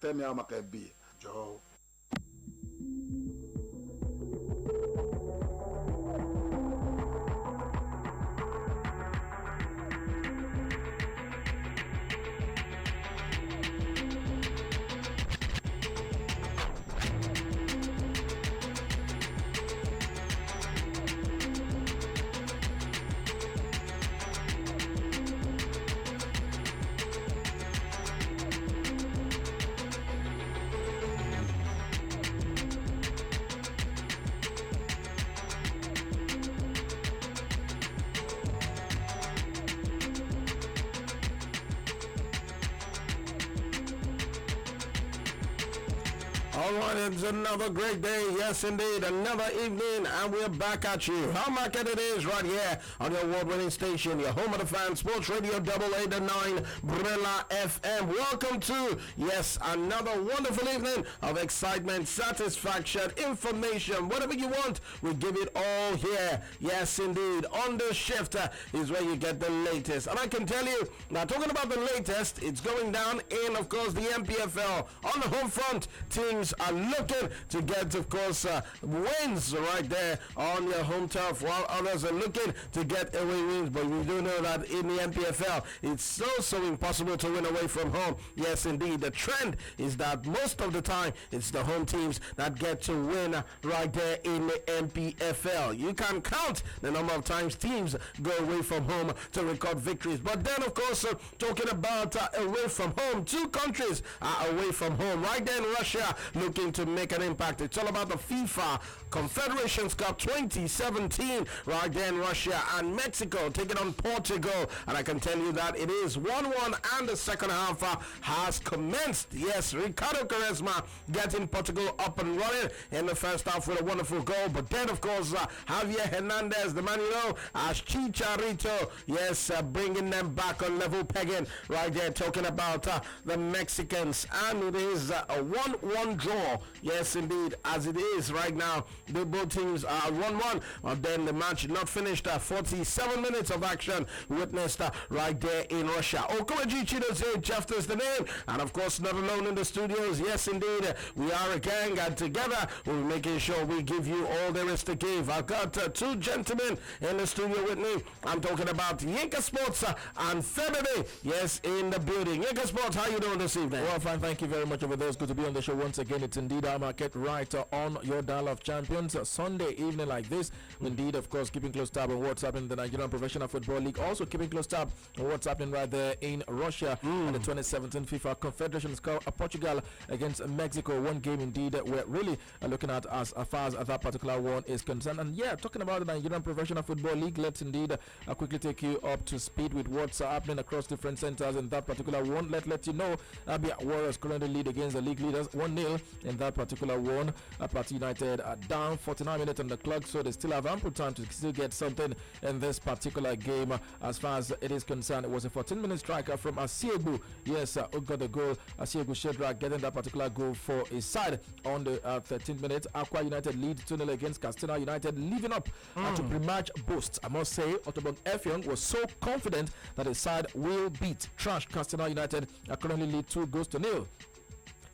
Femi Howmarket B. Joe. Alright, it's another great day, yes indeed, another evening, and we're back at you. Howmarket it is right here on your award-winning station, your home of the fans, Sports Radio Double 8 Brilla FM. Welcome to, yes, another wonderful evening of excitement, satisfaction, information, whatever you want, we give it all here. Yes indeed, on the shift is where you get the latest. And I can tell you, now talking about the latest, it's going down in, of course, the MPFL. On the home front, teams are looking to get, of course, wins right there on your home turf, while others are looking to get away wins. But we do know that in the MPFL, it's so impossible to win away from home. Yes, indeed. The trend is that most of the time, it's the home teams that get to win right there in the MPFL. You can count the number of times teams go away from home to record victories. But then, of course, talking about away from home, two countries are away from home. Right there in Russia, looking to make an impact. It's all about the FIFA Confederations Cup 2017 right there in Russia, and Mexico taking on Portugal. And I can tell you that it is 1-1 and the second half has commenced. Yes, Ricardo Quaresma getting Portugal up and running in the first half with a wonderful goal. But then, of course, Javier Hernandez, the man you know as Chicharito, yes, bringing them back on level pegging right there, talking about the Mexicans. And it is a 1-1 draw. Yes, indeed, as it is right now. The both teams are 1-1. Then the match not finished. 47 minutes of action witnessed right there in Russia. Okoroji Chidozie, Jeff is the name. And of course, not alone in the studios. Yes, indeed, we are a gang, and together we're making sure we give you all there is to give. I've got two gentlemen in the studio with me. I'm talking about Yinka Sports and Fabian. Yes, in the building. Yinka Sports, how you doing this evening? Well, fine, thank you very much over those. Good to be on the show once again. It's indeed Howmarket right on your dial of champions. Sunday evening like this. Indeed, of course, keeping close tab on what's happening in the Nigerian Professional Football League. Also keeping close tab on what's happening right there in Russia and the 2017 FIFA Confederations Cup. Portugal against Mexico. One game indeed that we're really looking at as far as that particular one is concerned. And yeah, talking about the Nigerian Professional Football League, let's indeed quickly take you up to speed with what's happening across different centers in that particular one. Let you know Abia Warriors currently lead against the league leaders 1-0 in that particular one. Plateau United are down 49 minutes on the clock, so they still have ample time to still get something in this particular game. As far as it is concerned, it was a 14-minute striker from Asiegbu. Yes, who got the goal. Asiegbu Shedrack getting that particular goal for his side on the 13th minute. Aqua United lead 2-0 against Castina United, living up to pre-match boost. I must say, Otobon Effiong was so confident that his side will beat Trash Castina United. Currently lead 2-0.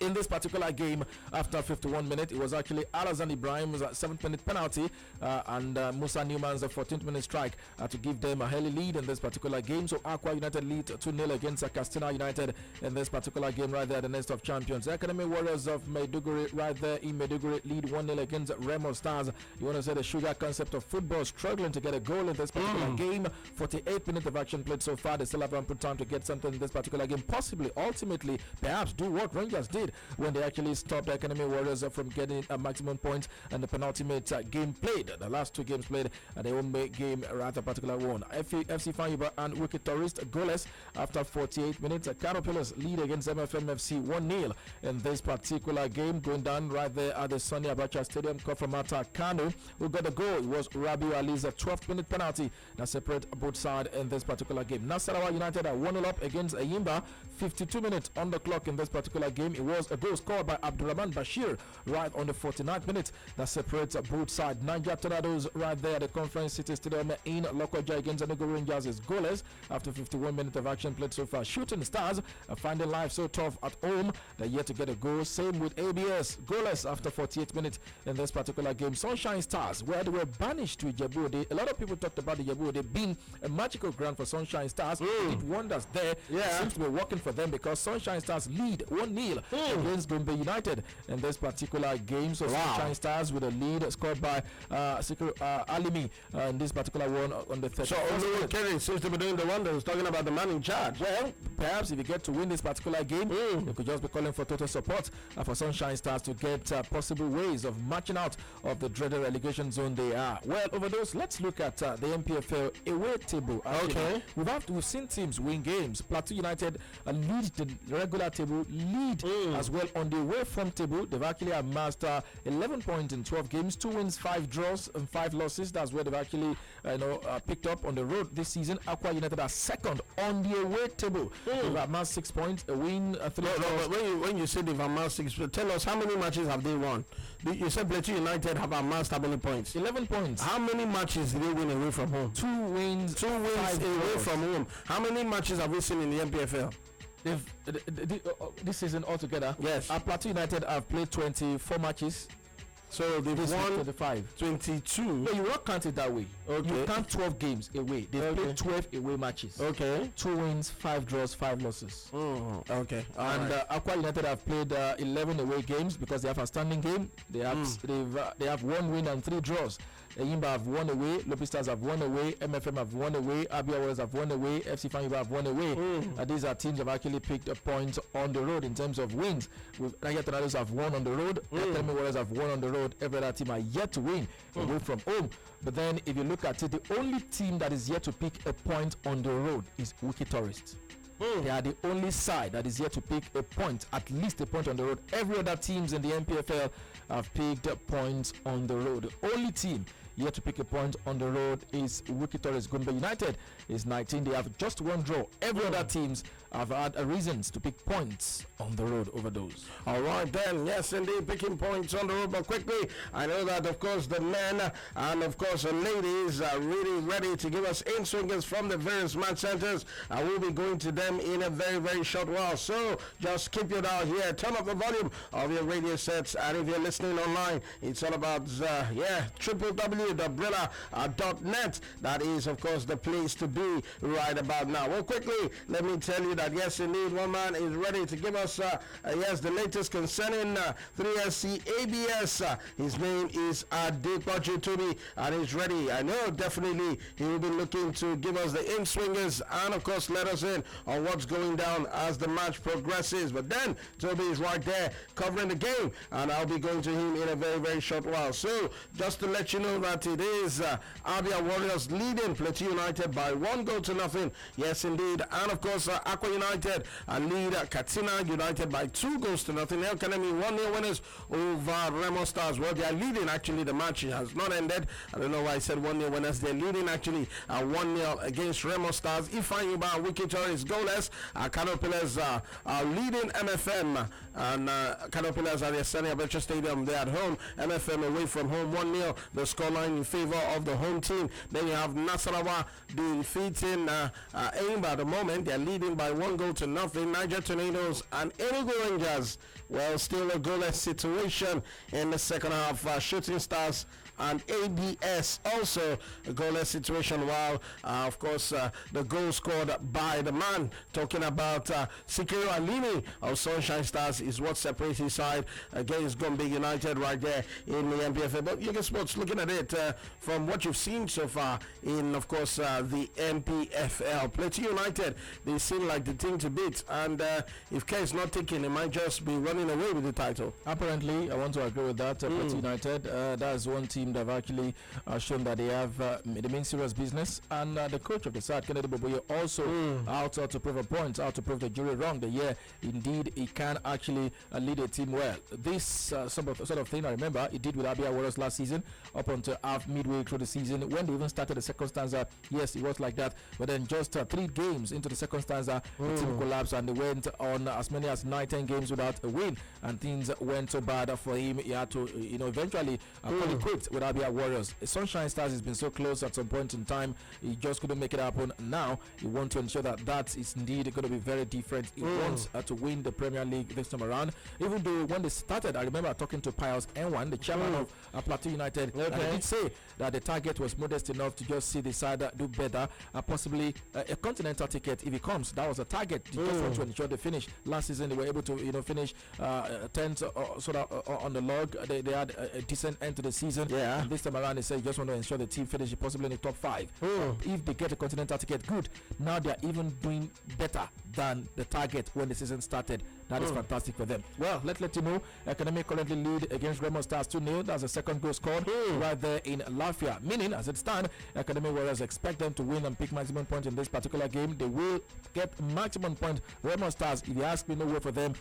In this particular game, after 51 minutes, it was actually Alazan Ibrahim's 7th-minute penalty and Musa Newman's 14th-minute strike to give them a early lead in this particular game. So Aqua United lead 2-0 against Castina United in this particular game right there, the Nest of Champions. The Academy Warriors of Maiduguri right there in Maiduguri lead 1-0 against Remo Stars. You want to say the sugar concept of football struggling to get a goal in this particular game. 48 minutes of action played so far. They still have ample time to get something in this particular game. Possibly, ultimately, perhaps do what Rangers did when they actually stopped the Academy Warriors from getting a maximum point and the penultimate game played. The last two games played and the home game rather particular one. FC Fanyuba and Wicked Tourist goalless after 48 minutes. Kano Pillars lead against MFM FC 1-0 in this particular game, going down right there at the Sonny Abacha Stadium. Koframata Kano, who got the goal, it was Rabiu Ali's 12th-minute penalty that separate both sides in this particular game. Nasarawa United are 1-0 up against Ayimba. 52 minutes on the clock in this particular game. It was course, a goal scored by Abdurrahman Bashir right on the 49th minute that separates both sides. Niger Tornadoes right there at the Conference City Stadium in Lokoja against Enugu Rangers is goalless after 51 minutes of action played so far. Shooting Stars are finding life so tough at home they're yet to get a goal. Same with ABS, goalless after 48 minutes in this particular game. Sunshine Stars, where they were banished to Ijebu-Ode. A lot of people talked about the Ijebu-Ode being a magical ground for Sunshine Stars. It wonders there. It seems to be working for them because Sunshine Stars lead 1-0 against Gombe United in this particular game. So Sunshine Stars with a lead scored by Alimi in this particular one on the 31st. So Olu Kerry seems to be doing the wonders, talking about the man in charge. Well, perhaps if you get to win this particular game, you could just be calling for total support for Sunshine Stars to get possible ways of matching out of the dreaded relegation zone they are. Well, Overdose, let's look at the MPFL away table. Actually, we've seen teams win games. Plateau United lead the regular table, lead as well on the away from table. They've actually amassed 11 points in 12 games, 2 wins, 5 draws, and 5 losses. That's where they've actually picked up on the road this season. Aqua United are second on the away table. They've amassed 6 points, a win, 3 draws. But when you say they've amassed 6, tell us how many matches have they won? You said Plateau United have amassed how many points? 11 points. How many matches did they win away from home? 2 wins, 2 wins away from home. How many matches have we seen in the MPFL? This season altogether, yes. Plateau United have played 24 matches. So they've won 25. 22. No, you won't count it that way. Okay. You count 12 games away. They've played 12 away matches. Okay. 2 wins, 5 draws, 5 losses. Okay. And Aqua United have played 11 away games because they have a standing game. They have they have 1 win and 3 draws. Yimba have 1 away, Lopi Stars have 1 away, MFM have 1 away, Abia Warriors have 1 away, FC Fanyiba have 1 away. These are teams that have actually picked a point on the road in terms of wins. With Niger Tornadoes have 1 on the road, Academy Warriors have 1 on the road. Every other team are yet to win away from home. But then if you look at it, the only team that is yet to pick a point on the road is Wiki Tourists. They are the only side that is yet to pick a point, at least a point on the road. Every other teams in the MPFL have picked points on the road. The only team yet to pick a point on the road is Wiki Torres. Gombe United is 19. They have just 1 draw. Every other teams have had reasons to pick points on the road. Overdose. All right then, yes indeed, picking points on the road. But quickly, I know that of course the men and of course the ladies are really ready to give us in-swingers from the various match centers. I will be going to them in a very, very short while. So just keep your dial here, turn up the volume of your radio sets, and if you're listening online, it's all about www.brilla.net. That is of course the place to be right about now. Well, quickly, let me tell you that yes indeed, one man is ready to give us the latest concerning 3SC ABS. His name is Adepoche Tobi, and he's ready. I know definitely he will be looking to give us the in-swingers and of course let us in on what's going down as the match progresses. But then Toby is right there covering the game, and I'll be going to him in a very, very short while. So just to let you know that it is Abia Warriors leading Plateau United by 1-0. Yes indeed. And of course Aqua United lead Katsina United by 2-0. El Kanemi 1-0 winners over Remo Stars. Well, they are leading. Actually, the match has not ended. I don't know why I said 1-0 winners. They're leading actually 1-0 against Remo Stars. Ifeanyiba Wikitor is goalless. Canopilas are leading MFM, and Canopilas are the Sani Abecha Stadium. They're at home. MFM away from home 1-0. The scoreline in favor of the home team. Then you have Nasarawa defeating Aimba at the moment. They're leading by 1-0. Niger Tornadoes and Enugu Rangers, well, still a goalless situation in the second half. Shooting Stars and ABS also a goalless situation, while of course the goal scored by the man talking about Sikiru Alimi of Sunshine Stars is what separates his side against Gombe United right there in the MPFA. But Yinka Sports, looking at it from what you've seen so far in of course the MPFL, Plateau United, they seem like the team to beat, and if care is not taken, they might just be running away with the title. Apparently, I want to agree with that. Plateau United, that's one team that have actually shown that they have the main serious business, and the coach of the side, Kennedy Boboye, also out to prove a point, out to prove the jury wrong. The year indeed he can actually lead a team well. This sort of thing I remember he did with Abia Warriors last season up until midway through the season when they even started the second stanza. Yes, it was like that, but then just 3 games into the second stanza the team collapsed and they went on as many as 9-10 games without a win, and things went so bad for him. He had to, eventually call it quits with Abia Warriors. Sunshine Stars has been so close at some point in time. He just couldn't make it happen. Now he wants to ensure that is indeed going to be very different. He wants to win the Premier League this time around. Even though when they started, I remember talking to Pius N1, the chairman of Plateau United, and he did say that the target was modest enough to just see the side do better, possibly a continental ticket if it comes. That was a target. They just want to ensure they finish. Last season they were able to finish 10th sort of on the log. They had a decent end to the season. Yeah. And this time around they say just want to ensure the team finish possibly in the top 5. If they get a continental ticket, good. Now they are even doing better than the target when the season started. That is fantastic for them. Well, let's let you know, Academy currently lead against Remo Stars 2-0. That's the second goal scored right there in Lafia. Meaning, as it stands, Academy Warriors expect them to win and pick maximum points in this particular game. They will get maximum points. Remo Stars, if you ask me, no way for them.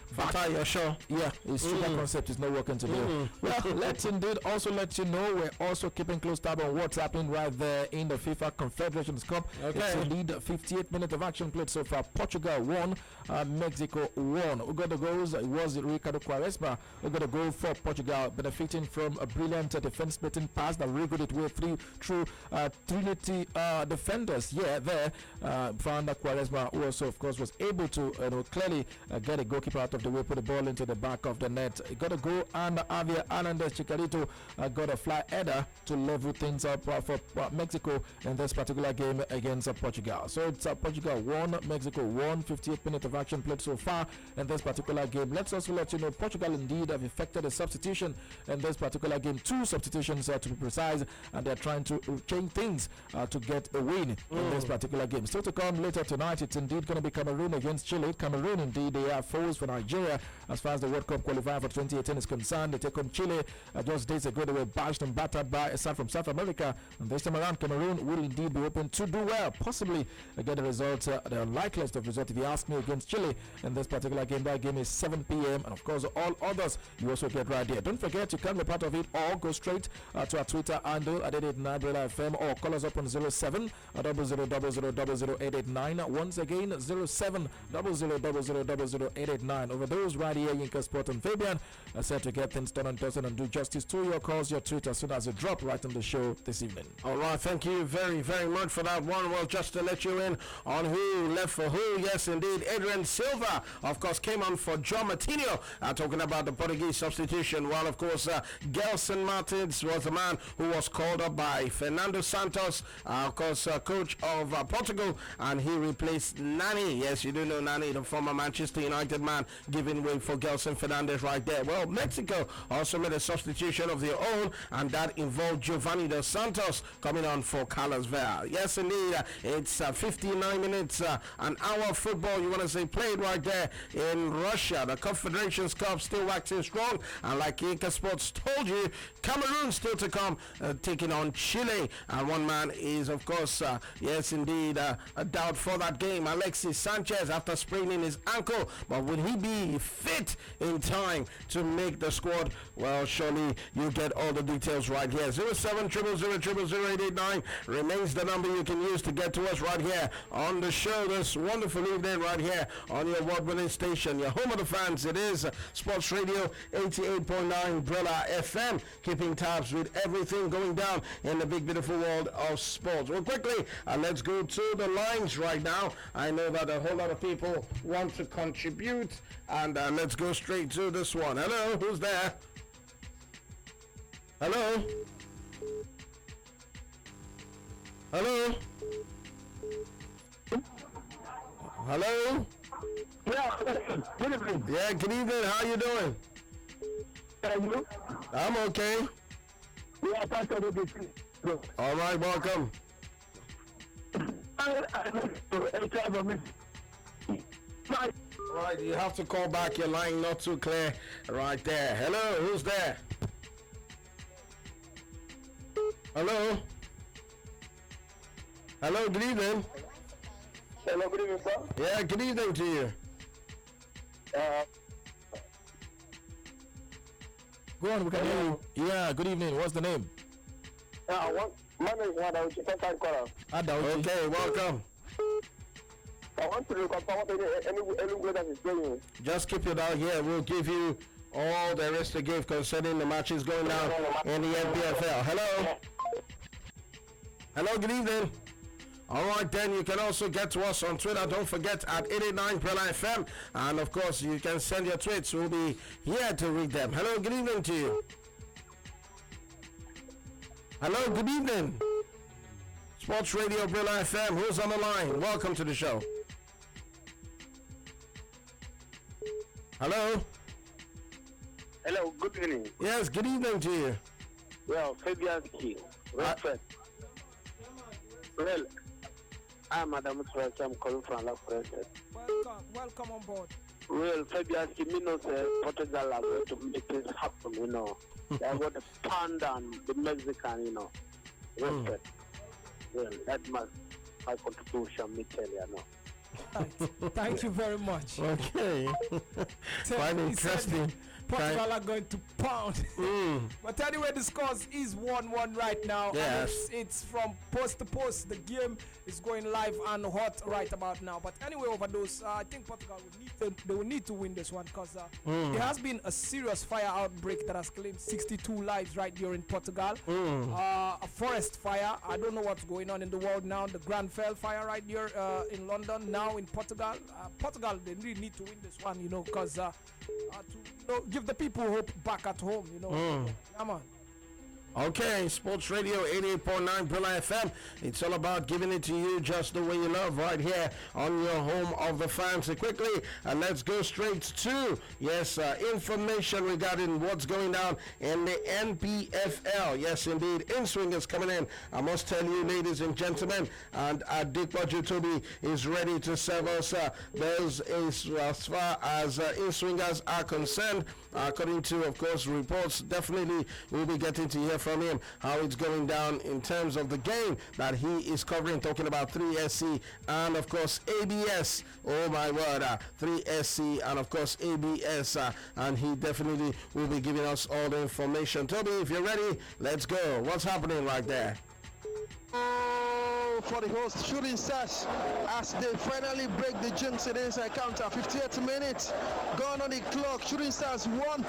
You're sure? Yeah, it's super concept is not working today. Well, let's indeed also let you know we're also keeping close tab on what's happening right there in the FIFA Confederations Cup. It's indeed 58 minutes of action played so far. Portugal won, Mexico won. Who got the goals? It was Ricardo Quaresma who got a goal for Portugal, benefiting from a brilliant defense splitting pass that wriggled it way through Trinity defenders. Yeah, there found that Quaresma, who also of course was able to clearly get a goalkeeper out of the way, put the ball into the back of the net. He got a goal, and Javier Hernandez Chicharito got a fly header to level things up for Mexico in this particular game against Portugal. So it's Portugal 1, Mexico 1, 58 minutes of action played so far in this particular game. Let's also let you know Portugal indeed have effected a substitution in this particular game. 2 substitutions to be precise, and they're trying to change things to get a win in this particular game. Still to come later tonight, it's indeed going to be Cameroon against Chile. Cameroon indeed, they are foes for Nigeria as far as the World Cup qualifier for 2018 is concerned. They take on Chile. Just days ago they were bashed and battered by a side from South America, and this time around Cameroon will indeed be open to do well, possibly get a result, the unlikeliest of result if you ask me, against Chile in this particular game. That game is 7 p.m. and of course all others you also get right there. Don't forget you can be part of it or go straight to our Twitter handle at 889 FM or call us up on 07 0000889. Once again 07 0000889. Over those right here, Yinka Sport and Fabian are set to get things done and dusted and do justice to your calls, your tweet as soon as it drop right on the show this evening. All right, thank you very, very much for that one. Well, just to let you in on who left for who, yes, indeed, Adrian Silva, of course, came on for John Martinho, talking about the Portuguese substitution, while, of course, Gelson Martins was the man who was called up by Fernando Santos, of course, coach of Portugal, and he replaced Nani. Yes, you do know Nani, the former Manchester United man, giving way for Gelson Fernandez right there. Well, Mexico also made a substitution of their own, and that involved Giovanni Dos Santos coming on for Carlos Vela. Yes, indeed, it's 59 minutes, an hour of football, you want to say, played right there in Russia. The Confederations Cup still waxing strong, and like Yinka Sports told you, Cameroon still to come, taking on Chile, and one man is, of course, yes, indeed, a doubt for that game. Alexis Sanchez, after spraining his ankle, but will he be fit in time to make the squad? Well, surely you get all the details right here. 0700000889 remains the number you can use to get to us right here on the show this wonderful evening right here on your award-winning station, your home of the fans. It is Sports Radio 88.9 Brella FM, keeping tabs with everything going down in the big beautiful world of sports. Well, quickly, let's go to the lines right now. I know that a whole lot of people want to contribute, and let's go straight to this one. Hello, who's there? Hello? Hello? Hello? Yeah, good evening. Yeah, good evening. How you doing? You? I'm okay. Yeah, thank you. All right, welcome. All right, you have to call back. Your line not too clear right there. Hello, who's there? Hello? Hello, good evening. Hello, good evening, sir. Yeah, good evening to you. Go on, we can hear you. Yeah, good evening. What's the name? My name is Adauchi. Okay, welcome. I want to confirm what any way that is going. Just keep your dial here. We'll give you all there is to give concerning the matches going down in the NPFL. Hello? Hello, good evening. All right, then you can also get to us on Twitter. Don't forget at 89 Prela FM. And of course, you can send your tweets. We'll be here to read them. Hello, good evening to you. Hello, good evening. Sports Radio Prela FM. Who's on the line? Welcome to the show. Hello? Hello, good evening. Yes, good evening to you. Well, Fabian here. Respect. Well, I'm Madam Mutswaki. I'm calling from La Fuente. Welcome on board. Well, Fabian, me know say Portugal are going to make things happen, you know. They have got the Panda and the Mexican, you know. Respect. Well, that's my contribution, me tell you, you know. Right. Thank you very much. Okay. Quite interesting. Portugal are going to pound. But anyway, the scores is 1-1 right now. Yes. And it's from post to post. The game is going live and hot right about now. But anyway, Ovadoze, I think Portugal will need to win this one because there has been a serious fire outbreak that has claimed 62 lives right here in Portugal. A forest fire. I don't know what's going on in the world now. The Grenfell fire right here in London. Now in Portugal. Portugal, they really need to win this one, you know, because to give the people hope back at home, you know. Yeah, man. Okay, Sports Radio 88.9 Prela FM. It's all about giving it to you just the way you love right here on your home of the fans. So quickly, let's go straight to, information regarding what's going down in the NPFL. Yes, indeed, in-swingers coming in. I must tell you, ladies and gentlemen, and Adikwa Toby is ready to serve us. Those is as far as in-swingers are concerned. According to, of course, reports, definitely we'll be getting to hear from him how it's going down in terms of the game that he is covering, talking about 3SC and, of course, ABS. Oh, my word, 3SC and, of course, ABS. And he definitely will be giving us all the information. Toby, if you're ready, let's go. What's happening right there? For the host, Shooting Stars, as they finally break the jinx in inside counter. 58 minutes gone on the clock. Shooting Stars 1,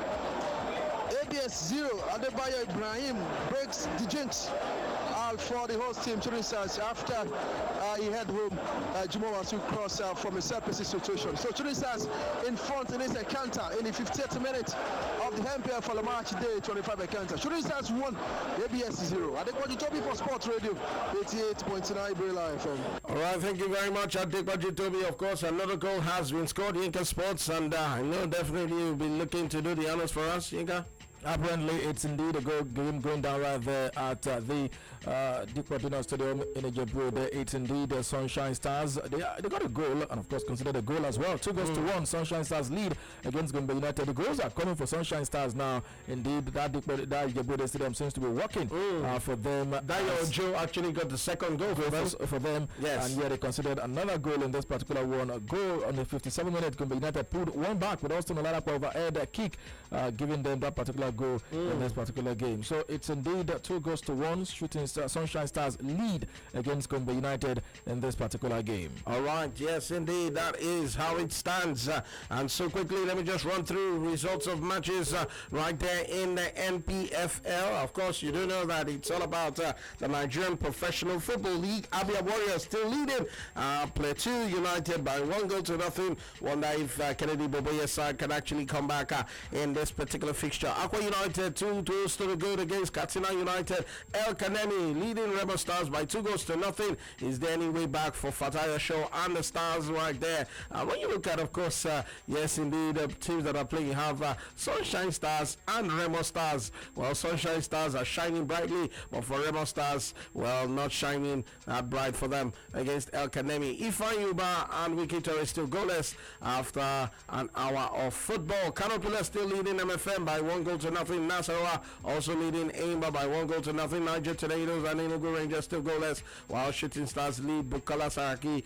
ABS 0. Adebayo Ibrahim breaks the jinx for the host team. Shooting Stars after he had home Jimo Wasu cross from a set-piece situation. So Shooting Stars in front in inside counter in the 58th minute of the MPL for the match day 25 counter. Shooting Stars 1, ABS 0. I think what you told me for Sports Radio 88.9 Brila FM. All right, thank you very much, Adikwa Toby. Of course, another goal has been scored, Yinka Sports, and I know definitely you'll be looking to do the honors for us, Yinka. Apparently, it's indeed a game going down right there at the Dikwa Stadium in Ijebu. It's indeed the Sunshine Stars. They got a goal, and of course, considered a goal as well. 2 goals to 1. Sunshine Stars lead against Gombe United. The goals are coming for Sunshine Stars now. Indeed, that Ijebu Stadium seems to be working for them. Dayo Joe actually got the second goal for them. Yes. And yeah, they considered another goal in this particular one. A goal on the 57th minute. Gombe United pulled one back with Austin Oladapo overhead kick, giving them that particular goal in this particular game. So it's indeed 2 goals to 1. Shooting Sunshine Stars lead against Gombe United in this particular game. All right, yes, indeed, that is how it stands. And so quickly, let me just run through results of matches right there in the NPFL. Of course, you do know that it's all about the Nigerian Professional Football League. Abia Warriors still leading Plateau United by 1 goal to nothing. Wonder if Kennedy Boboye's side can actually come back in this particular fixture. Aqua United 2 goals to the good against Katsina United. El Kanemi leading Rebel Stars by 2 goals to nothing. Is there any way back for Fataya Show and the Stars right there? When you look at, of course, yes, indeed, the teams that are playing have Sunshine Stars and Remo Stars. Well, Sunshine Stars are shining brightly, but for Remo Stars, well, not shining that bright for them against El Kanemi. Ifan Yuba and Wikito is still goalless after an hour of football. Canopula still leading leading MFM by 1-0. Nasarawa also leading Aimba by 1-0. Niger Tornadoes and Enugu Rangers still goalless, while Shooting Stars lead Bukola Saraki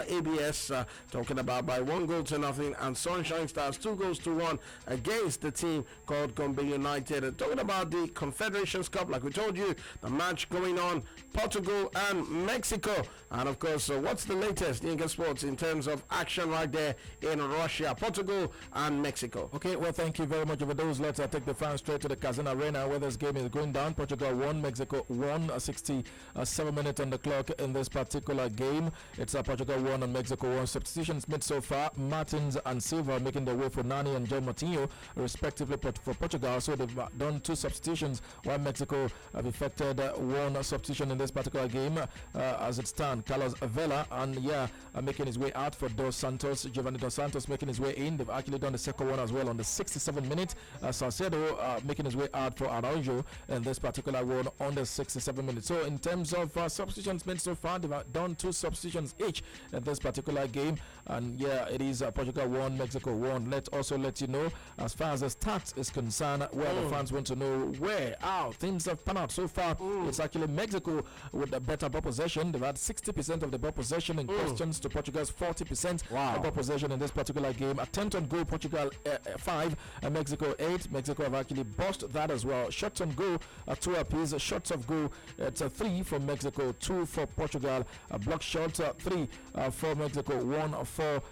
ABS talking about by 1-0, and Sunshine Stars 2-1 against the team called Gombe United. And talking about the Confederations Cup, like we told you, the match going on, Portugal and Mexico. And of course, what's the latest Yinka Sports in terms of action right there in Russia, Portugal and Mexico? Okay, well, thank you very much for those. Let's take the fans straight to the Kazan Arena where this game is going down. Portugal 1, Mexico 1, 67 minutes on the clock in this particular game. It's Portugal 1 and Mexico 1. Substitutions made so far: Martins and Silva making their way for Nani and John Martinho, respectively, for Portugal. So they've done 2 substitutions, while Mexico have effected 1 substitution in this particular game. As it stands, Carlos Vela and making his way out for Dos Santos. Giovanni Dos Santos making his way in. They've actually done the second one as well on the 67th minute. Salcedo making his way out for Araujo in this particular one on the 67th minute. So in terms of substitutions made so far, they've done 2 substitutions each in this particular game. And it is Portugal 1, Mexico 1. Let's also let you know, as far as the stats is concerned, where the fans want to know how things have panned out so far. It's actually Mexico with a better ball possession. They've had 60% of the ball possession in questions to Portugal's 40% of ball possession in this particular game. Attempt on goal, Portugal 5 and Mexico 8. Mexico have actually bossed that as well. Shots on goal 2 apiece. Shots of goal, it's 3 for Mexico, 2 for Portugal. Block shots 3 for Mexico, 1 for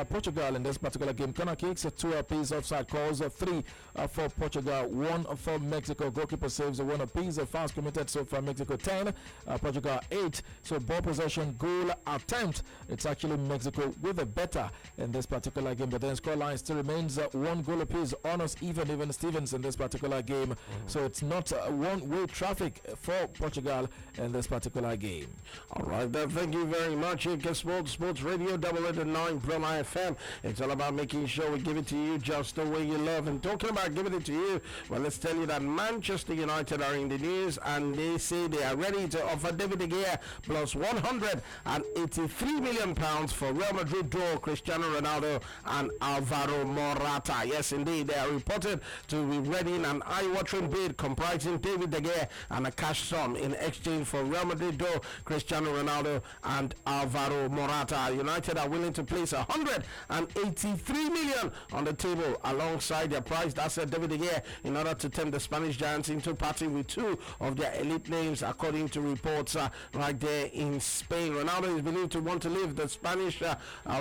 Portugal in this particular game. Corner kicks 2 apiece. Offside calls 3 for Portugal, 1 for Mexico. Goalkeeper saves 1 apiece. Fouls committed so far, Mexico 10, Portugal 8. So ball possession, goal attempt, it's actually Mexico with a better in this particular game. But then scoreline still remains 1 goal apiece. Honors even Stevens in this particular game. So it's not one-way traffic for Portugal in this particular game. All right, then, thank you very much. Yinka Sports Radio, 989 Brahma FM. It's all about making sure we give it to you just the way you love. And talking about giving it to you, well, let's tell you that Manchester United are in the news, and they say they are ready to offer David De Gea plus £183 million for Real Madrid duo Cristiano Ronaldo and Alvaro Morata. Yes, indeed, they are reported to be ready in an eye-watering bid comprising David De Gea and a cash sum in exchange for Real Madrid duo Cristiano Ronaldo and Alvaro Morata. United are willing to place £183 million on the table alongside their prized asset David De Gea in order to tempt the Spanish giants into parting with 2 of their elite names, according to reports right there in Spain. Ronaldo is believed to want to leave the Spanish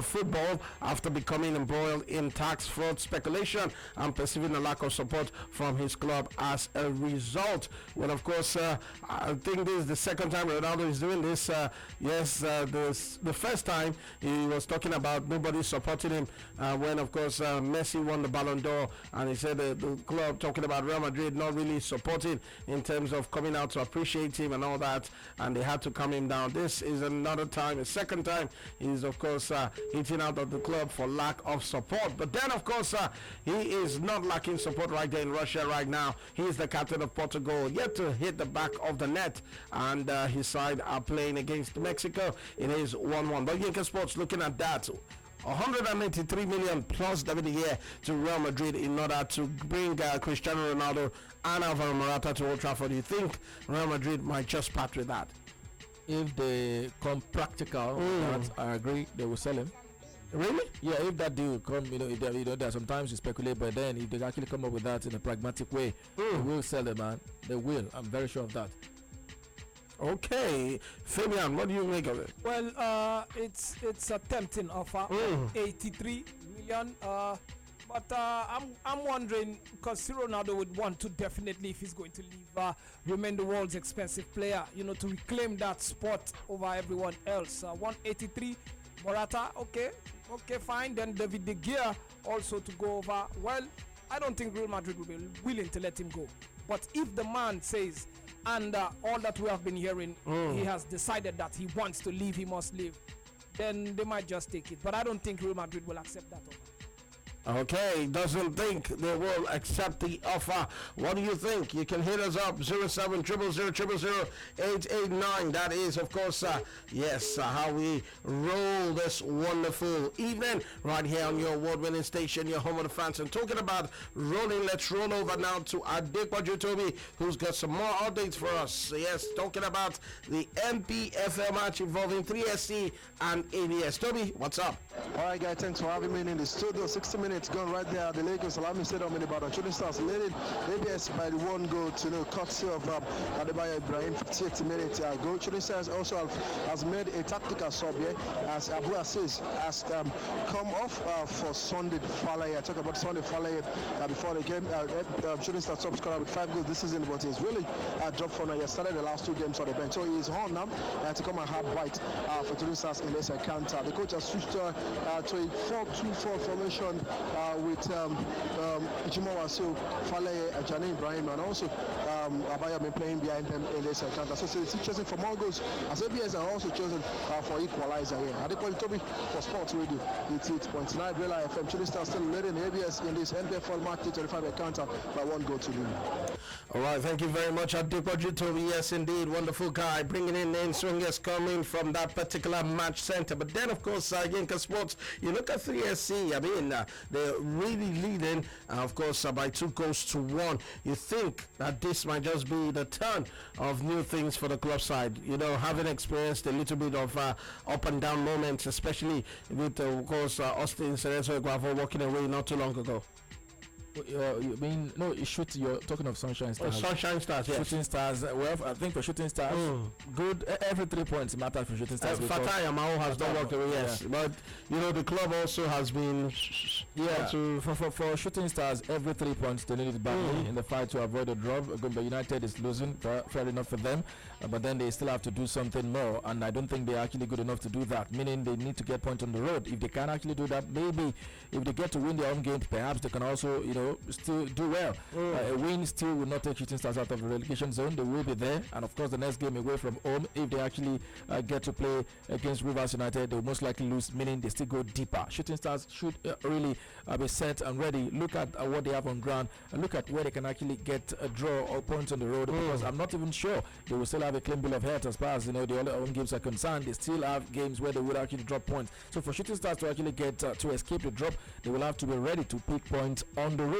football after becoming embroiled in tax fraud speculation and perceiving a lack of support from his club as a result. Well, of course, I think this is the second time Ronaldo is doing this. The first time he was talking about nobody supporting him when, of course, Messi won the Ballon d'Or, and he said the club, talking about Real Madrid, not really supporting in terms of coming out to appreciate him and all that, and they had to calm him down. This is another time, a second time he's, of course, hitting out of the club for lack of support. But then, of course, he is not lacking support right there in Russia right now. He is the captain of Portugal, yet to hit the back of the net, and his side are playing against Mexico. It is 1-1. But Yinka Sports looking at that. 183 million plus David De Gea to Real Madrid in order to bring Cristiano Ronaldo and Alvaro Morata to Old Trafford. Do you think Real Madrid might just part with that? If they come practical, I agree, they will sell him. Really? Yeah, if that deal come, there are sometimes you speculate, but then if they actually come up with that in a pragmatic way, they will sell them, man. They will. I'm very sure of that. Okay, Fabian, what do you make of it? Well, it's a tempting offer, 83 million. But I'm wondering, because Ronaldo would want to definitely, if he's going to leave, remain the world's expensive player, to reclaim that spot over everyone else. 183, Morata, okay, fine. Then David De Gea also to go over. Well, I don't think Real Madrid will be willing to let him go. But if the man says, and all that we have been hearing, he has decided that he wants to leave, he must leave, then they might just take it. But I don't think Real Madrid will accept that offer. Okay, doesn't think they will accept the offer. What do you think? You can hit us up 07 889. That is, of course, yes, how we roll this wonderful evening right here on your award-winning station, your home of the fans. And talking about rolling, let's roll over now to Adequajo Toby, who's got some more updates for us. Yes, talking about the MPFL match involving 3SC and ABS. Toby, what's up? All right, guys, thanks for having me in the studio. 60 minutes gone right there at the Lagos Salami Stadium in Ibadan. Shooting Stars leading ABS by the one goal to courtesy of Adebayo Ibrahim, 58 minutes goal. Shooting Stars also has made a tactical sub here as Abu Aziz has come off for Sunday Falaye. I talk about Sunday Falaye before the game. Shooting Stars top scorer with 5 goals this season, but he's really dropped for now. He started the last 2 games on the bench, so he's on now to come and have bite for Shooting Stars in this encounter. The coach has switched to a 4-2-4 formation with Ijumowa, so Falaye, Ajani Ibrahim, and also Abayo been playing behind them in this encounter. So it's chosen for more goals as ABS are also chosen for equalizer here. Adequately Toby for Sports Radio 88.9 Real FM. Shooting Stars still leading ABS in this NPFL match 25 encounter by 1 goal to 0. All right, thank you very much, Adequajo Toby. Yes, indeed, wonderful guy, bringing in name swingers coming from that particular match center. But then, of course, Yinka Sports, you look at 3SC, I mean, they're really leading, of course, by 2 goals to 1. You think that this might just be the turn of new things for the club side, you know, having experienced a little bit of up and down moments, especially with, of course, Austin Cerezo Guavo walking away not too long ago. You mean no? You're talking of Sunshine Stars. Oh, Sunshine Stars, yes. Shooting Stars. Well, I think for Shooting Stars, good. Every 3 points matter for Shooting Stars. Fatai Amao has not walked away, yes, but you know the club also has been. For Shooting Stars, every 3 points they need it badly in the fight to avoid a drop. Gombe United is losing, fair enough for them, but then they still have to do something more, and I don't think they're actually good enough to do that. Meaning they need to get points on the road. If they can actually do that, maybe if they get to win their own game, perhaps they can also, still do well. A win still will not take Shooting Stars out of the relegation zone. They will be there, and of course the next game away from home, if they actually get to play against Rivers United, they will most likely lose, meaning they still go deeper. Shooting Stars should really be set and ready. Look at what they have on ground, and look at where they can actually get a draw or points on the road, because I'm not even sure they will still have a clean bill of health as far as the other home games are concerned. They still have games where they would actually drop points. So for Shooting Stars to actually get to escape the drop, they will have to be ready to pick points on the road.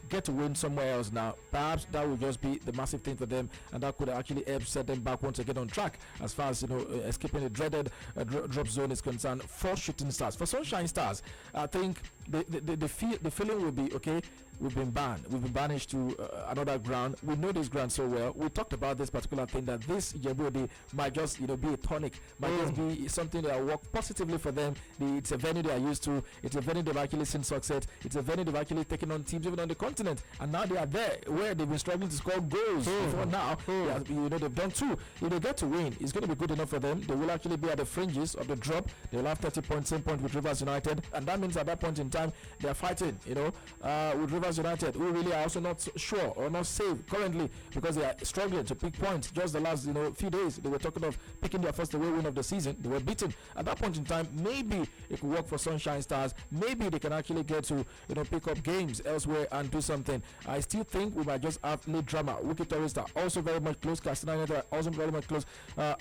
Get to win somewhere else now. Perhaps that will just be the massive thing for them, and that could actually help set them back once again on track as far as escaping the dreaded drop zone is concerned for Shooting Stars. For Sunshine Stars, I think the feeling will be okay. We've been banned. We've been banished to another ground. We know this ground so well. We talked about this particular thing, that this Yebode might just be a tonic, might just be something that will work positively for them. It's a venue they are used to. It's a venue they've actually seen success. It's a venue they've actually taken on teams even on the continent, and now they are there where they've been struggling to score goals before now. They've done 2. If they get to win, it's going to be good enough for them. They will actually be at the fringes of the drop. They will have 30 points, same point with Rivers United, and that means at that point in time they are fighting. With Rivers United, who really are also not sure or not safe currently, because they are struggling to pick points. Just the last few days they were talking of picking their first away win of the season. They were beaten. At that point in time, maybe it could work for Sunshine Stars. Maybe they can actually get to pick up games elsewhere and do something. I still think we might just have late drama. Wiki Tourists are also very much close. Castina United are also very much close.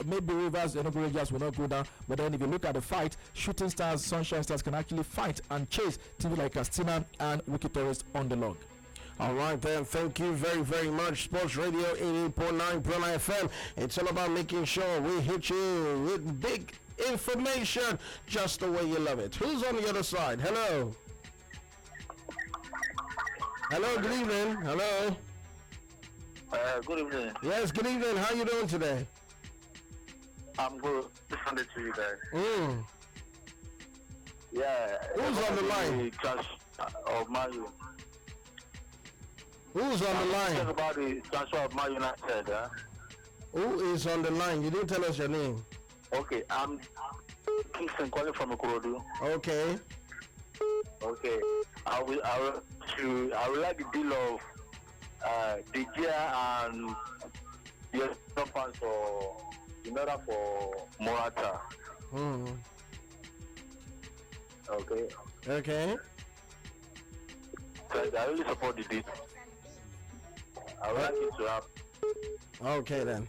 Maybe Rivers and Rangers will not go down, but then if you look at the fight, Shooting Stars, Sunshine Stars can actually fight and chase teams like Castina and Wiki Tourists on the log. All right, then. Thank you very, very much. Sports Radio 88.9 Prona FM. It's all about making sure we hit you with big information just the way you love it. Who's on the other side? Hello. Hello, good evening. Hello. Good evening. Yes, good evening. How you doing today? I'm good. Listen to you guys. Yeah. Who's on the line? Clash of Mayu. Who's on the line? Talk about the transfer of Man United. Who is on the line? You didn't tell us your name. Okay, I'm Kingston calling from Ikorodu. Okay. Okay, I will like the deal of De Gea and the fans for in order for Morata. Mm. Okay. Okay. Because I only support the bid. I would like it to happen. Okay then.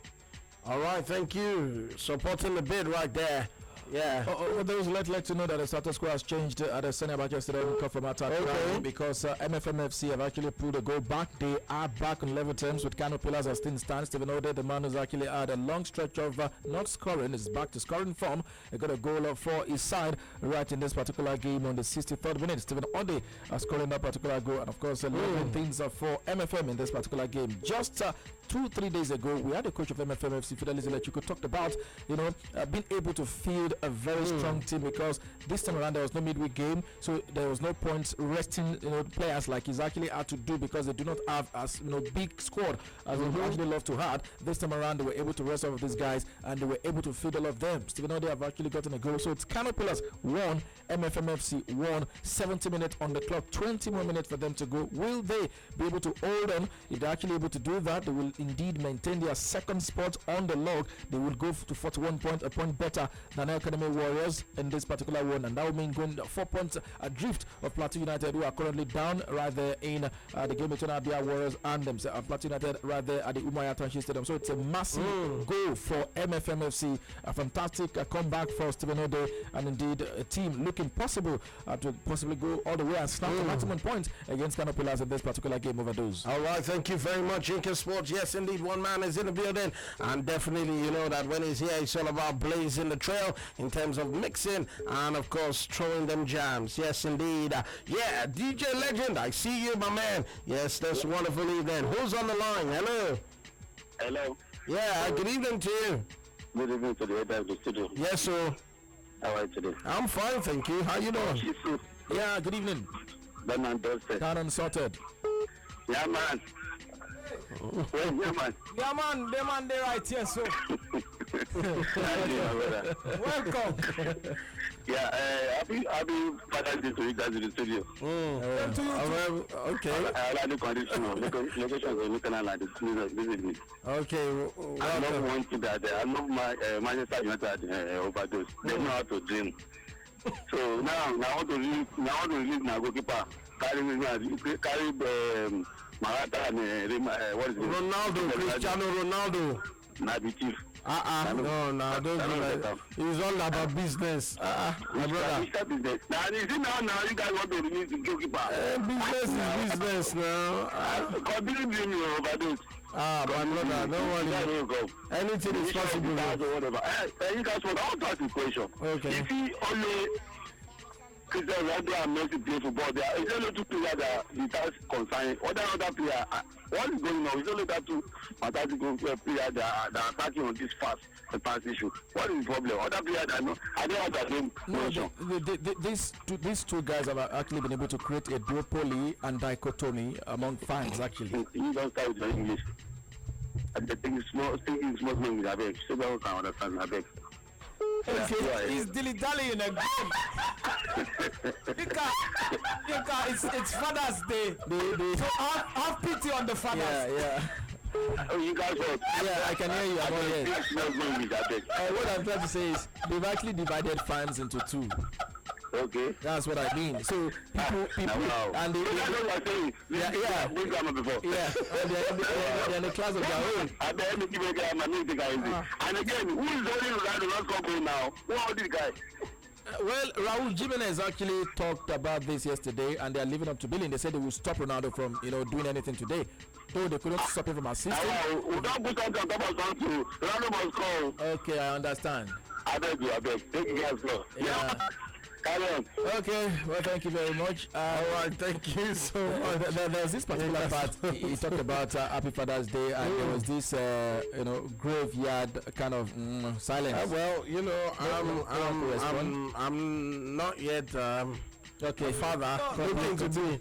All right, thank you. Supporting the bid right there. Yeah. Those let you know that the status quo has changed at the Senior Batch yesterday from our time because MFMFC have actually pulled a goal back. They are back on level terms with Kano Pillars as things stand. Stephen Ode, the man who's actually had a long stretch of not scoring, is back to scoring form. He got a goal for his side right in this particular game on the 63rd minute. Stephen Ode scoring that particular goal, and of course, leveling things for MFM in this particular game. Just 2-3 days ago, we had a coach of MFMFC, Fidelis Electrical, talked about being able to field a very strong team because this time around there was no midweek game, so there was no point resting players like he's actually had to do because they do not have as big squad as they actually love to have. This time around they were able to rest all of these guys and they were able to field all of them. Stephen Ode have actually gotten a goal, so it's Kano Pillars 1, MFMFC 1, 70 minutes on the clock, 20 more minutes for them to go. Will they be able to hold on? If they're actually able to do that, they will indeed maintain their second spot on the log. They will go to 41 points, a point better than Academy Warriors in this particular one, and that will mean going 4 points adrift of Plateau United, who are currently down right there in the game between Abia Warriors and themselves. Plateau United right there at the Umaya Township Stadium. So it's a massive goal for MFMFC, a fantastic comeback for Stephen Ode, and indeed a team looking possible to possibly go all the way and snap the maximum points against Kano Pillars in this particular game. Overdose. All right, thank you very much, Yinka Sports. Yes, indeed, one man is in the building, and definitely you know that when he's here, it's all about blazing the trail in terms of mixing and of course throwing them jams. Yes, indeed. Yeah, DJ Legend, I see you, my man. Yes, that's a wonderful evening. Who's on the line? Hello. Hello. Yeah, good evening to you. Good evening to the head of the studio. Yes, sir. How are you today? I'm fine, thank you. How you doing? Yeah, good evening. Down and sorted. Yeah, man. Yeah, man. Yeah, man, the man, they right here, so. Welcome. Yeah, happy Father's Day to you guys in the studio. To you Okay. I like the condition of locations in Lucan and this evening. Okay. I love one thing that I love my Manchester United Ovadoze. They know how to dream. So now I want to release my goalkeeper. Carry Marata and what is it? Ronaldo, Cristiano Ronaldo. Nabi Chief. No, it's all about business. My brother. Now you guys want to release the goalkeeper. Business is business now. Continue doing your Overdose. My brother, don't worry. Anything is possible. You guys want to ask a question. Okay. If he only Cristiano Ronaldo and Messi play football, there is only two players that the task concern. Other player, what is going on? It's only that two fantastic players that are attacking on this fast issue. What is the problem? Other players that I don't have the same. These two guys have actually been able to create a duopoly and dichotomy among fans. Actually, You don't start with your English. I think it's small English. I beg. So that one can understand. I beg. He's dilly-dallying again. Yinka, it's Father's Day. So have pity on the fathers. Yeah. Oh, you guys want? Yeah, I can hear you. What I'm trying to say is they've actually divided fans into two. Okay. That's what I mean. So people, and they they're in the class of their own. And again, who is the only guy who not come now? Who are these guys? Well, Raul Jimenez actually talked about this yesterday, and they are living up to billing. They said they will stop Ronaldo from doing anything today. Though they couldn't stop him from assisting. We don't put on top of something. Ronaldo must call. Okay, I understand. I beg. Take it as well. Yeah. Okay, well, thank you very much. All right, thank you so much. There's this particular part. He talked about Happy Father's Day, and there was this, graveyard kind of silence. Well, I'm not yet Okay, father. Hoping to be.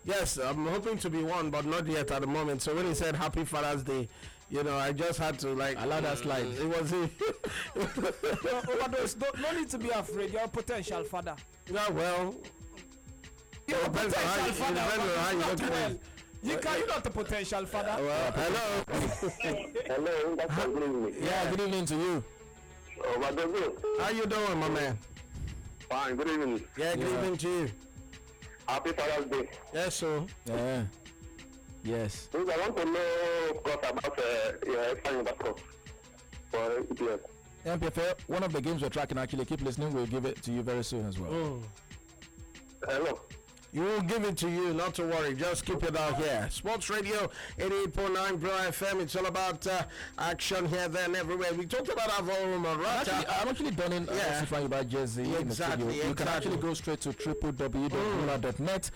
Yes, I'm hoping to be one, but not yet at the moment. So when he said Happy Father's Day, I just had to allow that slide. It was no need to be afraid. You're a potential father. Yeah, well, you're a potential father. How you look at it. Yinka, you're not a potential father. Well, hello. Hello, that's good evening. Yeah, good evening to you. Ovadoze. How you doing, my man? Fine, good evening. Yeah, good evening to you. Happy Father's Day. Yes, so. Yeah. Yes. Please, I want to know, of course, about your exciting basketball for EPS. MPFL, one of the games we're tracking, actually, keep listening. We'll give it to you very soon as well. Hello. You will give it to you, not to worry. Just keep it out here. Sports Radio 88.9 Bro FM. It's all about action here, there, and everywhere. We talked about our volume on I'm actually done in about Jersey in the studio. You can actually go straight to www.bula.net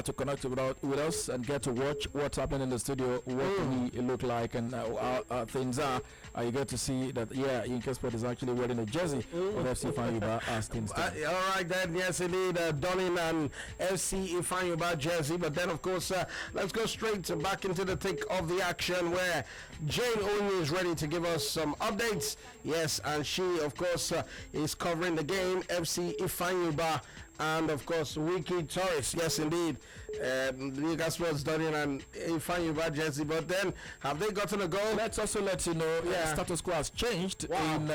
to connect with us and get to watch what's happening in the studio, what we look like, and how things are. You get to see that, Yinka Sport is actually wearing a jersey of FC Fanyuba as things stand. All right, then, yes, indeed. Donning and FC Ifeanyiba jersey. But then, of course, let's go straight back into the thick of the action where Jane Onye is ready to give us some updates. Yes, and she, of course, is covering the game. FC Ifeanyiba and, of course, Wiki Torres. Yes, indeed. Yinka Sports Donning and Ifeanyiba jersey. But then, have they gotten a goal? Let's also let you know status quo has changed in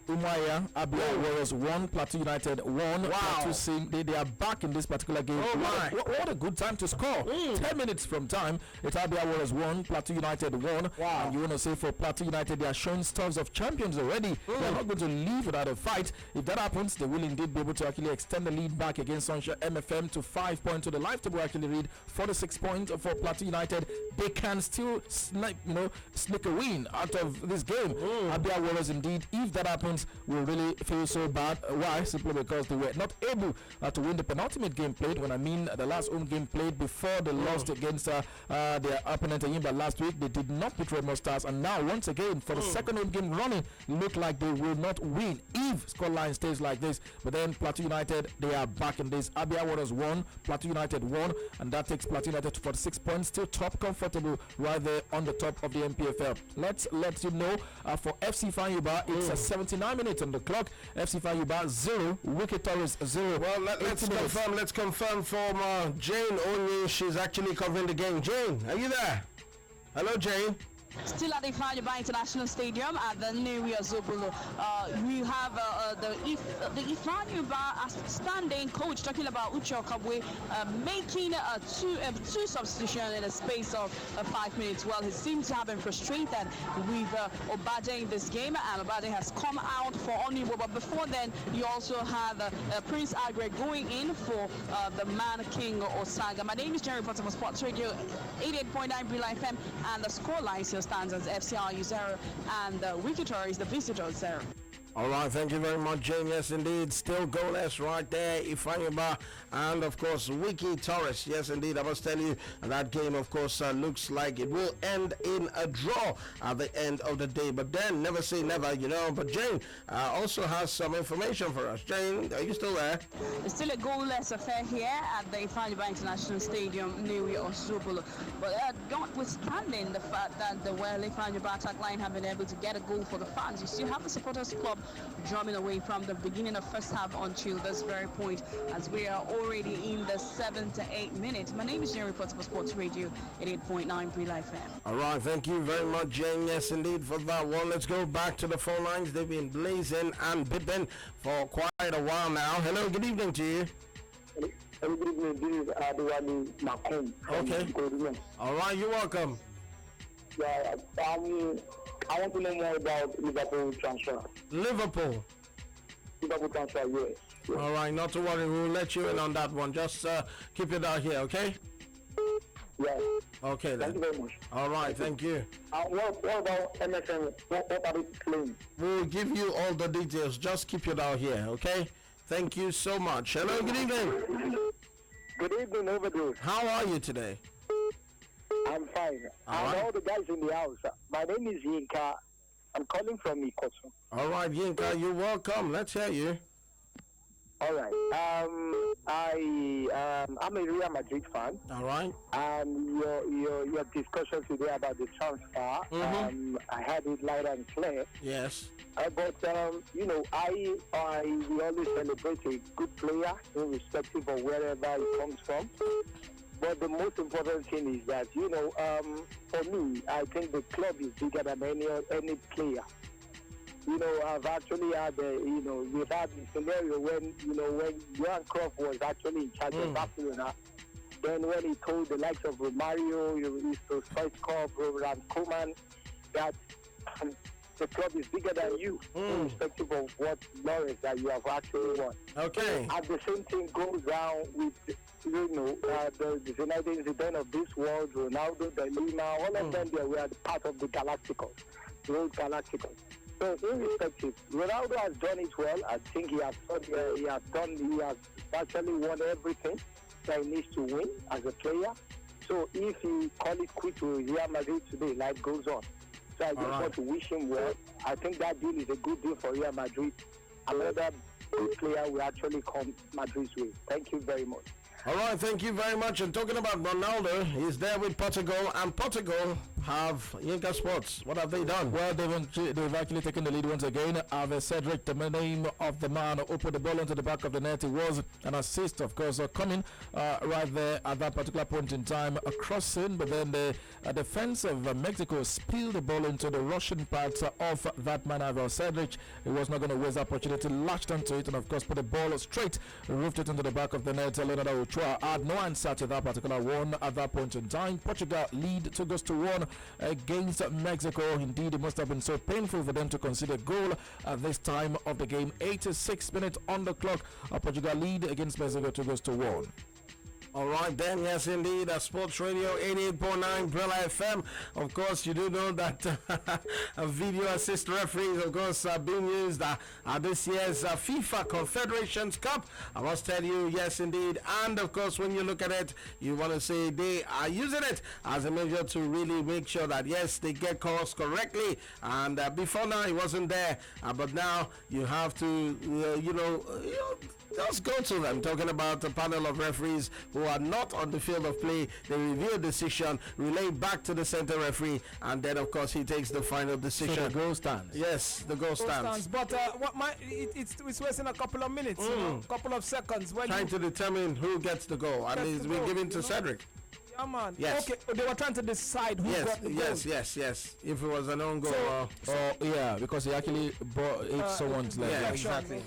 Umuahia. Abia Warriors 1, Plateau United 1. Plateau Sing, they are back in this particular game. Oh my! What a good time to score! 10 minutes from time, it's Abia Warriors 1, Plateau United 1. Wow! And you want to say for Plateau United, they are showing stuffs of champions already. They are not going to leave without a fight. If that happens, they will indeed be able to actually extend the lead back against Sunshine MFM to 5 points. To the live table actually read 46 points for Plateau United. They can still sneak a win out of this game. Abia Warriors indeed, if that happens, will really feel so bad. Why? Simply because they were not able to win the penultimate game played. When I mean the last home game played before they lost against their opponent Yinka last week, they did not beat Red Stars, and now once again for the second home game running, look like they will not win if scoreline stays like this. But then Plateau United, they are back in this. Abia Warriors 1, Plateau United 1, and that takes Plateau United to 46 points, still top comfortable right there on the top of the MPFL. Let's let you know for FC Fanyuba, it's 79 minutes on the clock. FC Fanyuba 0, Wicked Torres 0. Well, let's confirm from Jane Onye. She's actually covering the game. Jane, are you there? Hello, Jane. Still at the Ifeanyiba International Stadium at the New Zobolo. We have the Ifeanyiba standing coach talking about Uche Okabwe making two substitutions in a space of 5 minutes. Well, he seems to have been frustrated with Ovadoze in this game, and Ovadoze has come out for Onibo. But before then, you also have Prince Agre going in for the man King Osaga. My name is Jerry Potter for Sports Radio 88.9 Bula FM, and the scoreline still stands as FCRU 0 and Wikitor is the visitor 0. All right, thank you very much, Jane. Yes, indeed, still goalless right there. Ifeanyiba and, of course, Wiki Torres. Yes, indeed, I must tell you, that game, of course, looks like it will end in a draw at the end of the day. But then, never say never, But Jane also has some information for us. Jane, are you still there? It's still a goalless affair here at the Ifeanyiba International Stadium, New Zobolo. But notwithstanding the fact that the Ifeanyiba attack line have been able to get a goal for the fans, you still have the supporters club drumming away from the beginning of first half until this very point, as we are already in the 7 to 8 minutes. My name is Jerry Potter for Sports Radio 88.9 Bula FM. All right, thank you very much, Jane. Yes, indeed, for that one. Let's go back to the phone lines. They've been blazing and bipping for quite a while now. Hello, good evening to you. Hello, good evening. This is Adewale Macomb. Okay. All right, you're welcome. Yeah, I want to know more about Liverpool transfer. Liverpool transfer, yes. All right, not to worry. We'll let you in on that one. Just keep it out here, okay? Yeah. Okay, then. Thank you very much. All right, thank you. What about MSN? What are they playing? We'll give you all the details. Just keep it out here, okay? Thank you so much. Hello, good evening. Good evening, Ovadoze. How are you today? I'm fine. All the guys in the house. My name is Yinka. I'm calling from Ikoto. All right, Yinka, you're welcome. Let's hear you. All right. I'm a Real Madrid fan. All right. And your discussion today about the transfer, I had it loud and clear. Yes. But we always celebrate a good player, irrespective of wherever he comes from. But the most important thing is that, for me, I think the club is bigger than any player. I've actually had, we've had a scenario when Johan Cruyff was actually in charge of Barcelona, Then when he told the likes of Romario, he used to Stoichkov, Roland Koeman, that the club is bigger than you, irrespective of what laurels that you have actually won. Okay. And the same thing goes down with, the United Zidane of this world, Ronaldo, De Lima, all of them, they were part of the Galacticos, the old Galacticos. So irrespective, Ronaldo has done it well. I think he has actually won everything that he needs to win as a player. So if he call it quit to Real Madrid today, life goes on. So I just want to wish him well. I think that deal is a good deal for Real Madrid. Another good player will actually come Madrid's way. Thank you very much. All right, thank you very much. And talking about Ronaldo, he's there with Portugal, and Portugal have Yinka Sports. What have they done? Well, they've actually taken the lead once again. Cedric, the name of the man who put the ball into the back of the net, it was an assist, of course, coming right there at that particular point in time, a crossing, but then the defense of Mexico spilled the ball into the Russian part of that man, Cedric. He was not going to waste the opportunity, latched onto it, and of course put the ball straight, roofed it into the back of the net. Leonardo Ochoa had no answer to that particular one at that point in time. Portugal lead 2-1 against Mexico. Indeed, it must have been so painful for them to concede a goal at this time of the game. 86 minutes on the clock. Portugal lead against Mexico 2-1. All right, then, yes, indeed, Sports Radio 88.9 Brilla FM. Of course, you do know that video assist referees, of course, are being used at this year's FIFA Confederations Cup. I must tell you, yes, indeed. And, of course, when you look at it, you want to say they are using it as a measure to really make sure that, yes, they get calls correctly. And before now, it wasn't there. But now you have to, just go to them. Talking about a panel of referees who are not on the field of play, they review a decision, relay back to the center referee, and then of course he takes the final decision. So the goal stands. Yes, the goal stands. But it's wasting a couple of minutes, a couple of seconds. When trying to determine who gets the goal, and it's been given to Cedric. Yeah, man. Yes. Okay, they were trying to decide who got the goal. Yes. If it was an own goal, yeah, because he actually hit someone's leg. Yeah, exactly.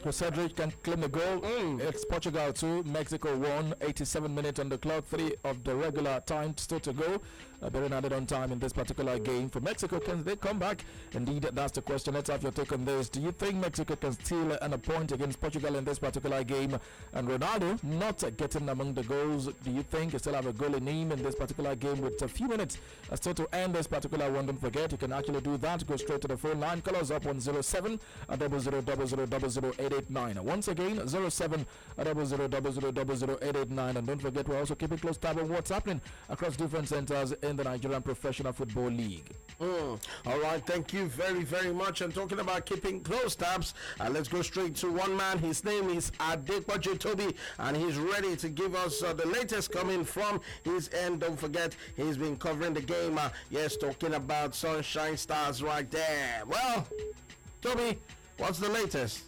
So Cedric can claim the goal. It's Portugal 2, Mexico 1. 87 minutes on the clock. 3 of the regular time still to go. Very added on time in this particular game for Mexico. Can they come back? Indeed, that's the question. Let's have your take on this. Do you think Mexico can steal a point against Portugal in this particular game? And Ronaldo not getting among the goals. Do you think he still have a goal in him in this particular game with a few minutes still to end this particular one? Don't forget, you can actually do that. Go straight to the phone line. Call us up 107 00000889. Once again, 07 00000889. And don't forget, we're also keeping close tab on what's happening across different centers in the Nigerian Professional Football League. All right, thank you very, very much. And talking about keeping close tabs, let's go straight to one man. His name is Adepoju Toby, and he's ready to give us the latest coming from his end. Don't forget, he's been covering the game. Yes, talking about Sunshine Stars right there. Well, Toby, what's the latest?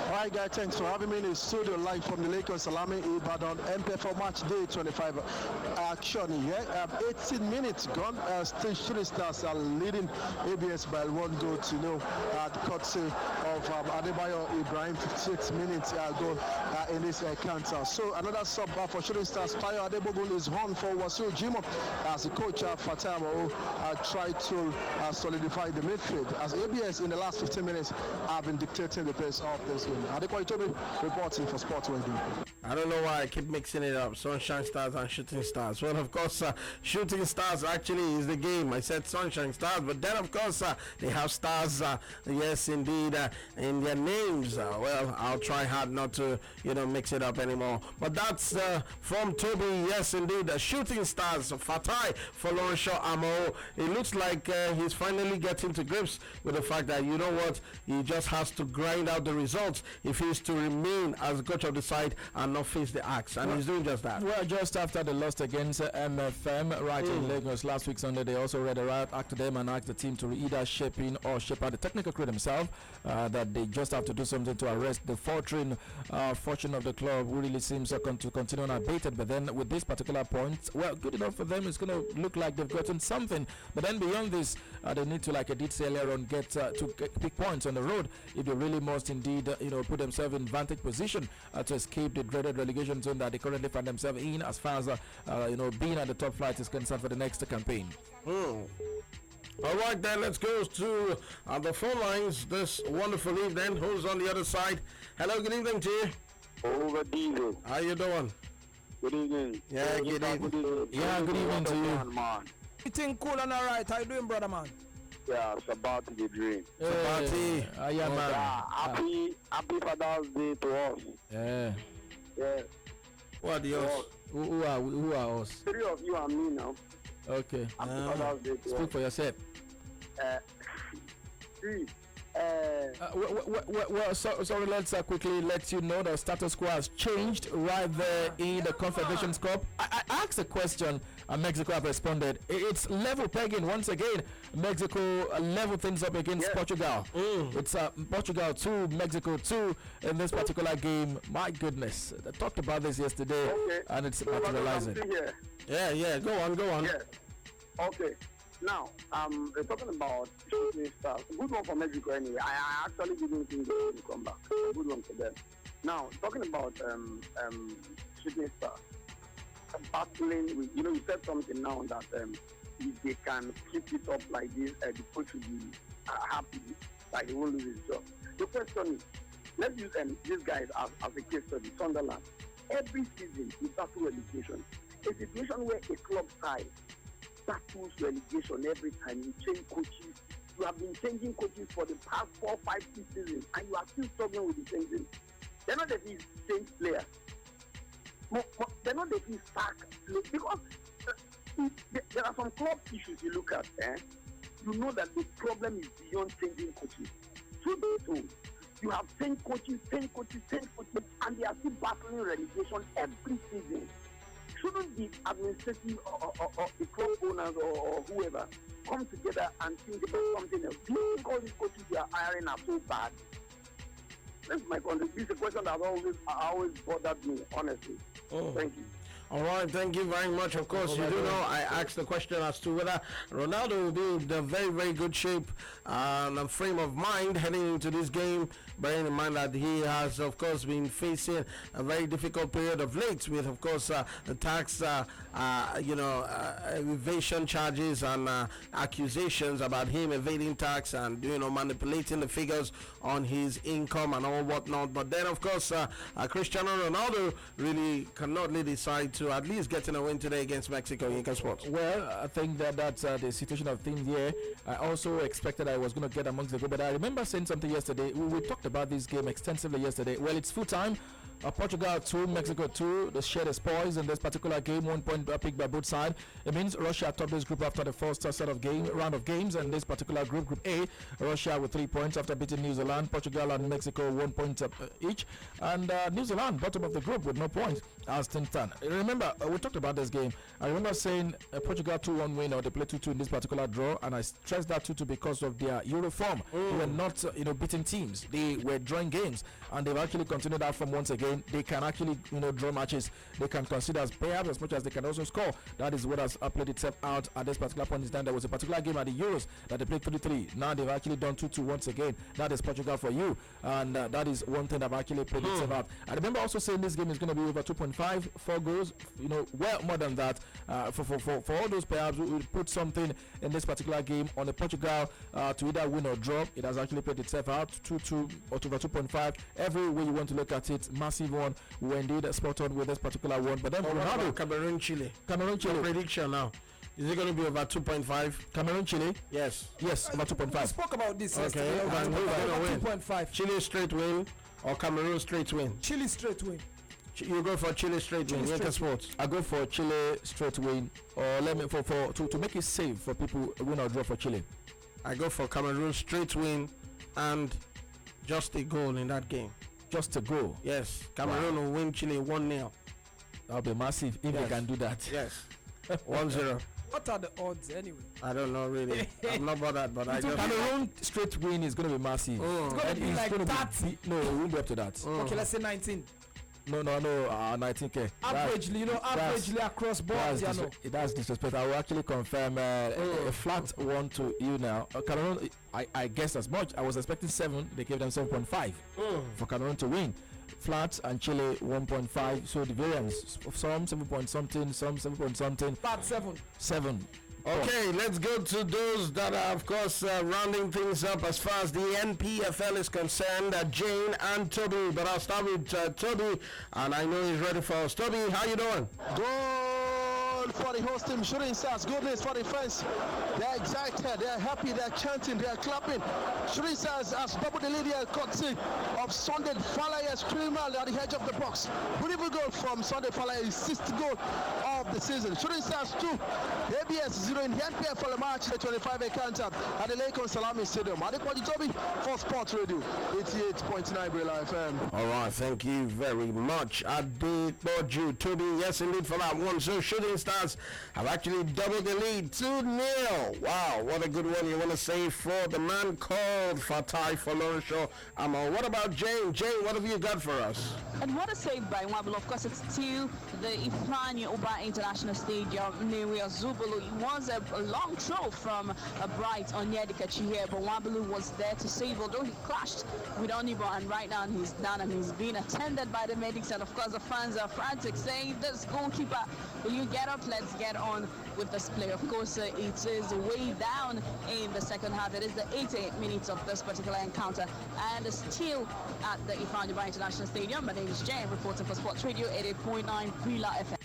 Alright guys, thanks for having me in the studio live from the Lagos Salami Ibadan MPFL match day 25 action here. 18 minutes gone. Still Shooting Stars are leading ABS by 1 goal to nil. The courtesy of Adebayo Ibrahim. 58 minutes gone in this counter. So another sub for Shooting Stars. Tayo Adebogun is on for Wasil Jimo as the coach Fatamo tried to solidify the midfield. As ABS in the last 15 minutes have been dictating the pace of this game. Adequate Toby reporting for Sports Radio. I don't know why I keep mixing it up. Sunshine Stars and Shooting Stars. Well, of course, Shooting Stars actually is the game. I said Sunshine Stars, but then of course they have stars. Yes, indeed, in their names. Well, I'll try hard not to, mix it up anymore. But that's from Toby. Yes, indeed, Shooting Stars. Fatai for Lorisho Amo. It looks like he's finally getting to grips with the fact that he just has to grind out the results if he's to remain as coach of the side and not face the axe, and he's doing just that. Well, just after the loss against MFM right in Lagos last week Sunday, they also read a riot act to them and asked the team to either shape in or shape out the technical crew themselves, that they just have to do something to arrest the faltering fortune of the club, who really seems to continue unabated. But then with this particular point, well, good enough for them. It's going to look like they've gotten something, but then beyond this, they need to, like I did say earlier on, get pick points on the road if they really must indeed put themselves in vantage position to escape the dreaded dreaded relegation zone that they currently find themselves in, as far as being at the top flight is concerned for the next campaign. All right, then let's go to the phone lines this wonderful evening. Who's on the other side? Hello, good evening to you. Ovadoze. How you doing? Good evening. Yeah, good evening. Yeah, good evening to you. Man. You think cool and alright? How you doing, brother man? Yeah, it's about to be dream. Party. Yeah, man. Yeah, happy Father's Day to us. Yeah. Yeah. What the us? Who are us? Three of you and me now. Okay. Happy Father's Day to Speak us. for yourself. See, Sorry, let's quickly let you know the status quo has changed right there in the Confederations Cup. I asked a question and Mexico have responded. It's level pegging once again. Mexico level things up against Portugal. It's Portugal 2, Mexico 2 in this particular game. My goodness. I talked about this yesterday and it's materializing. Yeah, go on. Yeah. Okay. Now, we're talking about shooting stars. Good one for Mexico anyway. I actually didn't think they would come back. Good one for them. Now, talking about shooting stars, battling with, you said something now that if they can keep it up like this, the coach will be happy that he won't lose his job. The question is, let's use these guys as a case study. Sunderland, every season you battle relegation. A situation where a club side battles relegation every time. You change coaches. You have been changing coaches for the past 4, 5, 6 seasons, and you are still struggling with the same thing. They're not that these change players. They're not that these sack players, because there are some club issues you look at. You know that the problem is beyond changing coaches. So you have 10 coaches, and they are still battling relegation every season. Shouldn't the administrative or the club owners or whoever come together and think about something else? Do you think all these coaches they are hiring are so bad? That's my contribution. This is a question that always bothered me, honestly. Thank you. All right, thank you very much. Of course, you do know I asked the question as to whether Ronaldo will be in a very, very good shape and frame of mind heading into this game, bearing in mind that he has, of course, been facing a very difficult period of late with, of course, the tax, evasion charges and accusations about him evading tax and, manipulating the figures on his income and all whatnot. But then, of course, Cristiano Ronaldo really cannot decide to at least getting a win today against Mexico in Yinka Sports. Well, I think that's the situation of things here. I also expected I was going to get amongst the group, but I remember saying something yesterday. We talked about this game extensively yesterday. Well, it's full time. Portugal 2, Mexico 2. They share the spoils in this particular game. 1 point picked by both sides. It means Russia topped this group after the first round of games. And this particular group A, Russia with 3 points after beating New Zealand. Portugal and Mexico 1 point each. And New Zealand bottom of the group with no points as things stand. Remember, we talked about this game. I remember saying Portugal 2-1 win, or they play 2-2 in this particular draw. And I stressed that 2-2 because of their Euro form. They were not, beating teams. They were drawing games. And they've actually continued that form once again. They can actually, draw matches. They can consider as perhaps as much as they can also score. That is what has played itself out at this particular point in time. There was a particular game at the Euros that they played 3-3. Now they've actually done 2-2 once again. That is Portugal for you. And that is one thing that have actually played itself out. I remember also saying this game is going to be over 2.5, 4 goals. Well more than that. For all those perhaps who will put something in this particular game on the Portugal to either win or draw. It has actually played itself out 2-2 or over 2.5. Every way you want to look at it, massive one. We were indeed spot on with this particular one. But then Ronaldo, Cameroon, Chile. Prediction now. Is it going to be over 2.5? Cameroon, Chile? Yes, over 2.5. We spoke about this Okay, yesterday. and who's going to win? 2.5. Chile straight win or Cameroon straight win? Chile straight win. You go for Chile straight win. Yinka Sports. I go for Chile straight win, or let me to make it safe for people win or draw for Chile. I go for Cameroon straight win and just a goal in that game. Just a goal. Yes, Cameroon will win Chile 1-0. That'll be massive if they can do that. Yes, 1-0. What are the odds anyway? I don't know really. I'm not bothered, but I just. Cameroon straight win is going to be massive. It's going to be like that. No, it won't be up to that. Okay, let's say 19. No, 19K. Averagely, averagely across board. That's disrespect. I will actually confirm a flat 1 to you now. Cameroon, I guess as much. I was expecting 7. They gave them 7.5 for Cameroon to win. flat, and Chile 1.5. So the variance, some 7 point something, some 7 point something. About 7. 7. Okay, let's go to those that are, of course, rounding things up as far as the NPFL is concerned. Jane and Toby, but I'll start with Toby, and I know he's ready for us. Toby, how you doing? Goal for the host team, Shooting Stars. Goodness for the fans. They're excited, they're happy, they're chanting, they're clapping. Shooting Stars has doubled the lead here, courtesy of Sunday Falaya screamer at the edge of the box. Beautiful goal from Sunday Falaya, his 6th goal of the season. Shooting Stars 2, ABS 0 in the NPFL match, the 25 encounter at the Lake on Salami Stadium. Adequately Toby for Sports Radio 88.9 Brilla FM. All right, thank you very much. Adepoju, Toby, yes indeed for that one. So Shooting Stars have actually doubled the lead, 2-0. Wow, what a good one you want to say for the man called Fatai Folorenshaw Amo. What about Jane? Jane, what have you got for us? And what a save by Wabble. Of course, it's still the Ifeanyi Ubah International Stadium, Niwe Zubulu. It was a long throw from a Bright on Yedikachi here, but Wabulu was there to save, although he clashed with Onibo, and right now he's down and he's being attended by the medics, and of course the fans are frantic saying, this goalkeeper, will you get up? Let's get on with this play. Of course, it is way down in the second half. It is the 88 minutes of this particular encounter, and still at the Ifeanyi Ubah International Stadium. My name is Jane, reporting for Sports Radio 88.9 Brilla FM.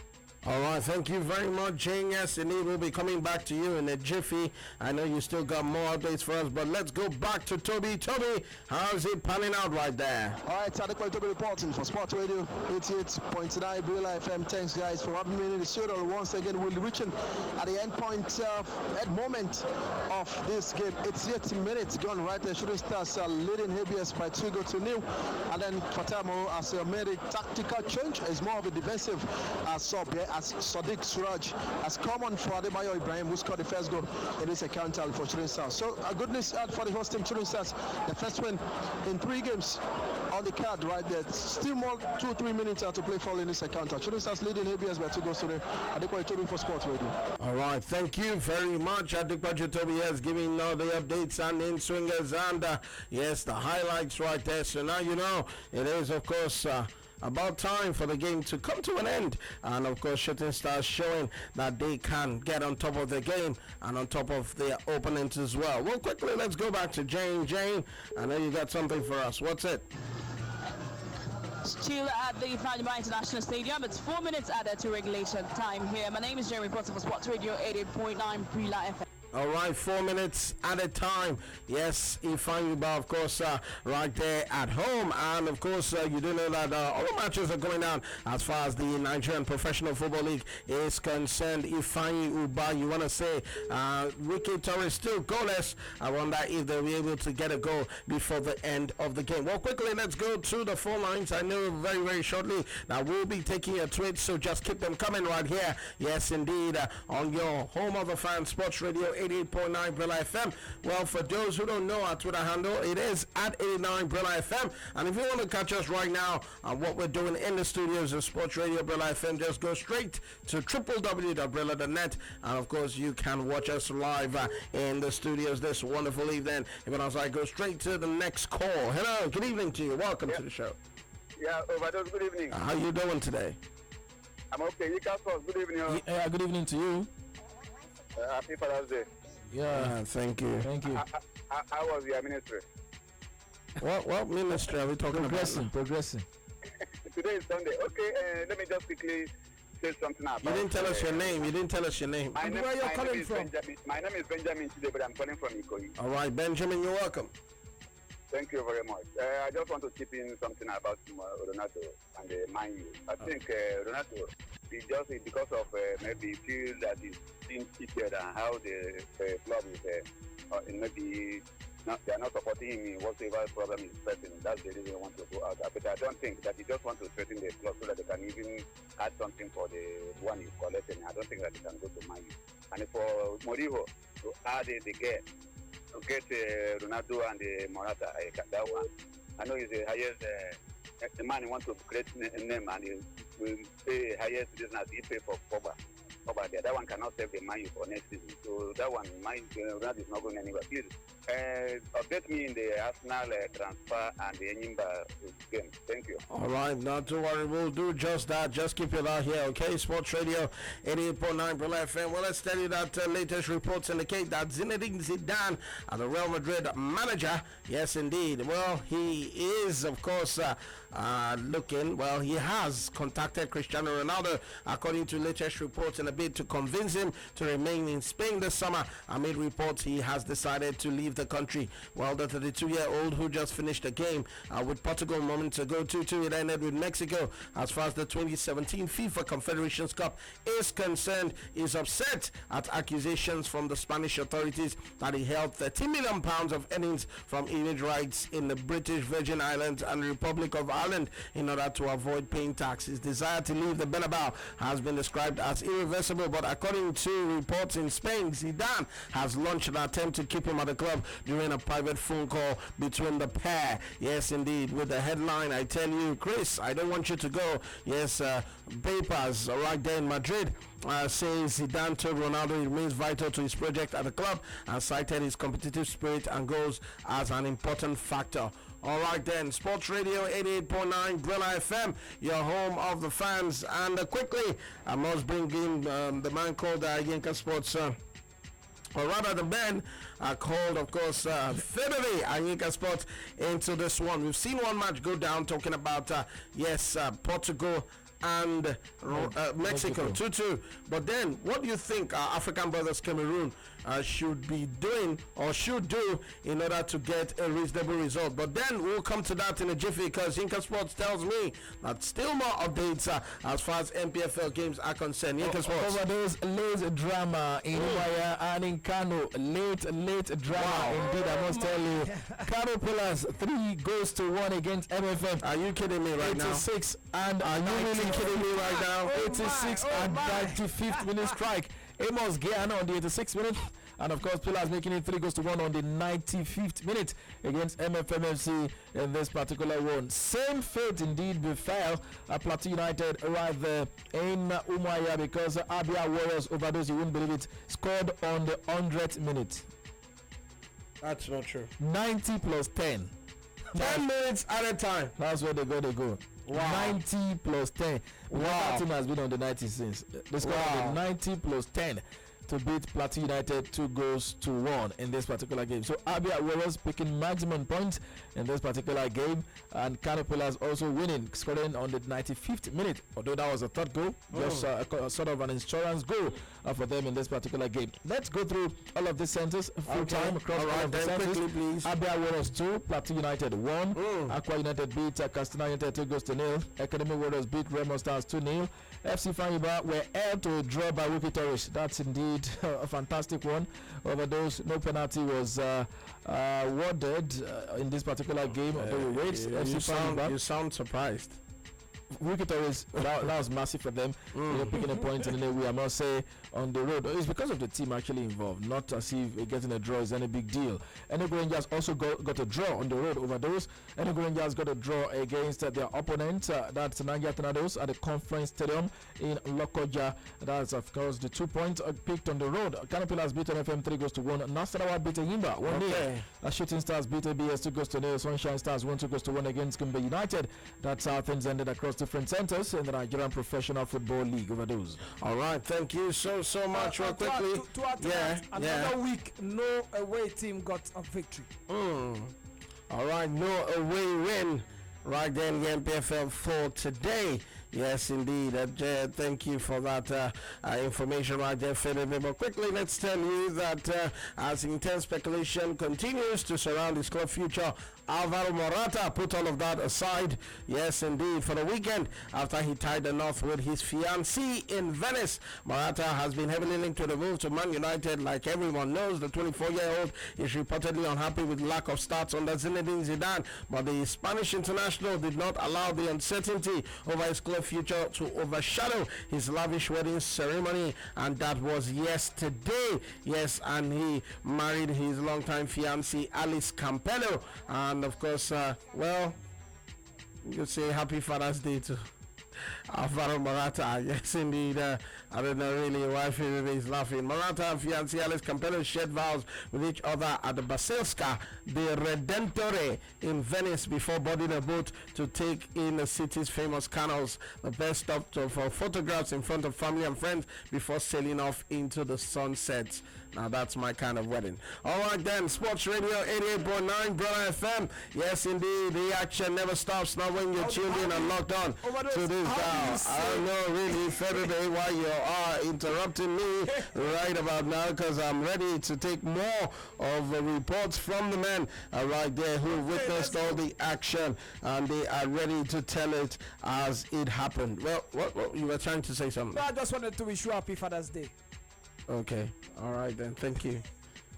All right, thank you very much, Jane. Yes, indeed, we'll be coming back to you in a jiffy. I know you still got more updates for us, but let's go back to Toby. Toby, how's it panning out right there? All right, Adequately Toby reporting for Sport Radio 88.9 Brilla FM. Thanks, guys, for having me in the studio. Once again, we'll be reaching at the end point, at moment of this game. It's 80 minutes gone right there. Shooting Stars are leading ABS by 2-0. And then Fatamo has made a tactical change. It's more of a defensive sub here, as Sadiq Suraj has come on for Adebayo Ibrahim, who scored the first goal in this encounter for Shooting Stars. So a good news for the host team, Shooting Stars, the first win in 3 games on the card right there. Still more 2-3 minutes to play for in this encounter. Shooting Stars leading ABS by 2 goals today. Adebayo Toby for Sports Radio. All right, thank you very much. Adebayo Toby has giving all the updates and in swingers and yes, the highlights right there. So now you know it is, of course, about time for the game to come to an end, and of course Shooting Stars showing that they can get on top of the game and on top of their opponents as well. Well, quickly, let's go back to Jane. Jane, I know you got something for us. What's it? Still at the Ifeanyi Ubah International Stadium. It's 4 minutes added to regulation time here. My name is Jeremy Potter for Sports Radio 88.9 Brilla FM. All right, 4 minutes at a time. Yes, Ifeanyi Ubah, of course, right there at home. And, of course, you do know that all the matches are going on as far as the Nigerian Professional Football League is concerned. Ifeanyi Ubah, you want to say, Ricky Torres still goalless. I wonder if they'll be able to get a goal before the end of the game. Well, quickly, let's go to the phone lines. I know very, very shortly that we'll be taking your tweets, so just keep them coming right here. Yes, indeed, on your home of the fan, Sports Radio 88.9 Brilla FM. Well, for those who don't know our Twitter handle, it is at 89 Brilla FM. And if you want to catch us right now on what we're doing in the studios of Sports Radio Brilla FM, just go straight to www.brilla.net, and of course you can watch us live in the studios this wonderful evening. Even as I go straight to the next call. Hello, good evening to you. Welcome to the show. Yeah, Ovadoze, good evening. How you doing today? I'm okay. Yinka, good evening. Yeah, good evening to you. Happy Father's Day. Yeah, thank you. thank you. How was your ministry? What ministry are we talking Progressing. Today is Sunday. Okay, let me just quickly say something about. You didn't tell us your name. You didn't tell us your name. Where you're calling from? My name is Benjamin today, but I'm calling from Ikoyi. All right, Benjamin, you're welcome. Thank you very much. I just want to chip in something about Ronaldo and the Man U. I think Ronaldo, just because of maybe feel that he's being cheated and how the club is maybe they are not supporting him in whatever problem he's facing. That's the reason I want to go out. But I don't think that he just wants to threaten the club so that they can even add something for the one he's collecting. I don't think that he can go to Man U. And for Mourinho to add the girl, to get Ronaldo and Morata, that one. I know he's the highest, the man who wants to create a name and he will pay highest business he pay for Pogba. over there. That one cannot save the Man U for next season. So that one, that is not going anywhere. Please update me in the Arsenal transfer and the Enyimba game. Thank you. All right, not to worry. We'll do just that. Just keep it out here, okay? Sports Radio 88.9 FM. Well, let's tell you that latest reports indicate that Zinedine Zidane, the Real Madrid manager, yes, indeed. Well, he is, of course, looking. Well, he has contacted Cristiano Ronaldo, according to latest reports, in a bid to convince him to remain in Spain this summer. Amid reports, he has decided to leave the country. Well, the 32-year-old who just finished the game with Portugal moments ago, 2-2, it ended with Mexico. As far as the 2017 FIFA Confederations Cup is concerned, is upset at accusations from the Spanish authorities that he held £30 million of earnings from image rights in the British Virgin Islands and the Republic of Ireland in order to avoid paying tax. His desire to leave the Bernabeu has been described as irreversible, but according to reports in Spain, Zidane has launched an attempt to keep him at the club during a private phone call between the pair. Yes, indeed, with the headline, I tell you, Chris, I don't want you to go. Yes, papers right there in Madrid saying Zidane told Ronaldo he remains vital to his project at the club and cited his competitive spirit and goals as an important factor. All right then, Sports Radio 88.9 Brilla FM, your home of the fans. And quickly, I must bring in the man called Yinka Sports, or rather the men called, of course, Fabian and Yinka Sports into this one. We've seen one match go down, talking about, Portugal and Mexico 2-2. But then, what do you think our African brothers Cameroon should be doing or should do in order to get a reasonable result? But then we'll come to that in a jiffy, because Yinka Sports tells me that still more updates as far as MPFL games are concerned. Yinka Sports. Overdose late drama in Waya and in Kano. Late drama. Wow. Indeed, I must tell you. Kano Pillars 3-1 against MFM. Are you kidding me right 86 now? And are you really kidding me right now? 86 and 95th minute strike. Amos Guyana on the 86th minute, and of course Pillars making it 3-1 on the 95th minute against MFMFC in this particular one. Same fate indeed befell Plateau United right there in Umuahia, because Abia Warriors Ovadoze, you won't believe it, scored on the 100th minute. That's not true. 90 plus 10. 10 minutes at a time. That's where they go. Wow. 90 plus 10. Wow. That team has been on the 90 since. They scored on the 90 plus 10 to beat Plateau United 2-1 in this particular game. So Abia Warriors picking maximum points in this particular game, and Kano Pillars also winning, scoring on the 95th minute, although that was a third goal, just sort of an insurance goal for them in this particular game. Let's go through all of the centers full time across all of the centers. Abia Warriors 2, Plateau United 1, Aqua United beat Castina United 2-0, Academy Warriors beat Remo Stars 2-0, FC Faniba were held to a draw by Wiki Tourish. That's indeed a fantastic one. Overdose, no penalty was awarded in this particular game. You sound surprised. Wiki Tourish, that was massive for them. They're picking a point in a way, I must say, on the road. It's because of the team actually involved, not as if getting a draw is any big deal. Enugu Rangers also got a draw on the road over those. Enugu Rangers got a draw against their opponent, that's Nigeria Tornadoes, at the Conference Stadium in Lokoja. That's, of course, the 2 points picked on the road. Kano Pillars beat NFM 3-1. Nasarawa beat Yimba 1-0. Shooting Stars beat ABS 2-0. Sunshine Stars 1-2-1 against Kimbe United. That's how things ended across different centers in the Nigerian Professional Football League over those. All right, thank you so much. Real quickly, another week, no away team got a victory. All right, no away win right there in the MPFL for today. Yes, indeed. Thank you for that information right there, Philip. But quickly, let's tell you that as intense speculation continues to surround his club future, Alvaro Morata put all of that aside. Yes, indeed. For the weekend, after he tied the knot with his fiancée in Venice, Morata has been heavily linked to the move to Man United. Like everyone knows, the 24-year-old is reportedly unhappy with lack of starts under Zinedine Zidane, but the Spanish international did not allow the uncertainty over his club future to overshadow his lavish wedding ceremony, and that was yesterday. Yes, and he married his longtime fiancée Alice Campello, and of course, well, you could say happy Father's Day to Alvaro Morata. Yes, indeed. I don't know really why Fabian is laughing. Morata and fiancé Alex Campello shared vows with each other at the Basilica de Redentore in Venice before boarding a boat to take in the city's famous canals. The best stop for photographs in front of family and friends before sailing off into the sunset. Now that's my kind of wedding. All right then, Sports Radio 88.9 Brother FM. Yes, indeed, the action never stops. Not when you're tuned in and locked on to this dial. I don't know really, February, why you are interrupting me right about now, because I'm ready to take more of the reports from the men right there who witnessed all the action, and they are ready to tell it as it happened. Well, what you were trying to say something? No, I just wanted to wish you happy Father's Day. Okay, all right then, thank you.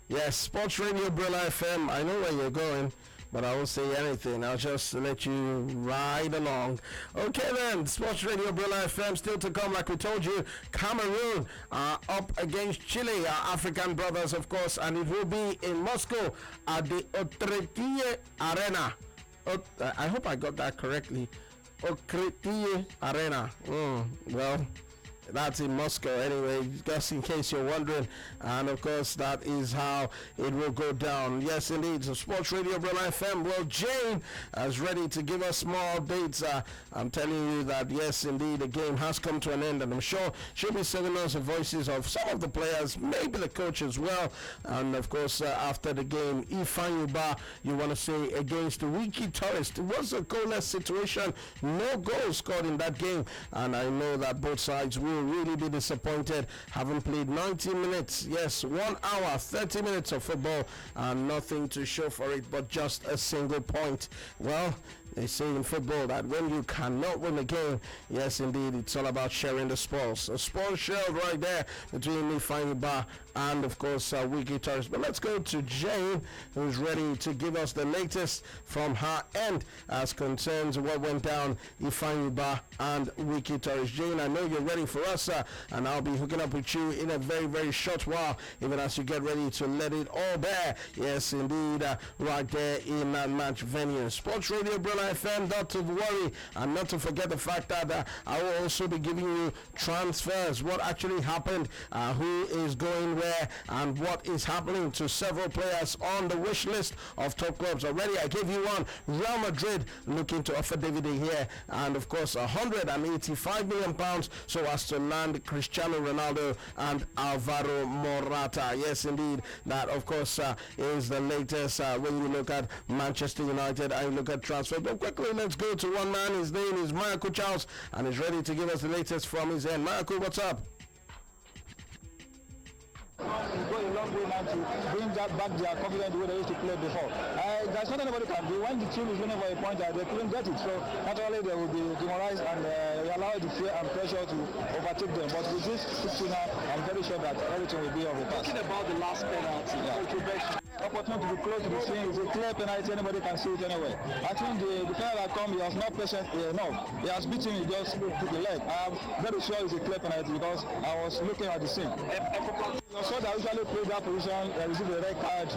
Yes, Sports Radio Brilla FM. I know where you're going, but I won't say anything. I'll just let you ride along. Okay then, Sports Radio Brilla FM still to come. Like we told you, Cameroon are up against Chile, our African brothers, of course, and it will be in Moscow at the Otretiye Arena. I hope I got that correctly. Otretiye Arena. Well, that's in Moscow anyway, just in case you're wondering. And of course, that is how it will go down. Yes, indeed. So Sports Radio Brilla FM. Well, Jane is ready to give us more updates. I'm telling you that, yes, indeed, the game has come to an end, and I'm sure she'll be sending us the voices of some of the players, maybe the coach as well. And of course, after the game, Ifeanyuba, you want to say, against the Wiki Tourist. It was a goalless situation. No goals scored in that game. And I know that both sides will really be disappointed, having played 90 minutes, yes, 1 hour 30 minutes of football, and nothing to show for it but just a single point. Well, they say in football that when you cannot win a game, yes, indeed, it's all about sharing the spoils. A spoil shared right there between Ifeanyuba and, of course, Wiki Tourist. But let's go to Jane, who's ready to give us the latest from her end as concerns what went down, Ifeanyuba and Wiki Tourist. Jane, I know you're ready for us, and I'll be hooking up with you in a very, very short while, even as you get ready to let it all bear. Yes, indeed, right there in that match venue. Sports Radio Brilla FM, not to worry, and not to forget the fact that I will also be giving you transfers, what actually happened, who is going where, and what is happening to several players on the wish list of top clubs. Already I gave you one. Real Madrid looking to offer David De Gea, and of course 185 million pounds so as to land Cristiano Ronaldo and Alvaro Morata. Yes, indeed, that of course is the latest when you look at Manchester United and you look at transfer. But quickly, let's go to one man. His name is Michael Charles, and he's ready to give us the latest from his end. Michael, what's up? Go a long way now to bring that back their confidence the way they used to play before. There's nothing anybody can do. When the team is winning for a point, they couldn't get it. So naturally they will be demoralized, and allow the fear and pressure to overtake them. But with this 16 now, I'm very sure that everything will be of a pass. Talking about the last penalty, opportunity to be close to the scene is a clear penalty. Anybody can see it anyway. I think the player that come, he was not patient enough. He has beaten, he just took the leg. I'm very sure it's a clear penalty because I was looking at the scene. So they usually play that position, receive a red card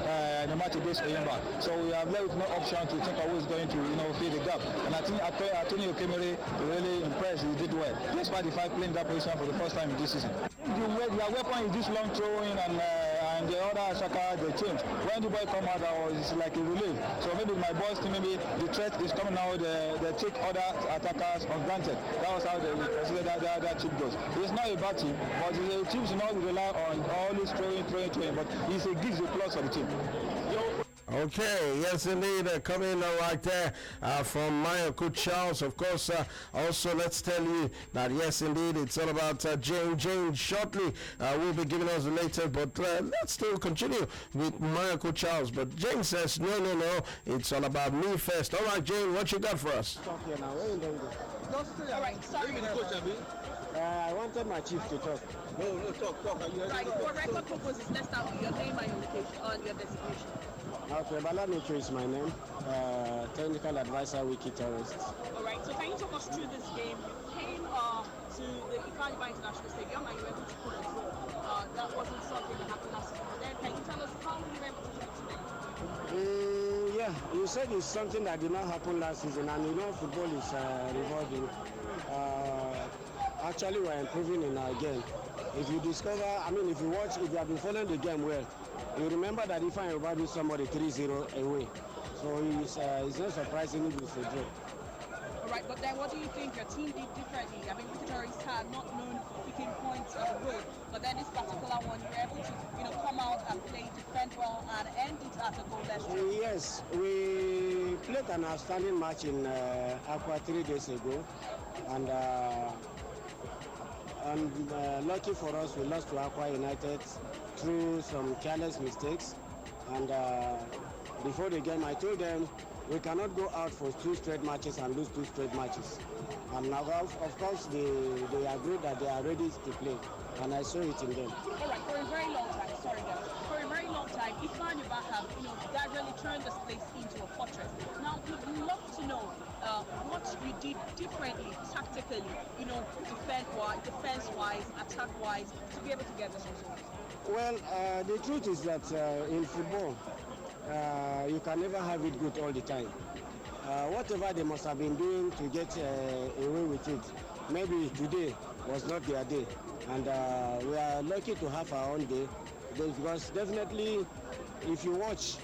in the match against Yinka. So we have left no option to think of who is going to, fill the gap. And I think Antonio Kemere really impressed. He did well, despite the fact playing that position for the first time in this season. Their weapon is this long throwing, and the other attacker they change. When the boy come out, it's like a relief. So maybe my boys team, maybe the threat is coming out. They take other attackers for granted. That was how they consider that team goes. It's not a bad team, but the team should not rely on always throwing. But it's a gives the plus of the team. Okay, yes indeed, coming right there from Michael Charles. Of course, also let's tell you that yes indeed, it's all about Jane. Jane shortly will be giving us the latest, but let's still continue with Michael Charles. But Jane says, no, it's all about me first. All right, Jane, what you got for us? All right, sorry. I wanted my chief to talk. No, talk. Right, for record purposes, let's start with your name and your location, or your designation. Okay, Balanicho is my name, technical advisor, Wiki Tourist. All right, so can you talk us through this game? You came to the Ifeanyuba International Stadium and you were able to pull a draw. That wasn't something that happened last season. Then can you tell us how you were able to do it today? Yeah, you said it's something that did not happen last season, and football is revolving. Actually, we're improving in our game. If you discover, if you watch, if you have been following the game well, you remember that if I Ovadoze somebody 3-0 away. So it's not surprising if it's a draw. All right, but then what do you think your team did differently? I mean, Victorious are not known for picking points on the road, but then this particular one, you were able to, come out and play, defend well, and end it at a goalless draw. Yes, we played an outstanding match in Aqua 3 days ago, and lucky for us, we lost to Aqua United through some careless mistakes. And before the game, I told them we cannot go out for 2 straight matches and lose 2 straight matches. And now, of course, they agreed that they are ready to play, and I saw it in them. All right, for a very long time, for a very long time, Ifan Yuba have, gradually turned this place into a fortress. Now, we'd love to know what you did differently, tactically, defense-wise, attack-wise, to be able to get this result. Well, the truth is that in football, you can never have it good all the time. Whatever they must have been doing to get away with it, maybe today was not their day. And we are lucky to have our own day, because definitely, if you watch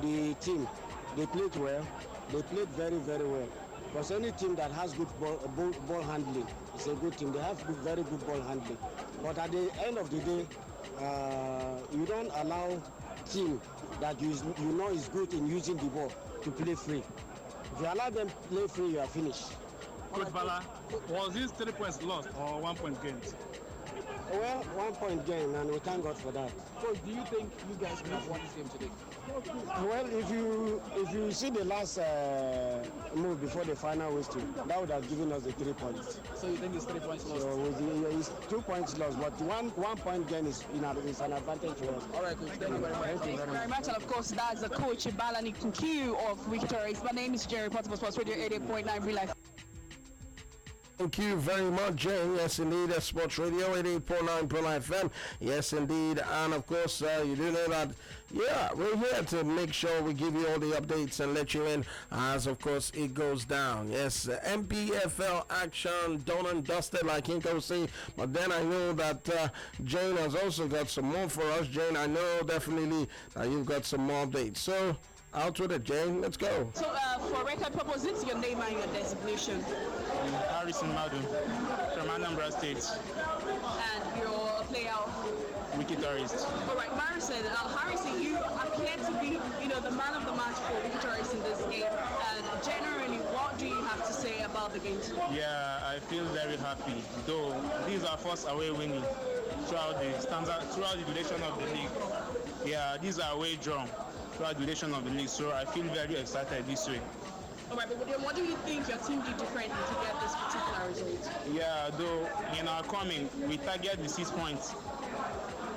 the team, they played well. They played very, very well. Because any team that has good ball handling is a good team. They have very good ball handling. But at the end of the day, you don't allow team that you know is good in using the ball to play free. If you allow them to play free, you are finished. Coach Bala, was this 3 points lost or 1 point gained? Well, 1 point gain, and we thank God for that. Coach, do you think you guys could have won this game today? Well, if you see the last move before the final whistle, that would have given us the 3 points. So you think it's 3 points lost? So it's 2 points lost, but 1 point gain is an advantage for us. All right, Coach. Thank you very much. Thank you very much. And of course, that's the coach Balani Kukiu of Victorious. My name is Jerry, Portable Sports Radio 88.9 Real Life. Thank you very much, Jane. Yes, indeed, Sports Radio 88.9 Pro FM. Yes, indeed. And of course, you do know that, we're here to make sure we give you all the updates and let you in as, of course, it goes down. Yes, MPFL action, done and dusted, like Yinka was saying. But then I know that Jane has also got some more for us. Jane, I know definitely that you've got some more updates. So, out with it, Jane. Let's go. So, for record purposes, your name and your designation. Harrison Madu from Anambra State. And you're a player of Wikitorist. All right, Harrison, you appear to be, the man of the match for Wikitorist in this game. And generally, what do you have to say about the game today? Yeah, I feel very happy. Though this is our first away winning throughout the duration of the league. Yeah, these are away draw throughout the duration of the league. So I feel very excited this way. All right, but what do you think your team did differently to get this particular result? Yeah, though in our coming, we target the 6 points,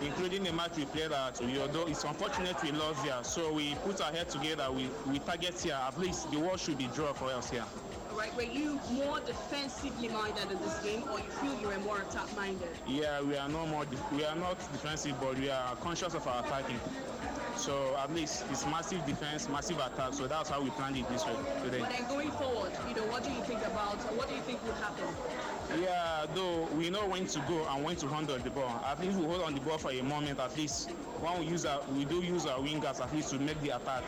including the match we played at Uyo. Though it's unfortunate we lost here, so we put our head together. We target here. At least the world should be draw for us here. All right, were you more defensively minded in this game, or you feel you were more attack minded? Yeah, we are not defensive, but we are conscious of our attacking. So at least it's massive defense, massive attack. So that's how we planned it this way today. But then going forward, what do you think will happen? Yeah, though we know when to go and when to handle the ball. At least we hold on the ball for a moment. At least when we do use our wingers at least to make the attack.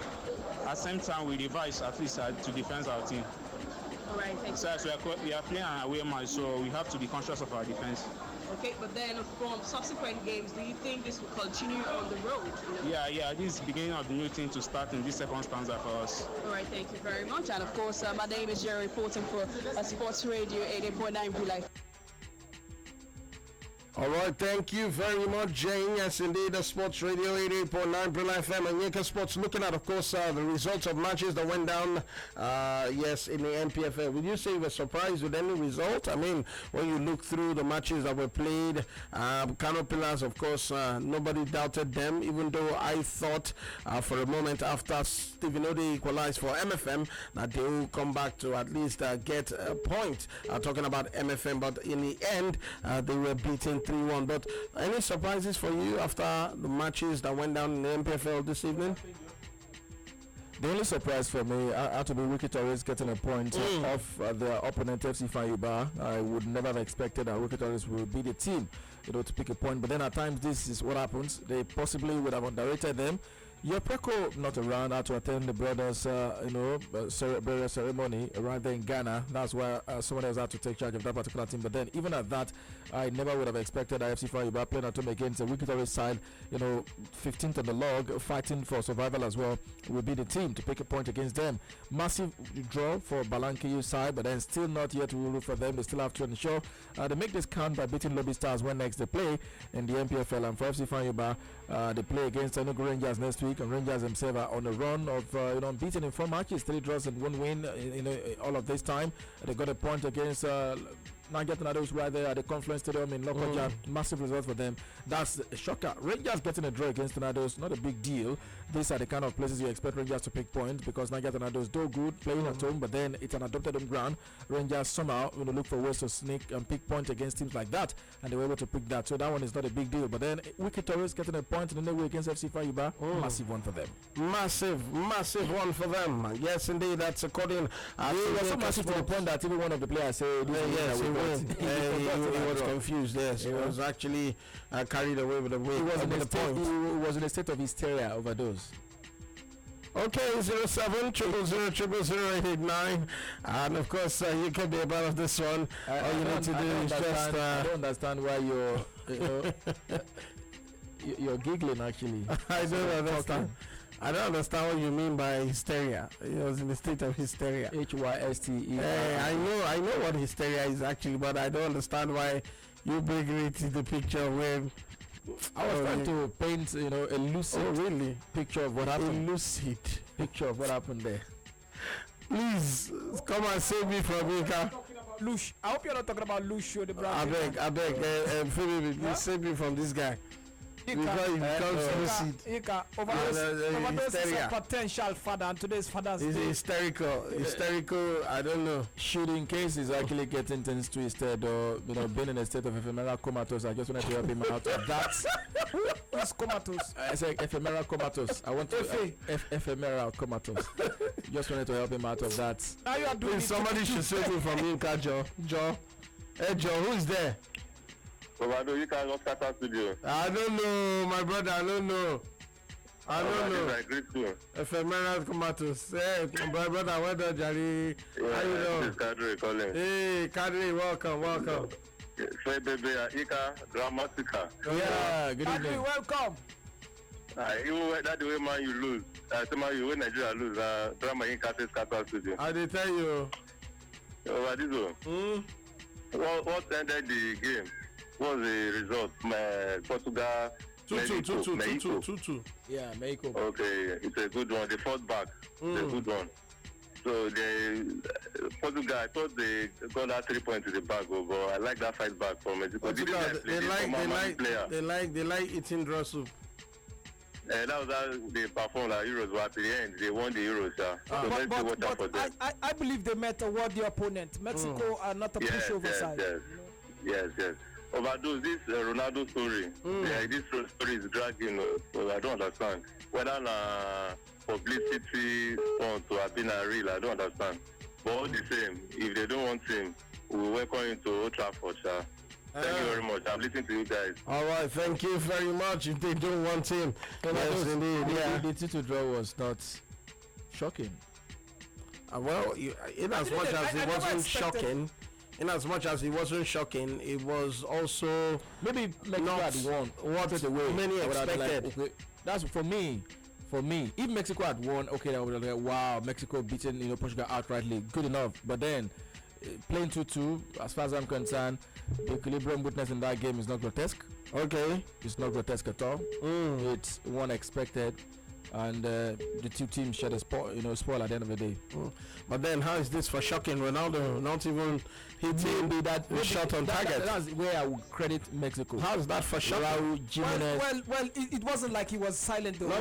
At the same time, we revise at least to defend our team. All right, thanks. So we are playing an away match, so we have to be conscious of our defense. Okay, but then from subsequent games, do you think this will continue on the road? Yeah, this is the beginning of the new thing to start in this second stanza for us. All right, thank you very much. And of course, my name is Jerry, reporting for Sports Radio 88.9 Blue Life. All right, thank you very much, Jane. Yes, indeed, the Sports Radio 88.9 Brill FM and Yinka Sports looking at, of course, the results of matches that went down, yes, in the MPFL. Would you say you were surprised with any result? I mean, when you look through the matches that were played, Kano Pillars, of course, nobody doubted them, even though I thought for a moment after Stephen Ode equalized for MFM that they will come back to at least get a point, talking about MFM, but in the end, they were beaten 3-1. But any surprises for you after the matches that went down in the MPFL this evening? The only surprise for me had to be Wiki Torres getting a point off their opponent FC Fayuba. I would never have expected that Wiki Torres would be the team, to pick a point. But then at times this is what happens. They possibly would have underrated them. Yopeko not around, had to attend the brothers, burial ceremony right there in Ghana. That's why someone else had to take charge of that particular team. But then, even at that, I never would have expected IFC Fayuba playing at home against a Wicked side, 15th on the log, fighting for survival as well, will be the team to pick a point against them. Massive draw for Balankiyu side, but then still not yet rule for them. They still have to ensure they make this count by beating Lobby Stars when next they play in the MPFL. And for FC Fayuba, they play against Enugu Rangers next week, and Rangers themselves are on a run of unbeaten in 4 matches, 3 draws and 1 win all of this time. They got a point against Niger Tornadoes right there at the Confluence Stadium in Lokoja. Massive result for them. That's a shocker. Rangers getting a draw against Tornadoes, not a big deal. These are the kind of places you expect Rangers to pick points, because Niger Tornadoes do good playing at home, but then it's an adopted home ground. Rangers somehow look for ways to sneak and pick points against teams like that, and they were able to pick that. So that one is not a big deal. But then Wiki Torres getting a point in the way against FC Fayuba, massive one for them. Massive one for them. Yes, indeed. That's according. It was so massive to the point that even one of the players said, yes, he was confused. Yes, he was actually carried away with the weight. He was in a state of hysteria over those. Okay, 0700000889, and of course you can be a part of this one. All you need to do is just. I don't understand why you're giggling. Actually, I don't understand. I don't understand what you mean by hysteria. He was in a state of hysteria. HYSTE. I know what hysteria is actually, but I don't understand why you bring it to the picture when I was trying to paint, a lucid picture of what happened. A lucid picture of what happened there. Please come and save me from Yinka. Lush. I hope you're not talking about Lucio the brand. I beg, Fabian, please save me from this guy. Yinka, Ovadoze is a potential father, and today's father's He's hysterical. I don't know. Shooting case is actually getting things twisted, or being in a state of ephemeral comatose. I just wanted to help him out of that. Who's comatose? I said ephemeral comatose. I want to ephemeral comatose. Just wanted to help him out of that. Now you are doing somebody should save me from Yinka, Joe. Hey, Joe, who is there? Ovadoze, you can not start studio. I don't know, my brother. I don't know. Ephemeral comatose. Hey, my brother, well done, Jerry. How you know? This is Kadri calling. Hey, Kadri, welcome. Say, baby, Yinka, Dramatica. Yeah, good evening. Kadri, welcome. Even that the way man you lose. When Nigeria lose, Drama Yinka says Qatar studio. I did tell you. Ovadoze. What ended the game? What was the result? Portugal 2-2. Yeah, Mexico. Okay, it's a good one. They fought back. It's a good one. So Portugal, I thought they got that 3 points in the bag, but I like that fight back from Mexico. They like eating draw soup. That was how they performed like Euros, but at the end they won the Euros. But I believe they met a worthy opponent. Mexico are not a pushover side. Yes. Ovadoze, this Ronaldo story. This story is dragging. So I don't understand whether publicity want to have been real. I don't understand. But all the same, if they don't want him, we welcome him to Old Trafford. Thank you very much. I'm listening to you guys. All right, thank you very much. If they don't want him, yes, indeed. The 2-2 draw was not shocking. Well, in as much as it wasn't shocking. In as much as it wasn't shocking, it was also maybe Mexico had won. What many expected. Like, okay, that's for me. If Mexico had won, okay, I would have like, wow, Mexico beating Portugal outrightly, good enough. But then playing 2-2, as far as I'm concerned, the equilibrium witnessed in that game is not grotesque. Okay, it's not grotesque at all. It's one expected. And the two teams share the spoil at the end of the day. But then how is this for shocking? Ronaldo not even hitting that shot on target. That's where I would credit Mexico. How is that for shocking? Well, it wasn't like he was silent though.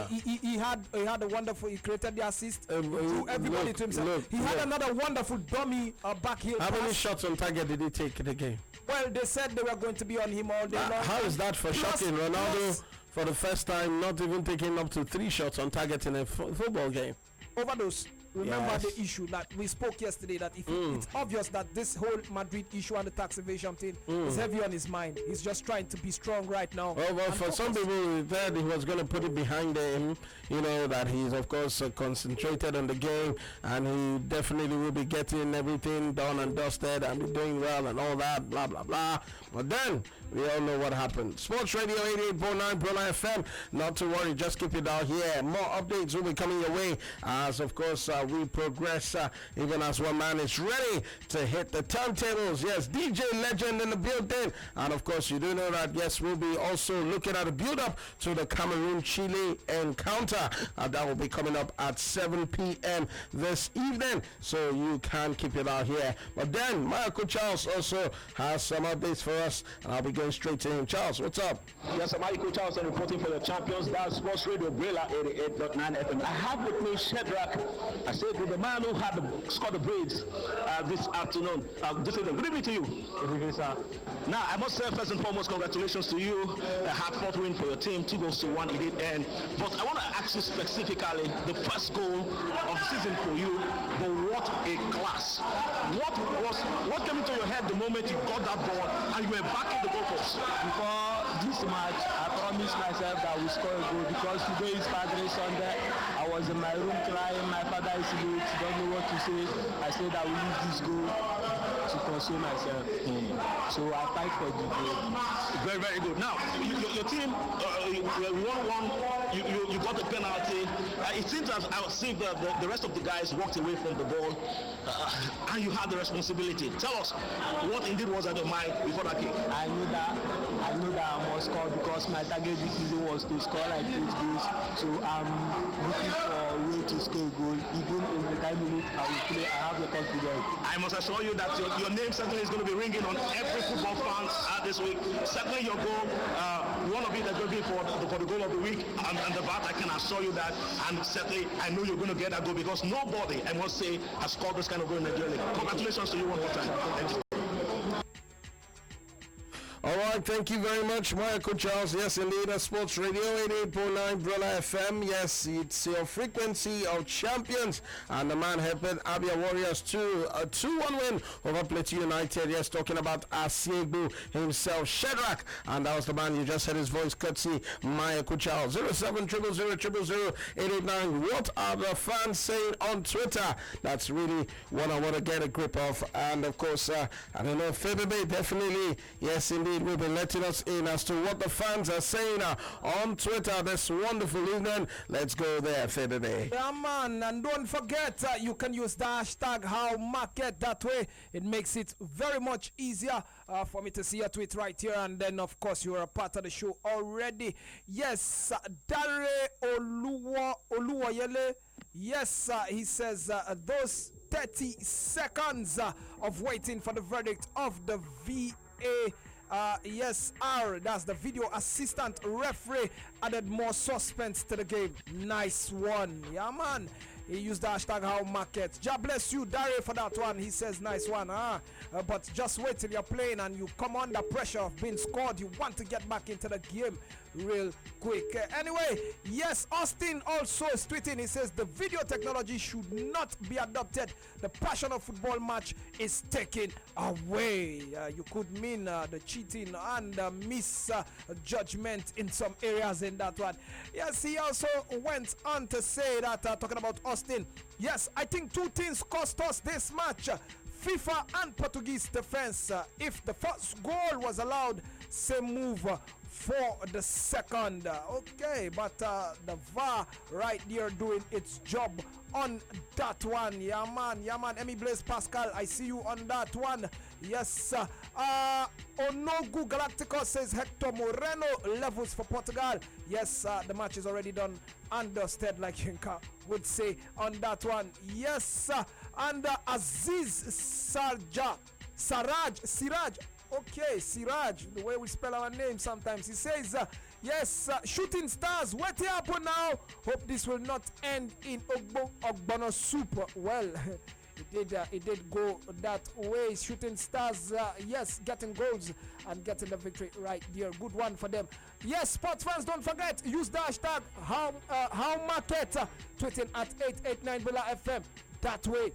He had a wonderful. He created the assist to everybody to himself. He had another wonderful dummy backheel. How many shots on target did he take in the game? Well, they said they were going to be on him all day long. How is that for shocking? Ronaldo for the first time, not even taking up to 3 shots on target in a football game. Overdose. Remember Yes. the issue that we spoke yesterday, that if it's obvious that this whole Madrid issue and the tax evasion thing is heavy on his mind. He's just trying to be strong right now. Well, for some people, that he was going to put it behind him, that he's, of course, concentrated on the game, and he definitely will be getting everything done and dusted and be doing well and all that, blah, blah, blah. But then, we all know what happened. Sports Radio 88.9 Brola FM. Not to worry, just keep it out here. More updates will be coming your way as, of course, we progress, even as one man is ready to hit the turntables. Yes, DJ Legend in the building. And, of course, you do know that, yes, we'll be also looking at a build-up to the Cameroon-Chile encounter. That will be coming up at 7 p.m. this evening. So you can keep it out here. But then, Michael Charles also has some updates for us, and I'll be going straight to him. Charles, what's up? Yes, I'm Michael Charles, reporting for the champions. That's Sports Radio Brela 88.9 FM. I have with me Shedrack. I said with the man who had scored the braids this afternoon. Good evening to you. Good evening, sir. Now, I must say first and foremost, congratulations to you. A hard-fought win for your team, 2-1. It did end. But I want to ask you specifically the first goal of the season for you. But what a class! What came into your head the moment you got that ball and you were back in the goalpost? Before this match, I promised myself that we score a goal because today is Padre Sunday. I was in my room crying. My father is late. Don't know what to say. I said I will use this goal to console myself. So I fight for the goal. Very, very good. Now, your team, you won 1-1. You got the penalty. It seems as I see the rest of the guys walked away from the ball, and you had the responsibility. Tell us what indeed was at your mind before that kick. I knew that I must score because my target this season was to score like 8 goals. So I'm looking for a way to score a goal. Even in the time limit I will play, I have the confidence. I must assure you that your name certainly is going to be ringing on every football fan this week. Certainly your goal, one of it is going to be for the goal of the week, and the bat, I can assure you that. And certainly I know you're going to get that goal because nobody, I must say, has scored this kind of goal in Nigeria. Congratulations to you one more time. Thank you. All right, thank you very much, Michael Charles. Yes, indeed, Sports Radio 88.9 Brola FM. Yes, it's your frequency of champions. And the man helped Abia Warriors to a 2-1 win over Plateau United. Yes, talking about Asiegbu himself, Shedrack. And that was the man, you just heard his voice, courtesy Michael Charles. 07000000889. What are the fans saying on Twitter? That's really what I want to get a grip of. And, of course, I don't know, Fabian definitely, yes, indeed, will be letting us in as to what the fans are saying on Twitter this wonderful evening. Let's go there, Fabian. Yeah, man, and don't forget, you can use the hashtag Howmarket. That way, it makes it very much easier for me to see your tweet right here. And then, of course, you are a part of the show already. Yes, Dare Oluwayele. Yes, he says those 30 seconds of waiting for the verdict of the VA. Yes, that's the video assistant referee, added more suspense to the game. Nice one. Yeah, man. He used the hashtag Howmarket. God bless you, Dare, for that one. He says, nice one. But just wait till you're playing and you come under pressure of being scored. You want to get back into the game real quick. Anyway, yes, Austin also is tweeting. He says the video technology should not be adopted. The passion of football match is taken away. You could mean the cheating and misjudgment in some areas in that one. Yes, he also went on to say that, talking about Austin, yes, I think 2 things cost us this match. FIFA and Portuguese defense. If the first goal was allowed, same move for the second. Okay, but the VAR right there doing its job on that one. Yeah, man. Emmy Blaise Pascal, I see you on that one. Yes, Onogu Galactico says Hector Moreno levels for Portugal. Yes, the match is already done and dusted, like Yinka would say on that one. Yes, and Aziz Siraj. Okay, Siraj, the way we spell our name sometimes. He says, yes, shooting stars, what happened now? Hope this will not end in Ogbono soup. Well, It did go that way. Shooting Stars, yes, getting goals and getting the victory right there. Good one for them. Yes, sports fans, don't forget, use the hashtag Howmarket, tweeting at 889 Bula FM. That way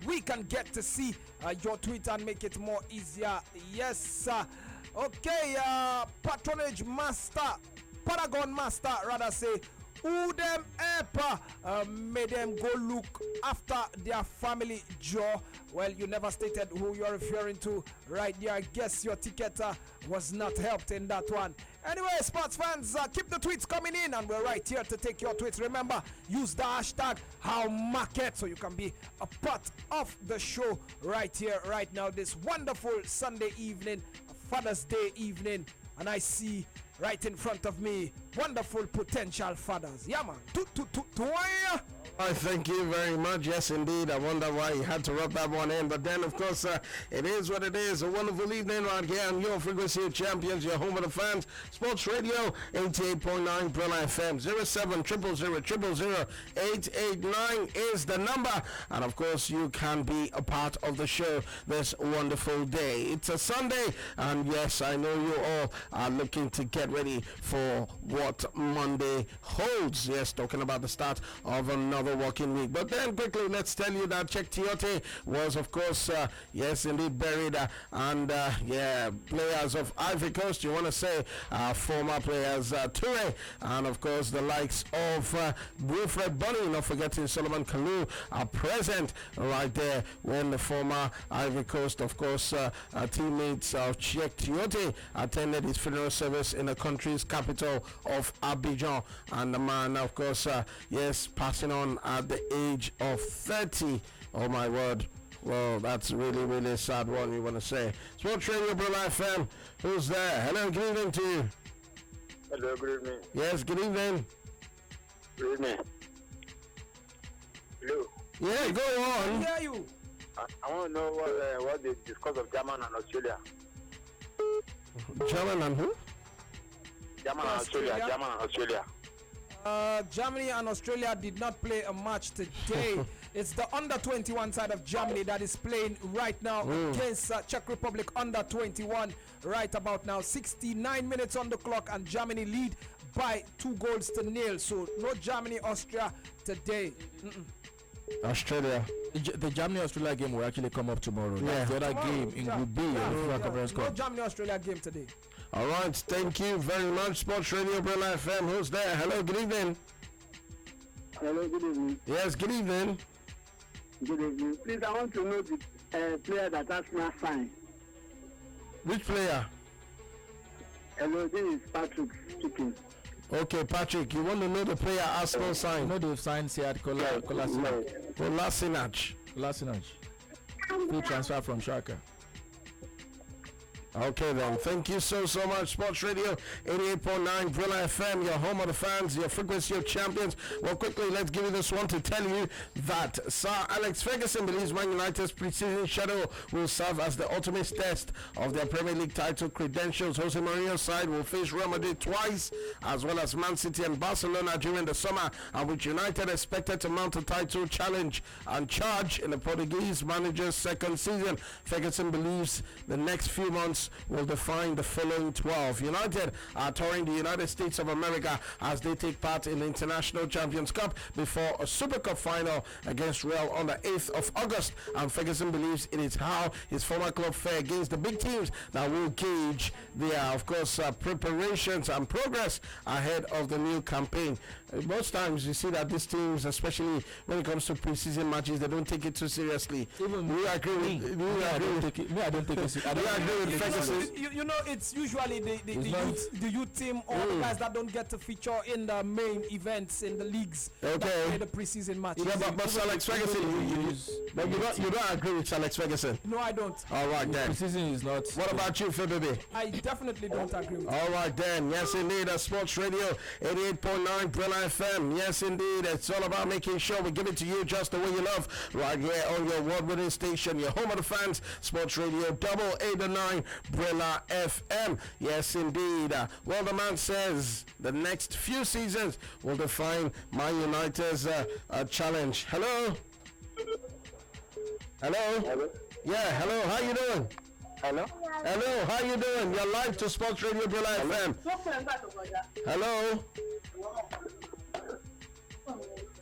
we can get to see your tweet and make it more easier. Yes, okay, patronage master, Paragon master, rather say, who them help made them go look after their family jaw. Well, you never stated who you're referring to right there. I guess your ticket was not helped in that one. Anyway, sports fans, keep the tweets coming in, and we're right here to take your tweets. Remember, use the hashtag Howmarket so you can be a part of the show right here, right now, this wonderful Sunday evening, Father's Day evening. And I see right in front of me wonderful potential fathers. Yeah, man. I thank you very much. Yes, indeed. I wonder why you had to rub that one in. But then, of course, it is what it is. A wonderful evening right here on your frequency of champions, your home of the fans. Sports Radio, 88.9 Brilla FM. 0700000889 is the number. And, of course, you can be a part of the show this wonderful day. It's a Sunday. And, yes, I know you all are looking to get ready for what Monday holds. Yes, talking about the start of another working week. But then quickly, let's tell you that Cheick Tiote was, of course, yes, indeed buried. Yeah, players of Ivory Coast, you want to say, former players, Toure, and of course, the likes of Wilfred Bunny, not forgetting Solomon Kalou, are present right there when the former Ivory Coast, of course, teammates of Cheick Tiote attended his funeral service in the country's capital of Abidjan. And the man, of course, yes, passing on at the age of 30. Oh my word. Well, that's really, really a sad one, you want to say. Sports Radio Brilla FM. Who's there? Hello, good evening to you. Hello, good evening. Yes, good evening. Good evening. Hello. Yeah, go on. I hear you. I want to know what they discuss of German and Australia. German and who? German and Australia. Germany and Australia did not play a match today. It's the under 21 side of Germany that is playing right now against Czech Republic under 21 right about now. 69 minutes on the clock, and Germany lead by 2-0. So no Germany Austria today. Australia. The Germany-Australia game will actually come up tomorrow. Yeah. That's the other game in Group B. No Germany-Australia game today. All right, thank you very much. Sports Radio Brilla FM. Who's there? Hello, good evening. Hello, good evening. Yes, good evening. Good evening. Please, I want to know the player that Arsenal signed. Which player? Hello, this is Patrick speaking. Okay, Patrick, you want to know the player Arsenal signed? You know they've signed Sead Kolasinac. Free transfer from Schalke. Okay then, thank you so much. Sports Radio 88.9 Brilla FM, your home of the fans, your frequency of champions. Well, quickly, let's give you this one to tell you that Sir Alex Ferguson believes Man United's pre-season schedule will serve as the ultimate test of their Premier League title credentials. Jose Mourinho's side will face Real Madrid twice, as well as Man City and Barcelona during the summer, and with United expected to mount a title challenge and charge in the Portuguese manager's second season. Ferguson believes the next few months will define the following 12. United are touring the United States of America as they take part in the International Champions Cup before a Super Cup final against Real on the 8th of August. And Ferguson believes it is how his former club fare against the big teams that will gauge their, of course, preparations and progress ahead of the new campaign. Most times you see that these teams, especially when it comes to preseason matches, they don't take it too seriously. Even we agree with I don't take it seriously. You know, it's usually the youth team or the guys that don't get to feature in the main events in the leagues. Okay. That play the preseason matches. Yeah, but Sir Alex Ferguson, you don't agree with Sir Alex Ferguson? No, I don't. All right then. Preseason is not. What about you, Fabian? I definitely don't agree with. All right then. Yes, indeed. Sports Radio 88.9 Brilla FM. Yes, indeed. It's all about making sure we give it to you just the way you love, right here on your award-winning station, your home of the fans, Sports Radio 88.9 Brilla FM. Yes, indeed. Well, the man says the next few seasons will define Man United's challenge. Hello. Hello? Hello? Yeah, hello, how you doing? Hello? Hello, how you doing? You're live to Sports Radio Brilla FM. Hello?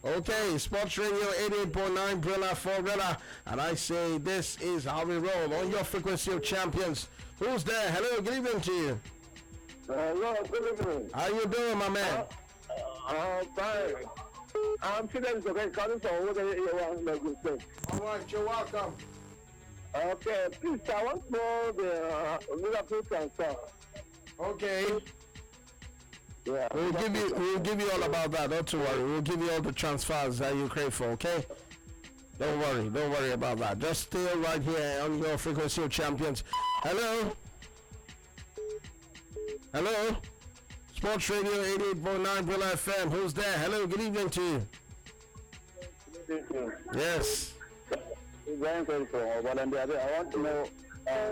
Okay, Sports Radio 88.9 Brilla for Brilla. And I say this is how we roll on your frequency of champions. Who's there? Hello, good evening to you. Hello, good evening. How you doing, my man? Fine. I'm feeling okay. Calling from over there. All right, you're welcome. Okay, please, I want to know the Liverpool transfer. Okay. Yeah. We'll give you all about that. Don't you worry. We'll give you all the transfers that you crave for. Okay. Don't worry about that. Just stay right here on your frequency of champions. Hello. Hello. Sports Radio 88.9 Brilla FM. Who's there? Hello. Good evening to you. Yes. Very grateful. But I want to know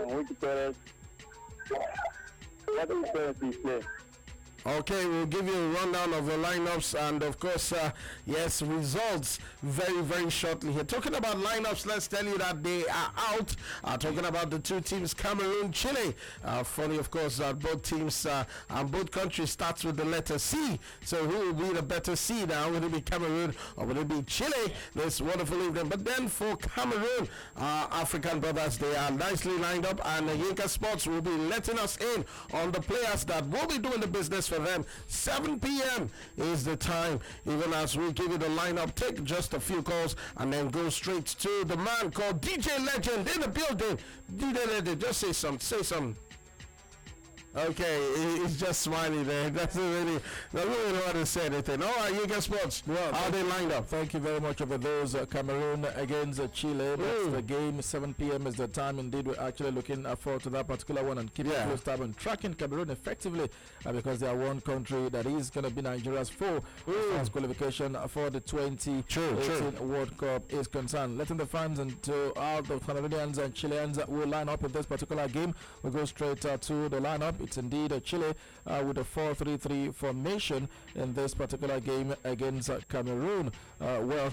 which players, what players we play. Okay, we'll give you a rundown of the lineups and, of course, yes, results very, very shortly here. Talking about lineups, let's tell you that they are out. Talking about the two teams, Cameroon, Chile. Funny, of course, that both teams and both countries starts with the letter C. So who will be the better seed now? Will it be Cameroon or will it be Chile? This wonderful evening. But then for Cameroon, African brothers, they are nicely lined up, and Yinka Sports will be letting us in on the players that will be doing the business for them. 7 p.m. is the time. Even as we give you the lineup, take just a few calls and then go straight to the man called DJ Legend in the building. DJ Legend, just say something. Okay, he's just smiling there. Doesn't really know how to say anything. All right, you get sports. Well, how they lined up? Thank you very much over those. Cameroon against Chile. That's the game. 7 p.m. is the time. Indeed, we're actually looking forward to that particular one and keeping close tab and tracking Cameroon effectively because they are one country that is going to be Nigeria's full qualification for the 2018 World Cup is concerned. Letting the fans and to all the Cameroonians and Chileans will line up in this particular game. We go straight to the lineup. It's indeed Chile with a 4-3-3 formation in this particular game against Cameroon.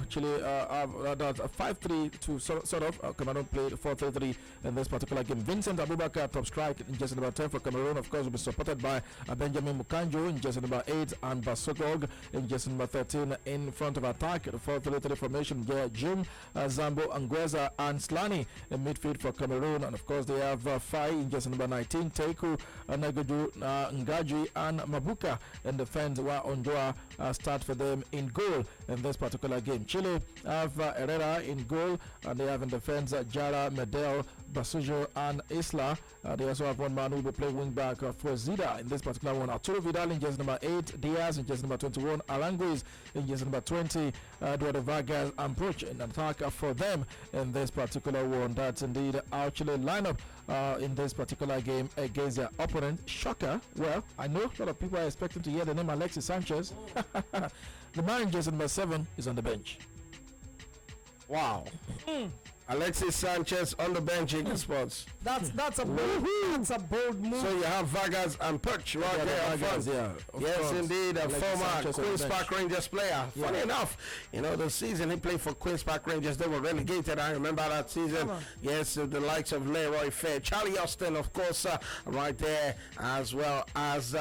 Chile have that 5-3 to sort of. Cameroon played 4-3-3 in this particular game. Vincent Abubakar, top strike in jersey number 10 for Cameroon. Of course, will be supported by Benjamin Mukanjo in jersey number 8 and Basokog in jersey number 13 in front of attack. The 4-3-3 formation. Jim, Zambo, Angueza, and Slani in midfield for Cameroon. And of course, they have Fai in jersey number 19, Teku, Nagudu, Ngaji, and Mabuka in defense, while Ondoa start for them in goal in this particular game. Chile have Herrera in goal, and they have in defense Jara, Medel, Basujo, and Isla. They also have one man who will play wing back for Zida in this particular one. Arturo Vidal in jersey number 8, Diaz in jersey number 21, Aranguiz in jersey number 20, Eduardo Vargas and Broch in attack for them in this particular one. That's indeed our Chile lineup in this particular game against their opponent. Shocker. Well, I know a lot of people are expecting to hear the name Alexis Sanchez. The man in jersey number 7 is on the bench. Wow. Alexis Sanchez on the bench in the sports. That's a bold move. So you have Vargas and Perch right there. Vargas, yes, indeed, a Alexis former Sanchez Queen's Park Rangers player. Funny enough, the season he played for Queen's Park Rangers, they were relegated. I remember that season. Yes, the likes of Leroy Fair, Charlie Austin, of course, right there, as well as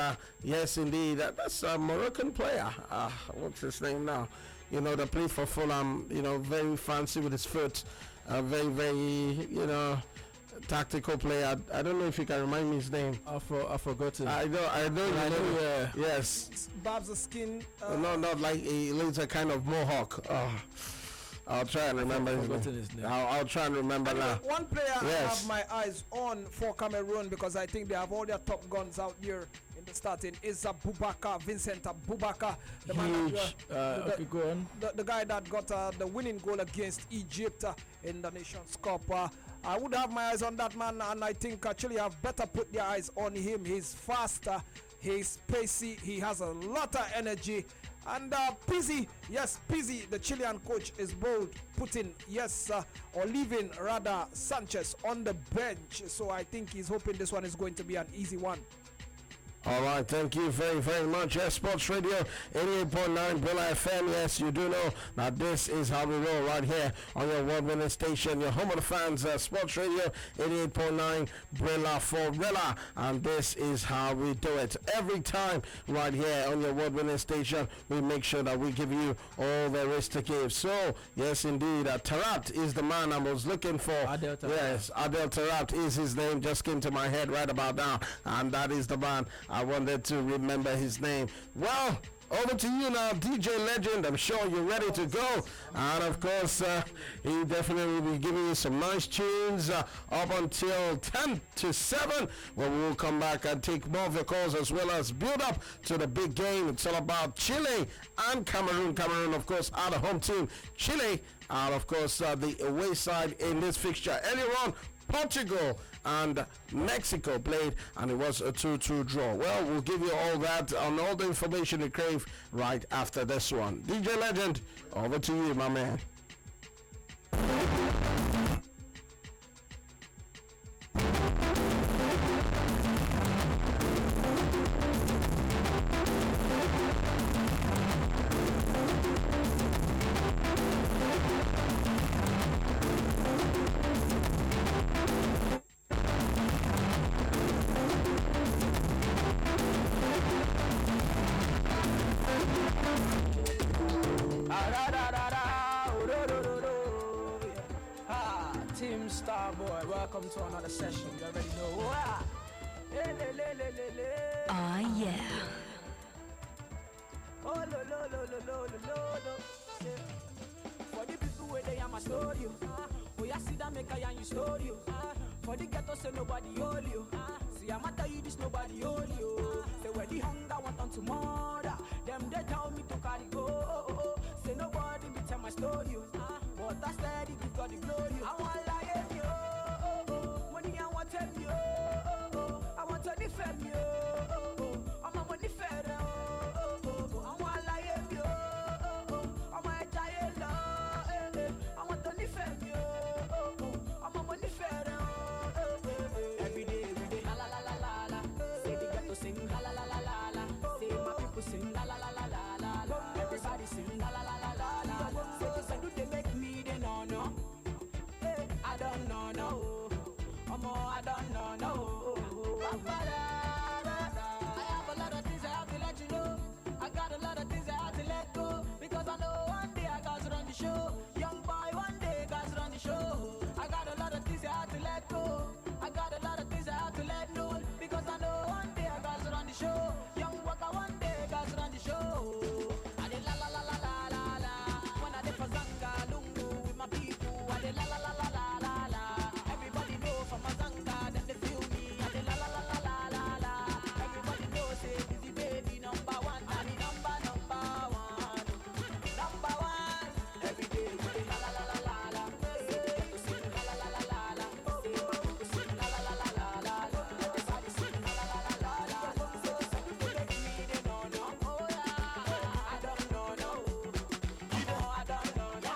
yes, indeed, that's a Moroccan player. What's his name now? That played for Fulham. Very fancy with his foot. A very, very, tactical player. I don't know if you can remind me his name. I've forgotten. I know. Yes. Bob's skin. No, not like he looks a kind of mohawk. I'll try and remember his name. I'll try and remember now. One player I have my eyes on for Cameroon because I think they have all their top guns out here in the starting is Abubakar, Vincent Abubakar. The man the guy that got the winning goal against Egypt in the Nations Cup. I would have my eyes on that man, and I think Chile have better put their eyes on him. He's faster, he's pacey, he has a lot of energy. And Pizzi, the Chilean coach, is bold, putting, or leaving rather Sanchez on the bench. So I think he's hoping this one is going to be an easy one. All right, thank you very, very much. Yes, Sports Radio 88.9 Billa FM. Yes, you do know that this is how we roll right here on your award-winning station, your home of the fans, Sports Radio 88.9 Billa for Rilla. And this is how we do it. Every time right here on your award-winning station, we make sure that we give you all there is to give. So, yes, indeed, Tarat is the man I was looking for. Adel Tarat. Yes, Adel Tarat is his name. Just came to my head right about now. And that is the man. I wanted to remember his name. Well, over to you now, DJ Legend. I'm sure you're ready to go. And of course, he definitely will be giving you some nice tunes up until 10 to 7, where we will come back and take more of your calls as well as build up to the big game. It's all about Chile and Cameroon. Cameroon, of course, are the home team. Chile are, of course, the away side in this fixture. Earlier on, Portugal and Mexico played, and it was a 2-2 draw. Well, we'll give you all that on all the information you crave right after this one. DJ Legend, over to you, my man. Team Starboy, welcome to another session. You already know. Ah, yeah. Oh, lo. For the people where they am a story. Oh, yeah, see that make a yarn you story. For the ghetto, say nobody hold you. See, I'ma tell you this, nobody hold you. Say where the hunger want on tomorrow. Them they tell me to carry go. Say nobody be tell my story. But I steady give God the glory. I want lie in you. Money I want tell you. I want to defend you. I'm a money fair. I want lie in you. I'm a giant. I want to defend you. I'm a money fair. Every day, la la la la la. Say the ghetto sing la la la la la. Say my people sing la la la la la la. Everybody sing la la la la la. Say do they make me they no. I don't know no. I don't know no. I have a lot of things I have to let you know. I got a lot of things I have to let go. Because I know one day I got to run the show. Young boy, one day got to run the show. I got a lot of things I have to let go. I got a lot of things I have to let know. Because I know one day I got to run the show. Young worker, one day got to run the show. I did la la la la la la la. When I did for Zanga Lungu with my people, I did la la la la la la la. Everybody know from a Zanga that they feel me. I did la la la la la la la. Everybody know say busy baby number one. I mean number one. Number one. Every day we did la la la la la la. Sing la la la la la la. Say my people sing la la la la la la. Everybody sing la la la la la la. Say they make me they know no. Oh yeah. I don't know no. I don't know no.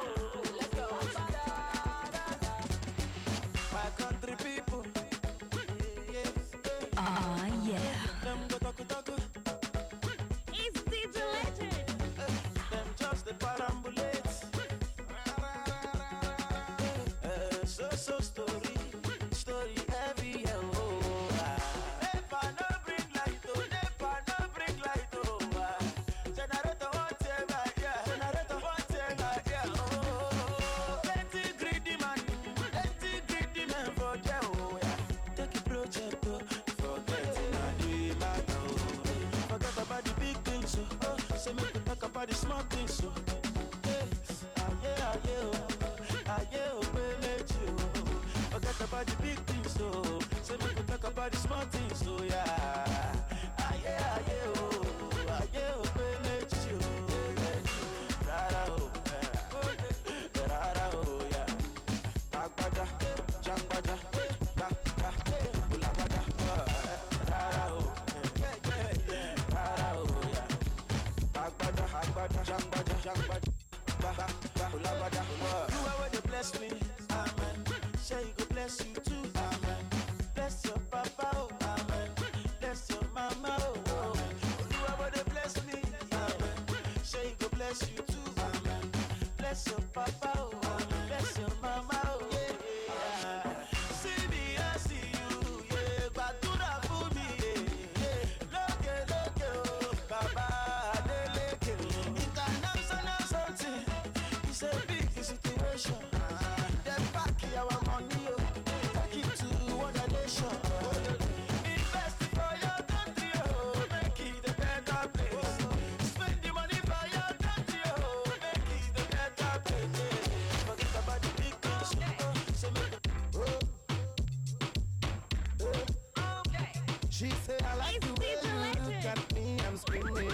Let's go. My country people. Ah, yeah. Them go talk. It's DJ Legend. Them just the parambulates. So story heavy and oh. Never no bring light oh. Generator whatever, yeah. Oh. Plenty greedy man for them, oh yeah. Take a project, oh. Forget it, matter, oh. Forget about the big things, oh. Say make we talk about the small things, oh. Forget about the big things, so say we can talk about the small things, so yeah. Bless me, amen. Say you go bless you too, amen. Bless your papa, oh, amen. Bless your mama, oh, bless your papa, oh, bless your mama, oh, yeah. See me, I see you, yeah. Batura for me, yeah. Look, oh, Baba, Adeleke. International something, it's a big situation. Then back our money, oh, take it to other nation. Invest for your country, oh, make it a better place. Spend the money for your country, oh, make it a better place. Forget about the big things, so make it, She say I like the way you look at me, I'm screaming.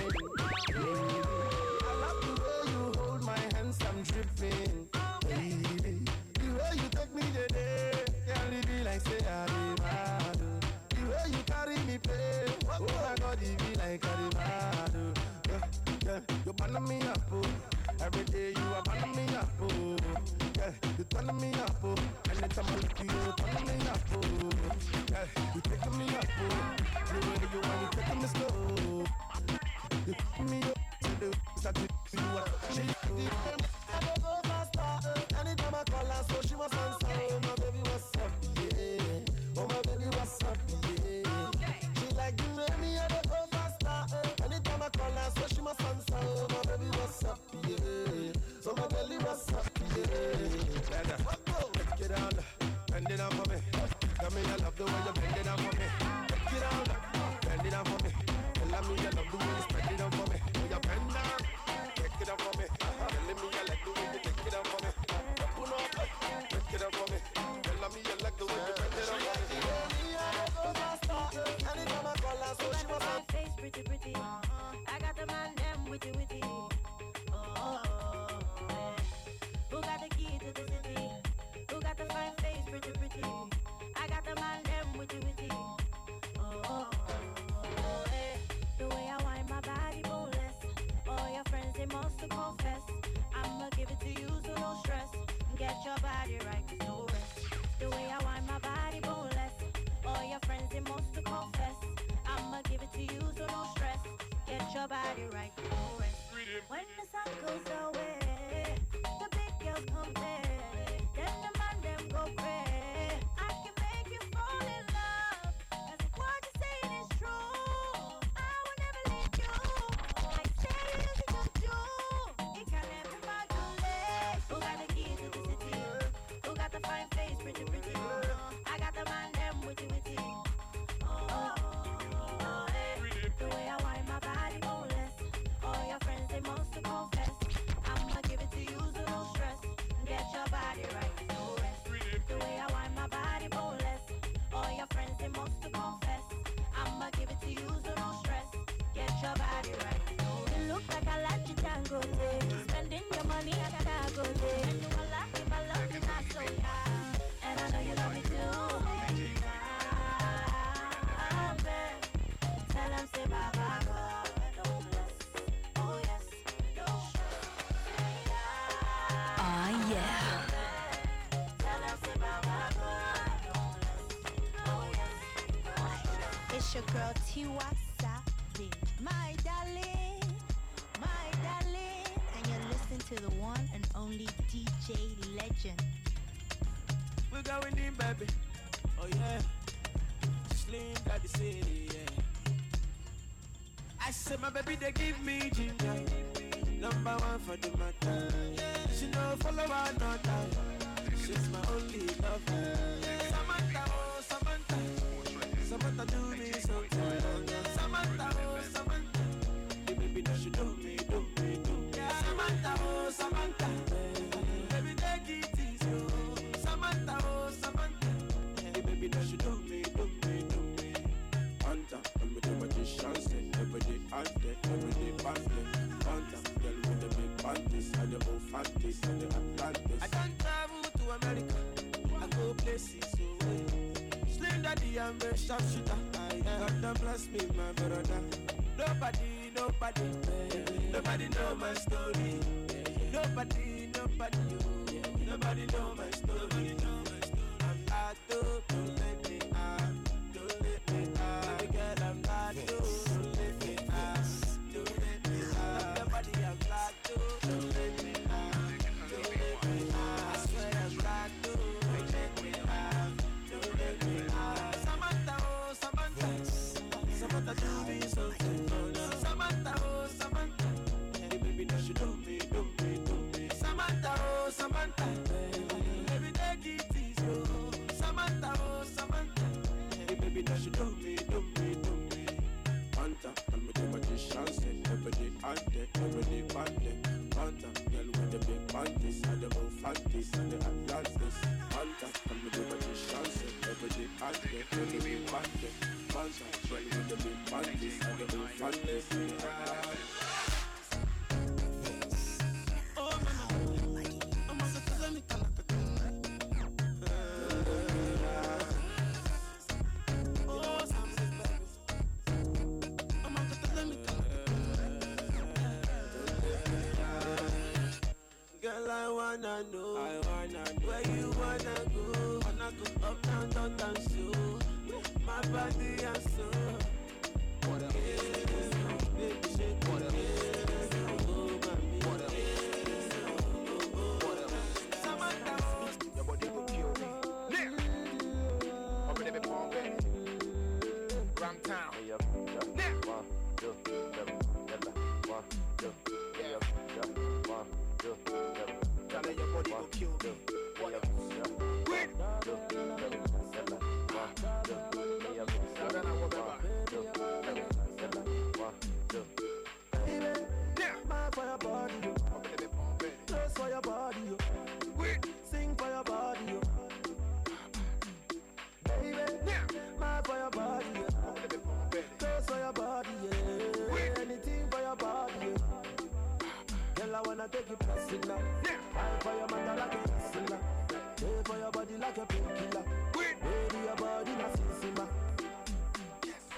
I love the way you hold my hands, I'm dripping. Baby, the way you take me today, can't leave me like say I live mad. The way you carry me pay, oh my God, it be like I live mad. Yeah, you burn me up, oh. Every day you are burning me up, oh. Yeah, you turn me up, oh. Anytime I look at you, you turn me up, oh. Yeah, you taking me up, oh. The way you want, you taking me slow. You pick me up, to the start with you, she go faster. Anytime I call her, so she must answer. Oh my baby, what's up, yeah. Oh my baby, what's up, yeah. She like the way me, I go faster. Anytime I call her, so she must answer. Oh my baby, what's up, yeah. So my baby, what's up, yeah. Take it down, bend it down for me. Tell me I love the way you bend it down for me. Take it down, bend it down for me. Tell me I love the way you spread it down for me. Oh, you bend down, take it down for me. Tell me I like the way you take it down for me. Open up, take it down for me. Tell me you like the way you bend it down for me. Anytime I call her, so she was on face pretty. I got the man them witty. Who got the key to the city? Who got the fine face pretty? I got the man them witty. The way I wind my body boneless. All your friends they must confess. I'ma give it to you, so no stress. Get your body right, cause no rest. The way I wind my body boneless. All your friends they must confess. I'ma give it to you, so no stress. Get your body right, no rest. When the sun goes away, the big girls come there. Then the man them go pray. I can make you fall in love. Cause if what you're saying is true, I will never leave you. I said it is a do. It can never modulate. Who got the key to the city? Who got the fine face, pretty? I got the man them witty. The way I wind my body boneless. All your friends they must confess. I'ma give it to you, so no stress. Get your body right, no rest. The way I wind my body boneless. All your friends they must confess. I'ma give it to you, so no stress. Get your body right, no rest. You look like I like you tango day. Spending your money at a cargo day. And you will laugh if I love you not so yeah. And I know you love me too. Tell them say Baba God don't bless. Oh yes, don't stress. Ah, yeah. Tell them say Baba God don't bless. Oh yes, don't stress. It's your girl Tiwa Savage, my darling, and you're listening to the one and only DJ Legend. We're going in, baby. Oh yeah. Slim got the city, yeah. I said my baby they give me ginger. Number one for the matter. She no follow her, no doubt. She's my only lover. Samantha, oh Samantha. Samantha do me something. Samantha, oh Samantha. The baby that she do me. Yeah. Samantha, oh Samantha. Baby take it easy, oh. Samantha, oh Samantha. The baby that she do me. Hunter, I'm with the magician, say every day out there, every day past there. Hunter, girl with the big panties and the old fatties and the Atlantis. I don't travel to America, I go places away. Slim daddy, I'm a sharpshooter. God don't bless me, my brother. Nobody know my story. Nobody know my story. I'm not don't let me out. Don't let me out. Baby girl, I'm not don't let me out. Don't let me out. Nobody I'm not don't let me out. Samantha, baby, take it easy, oh. Samantha, oh, Samantha. Hey, baby, that you do me. Anta, and me the magician say, every day ante, every day pante. Anta, girl with the big panties, and the old fanties, and the Atlantis. Anta, and me the magician say, every day ante, every day pante. Anta, girl with the big panties, and the old fanties, and the Atlantis. Girl, I wanna know where you wanna go. Wanna go up, down, so my body and soul. Baby, shake it. Samantha, your body go kill me. Open the bomb, Ram Town. Your body will kill me. What else? Quit. Mad for your body, close for your body, sing for your body, baby. Mad for your body, close for your body, anything for your body. Girl, I wanna take you personal. Fight for your mother like a hustler. Pay for your body like a painkiller. Baby, your body na sisima.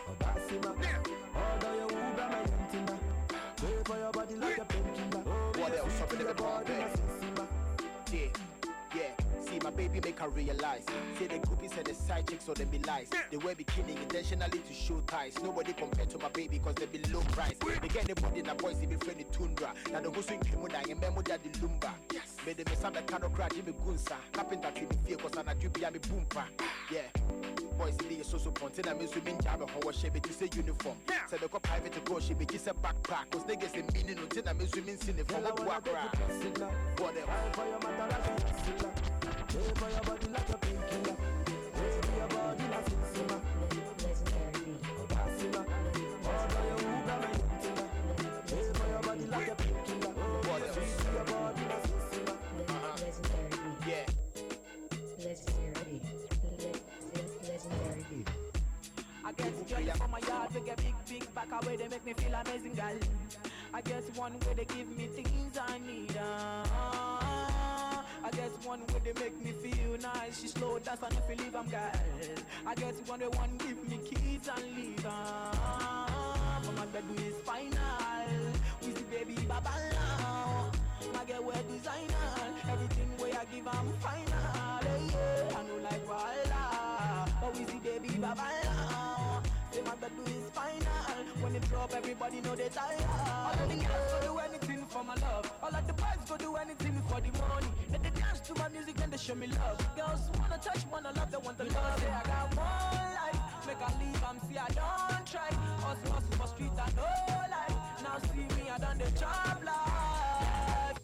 Obasima. Order your Uber, my yantina. Pay for your body like a painkiller. What else up in the body? Yeah. See my baby make her realize. Say the groupies and the side chicks or them be lies. They wear bikini intentionally to show ties. Nobody compared to my baby cause they be low price. They get the body in a boys, they be friendly tundra. Now the go swing Kimuda and memo that the lumba. Made them some the kind of crowd Jimmy Gunsa. Carpenter to me fear cause I'm a duty I'm a boompa. Yeah. Boys in the so ponted and swimming jam how she be to say uniform. Say the cop private to go she be just a backpack. Cause niggas in meaning until I'm swimming in the form of what else? For your mother like a hustler. Pay for your body like a painkiller. Pay for your body like a sisima. Obasima. Order your Uber, my yantina. Pay for your body like a painkiller. What else? Pay for your body like a sisima. Yeah. Legendary beat. I get jealous from my yard, they get big back away, they make me feel amazing, girl. I guess one way they give me things I need. I guess one way they make me feel nice. She slow dance and if you leave, I'm girl. I guess one way one give me keys and leave. But my bed is final. We see baby baba now. My girl wear designer. Everything way I give, I'm final. Yeah, I know like Walla. But we see baby baba now. Say my bed is final. When it drop, everybody know they tired. All of the girls go do anything for my love. All of the boys go do anything for the money. And they dance to my music and they show me love. Girls wanna touch, wanna love, they want the love. Say I got one life, make I leave, see I don't try. Hustle for street and no life. Now see me, I done the job life.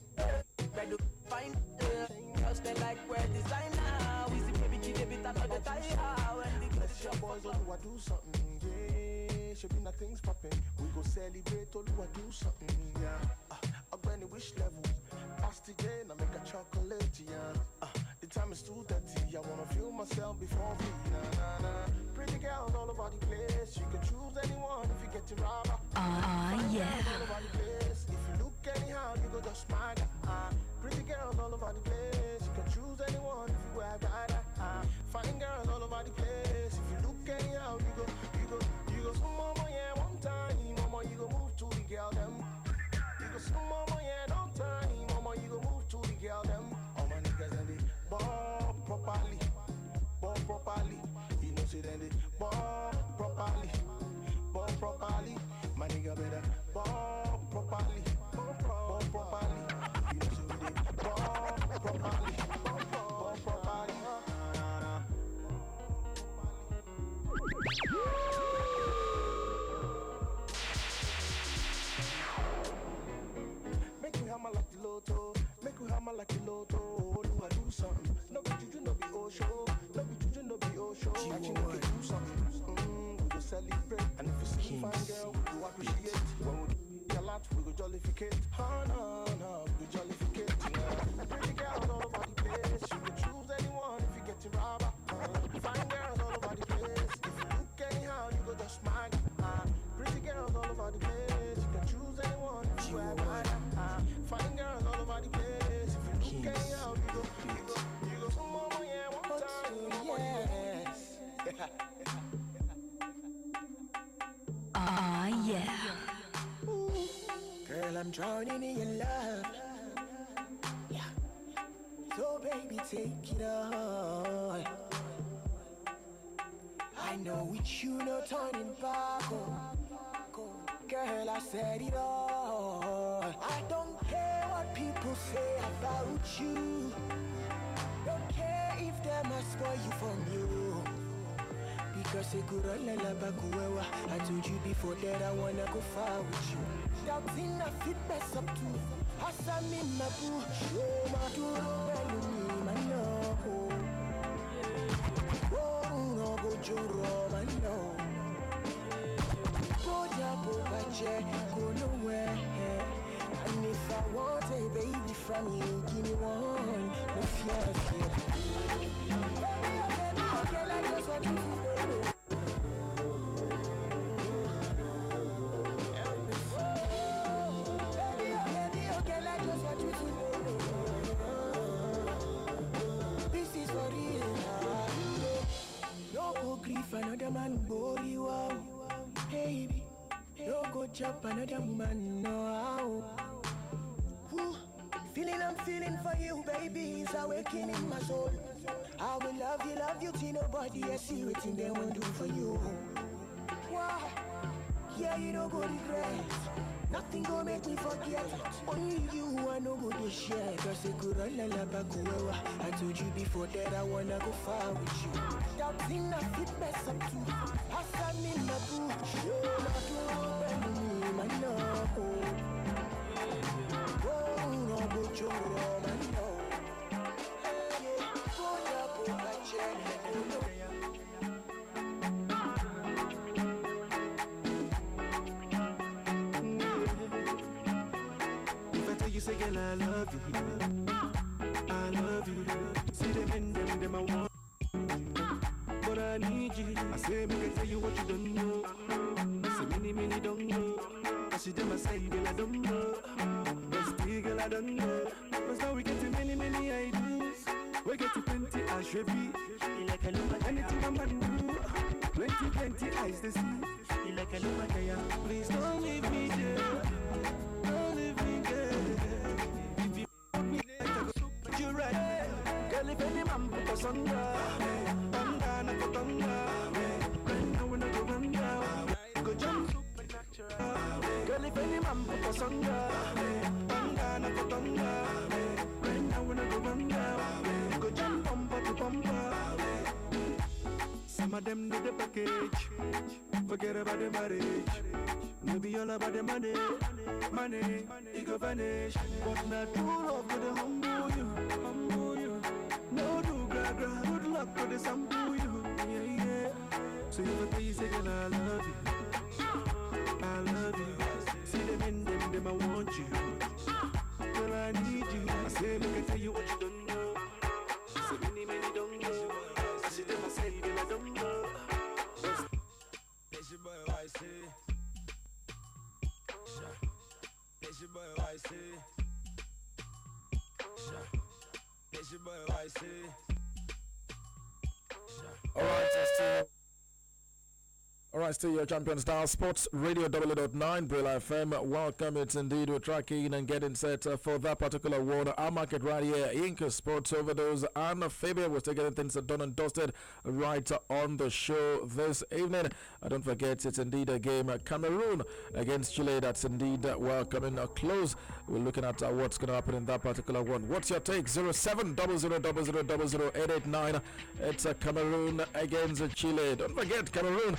Better find girls they like wear designer. We see baby kid, they beat another tire. When the Bless your boys, all who do something, yeah. Should be nothing's popping. We go celebrate, all who do something, yeah. Up any wish level. Pass the gain, I make a chocolate, yeah. The time is too dirty, I wanna feel myself before me, nah. Pretty girls all over the place. You can choose anyone if you get to rob. Yeah. All over the place. If you look anyhow, you go just smile. Pretty girls all over the place. You can choose anyone if you wear that. Fine girls all over the place. If you look anyhow, you go. Some mama, yeah, one time, mama, you go move to the girl them. You go some mama, yeah, no time, mama, you go move to the girl them. All my niggas and they ball properly. You know, see then they ball properly. My nigga better ball properly. You know, see they ball properly. Make you hammer like the lotto. celebrate. And if you see me fine girl, we go appreciate. When we get a lot, we go jollificate. Oh no, no, we go jollificate. Yeah. Pretty girls all over the place. You can choose anyone if you get to robber. Fine girls all over the place. If you look anyhow, you go just smile. Pretty girls all over the place. You can choose anyone if you wear mine. Fine girls all over the place. If you look anyhow, you go some more, yeah, one time. Yes. Ah, yeah. Girl, I'm drowning in your love. Yeah. So baby, take it all. I know with you no turning back. Girl, I said it all. I don't care what people say about you. Don't care if they must spoil you from you. Because I told you before that I wanna go far with you. Doubting I fit mess up too. Hasam in my boo. Oh my my love. Oh no go juro my love. Go jabo bache go nowhere. And if I want a baby from you, give me one. No fear. Okay, like just what you do. Another man body wow, baby. Don't go chop another man no. Feeling I'm feeling for you, baby, is awakening in my soul. I will love you till nobody else see what they won't do for you. Wow, yeah, you don't go regret. Nothing gonna make me forget. Only you I know go to share. Cause I could run la back. I told you before that I wanna go far with you. Doubting I fit mess up too. Hassan in my boo. You're not open me, my love. Oh, no, but you're my love. Yeah, go up, my chair. You say, girl, I love you. I love you. See them and them I want you. But I need you. I say, make I tell you what you don't know. I say, many don't know. I see them, I say, girl, I don't know. But still, girl, I don't know. Cause now we get to many ideas. We get to plenty, I should be. Anything a man do. Plenty eyes to see. Please don't leave me there. Don't leave me there. Girl, if any man put us under, not go thunder. Right now we're not go under. Go jump supernatural. Girl, if any man put us under, not go thunder. Right now we're not go under. Go jump bumper to bumper. Some of them do the package. Forget about the marriage. Maybe all about the money, it go vanish. But not true love to the humble you. No do gra, good luck to the sample you. Yeah. So you have to say, girl, I love you. I love you. See them in them I want you. Girl, I need you. I say, make I tell you what you don't know. Say many don't know. I see them, I say, girl, I don't know. That's your boy, I say. That's your boy, I say. That's your boy, I say. All right, still your champion style sports radio W.9 Brill FM. Welcome, it's indeed we're tracking and getting set for that particular award. Howmarket right here, Yinka Sports Overdose, and Fabian was taking things done and dusted right on the show this evening. Don't forget, it's indeed a game Cameroon against Chile. That's indeed welcoming a close. We're looking at what's going to happen in that particular one. What's your take? 0700000889. It's Cameroon against Chile. Don't forget, Cameroon.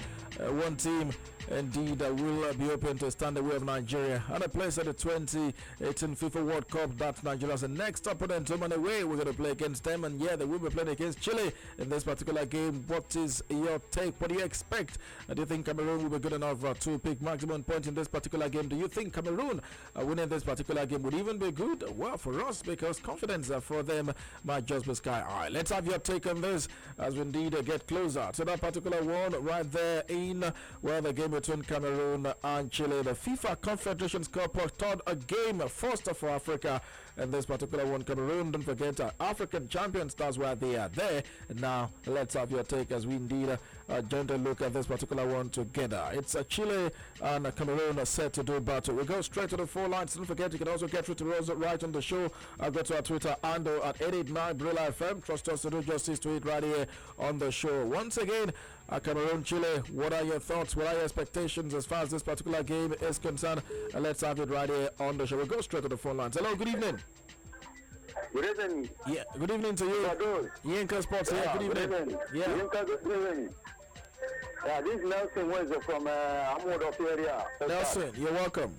One team indeed will be open to stand the way of Nigeria and a place at the 2018 FIFA World Cup. That Nigeria's the next opponent home and away. We're going to play against them, and yeah, they will be playing against Chile in this particular game. What is your take? What do you expect? Do you think Cameroon will be good enough to pick maximum points in this particular game? Do you think Cameroon winning this particular game would even be good? Well, for us, because confidence for them might just be sky high. Let's have your take on this as we indeed get closer to that particular one right there in the game between Cameroon and Chile. The FIFA Confederations Cup, third game, first for Africa in this particular one. Cameroon, don't forget, African champions. That's why they are there. And now let's have your take as we indeed gently look at this particular one together. It's Chile and Cameroon are set to do battle. We go straight to the four lines. Don't forget, you can also get through to Rose right on the show. Go to our Twitter handle at 889 Brilla FM. Trust us to do justice to it right here on the show. Once again, Cameroon, Chile, what are your thoughts? What are your expectations as far as this particular game is concerned? And let's have it right here on the show. We'll go straight to the phone lines. Hello, good evening. Good evening. Yeah, good evening to you. Yinka Sports here. Good evening. Yeah. Yinka, good evening. Yeah, this is Nelson Wezo from Amodo area. Nelson, you're welcome.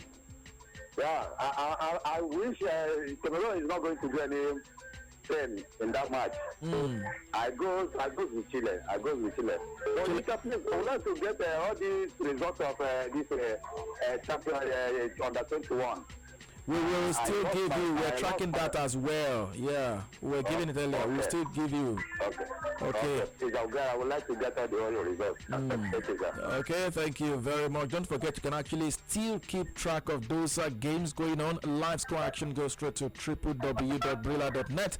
Yeah, I wish Cameroon is not going to do any pain in that match. I go with Chile. But please, I would like to get all these results of this champion under 21. We will still give you. We're tracking that as well. Yeah, we're giving it earlier. We'll still give you. Okay. I would like to get all the results. Okay, thank you very much. Don't forget, you can actually still keep track of those games going on. Live score action. Go straight to www.brilla.net.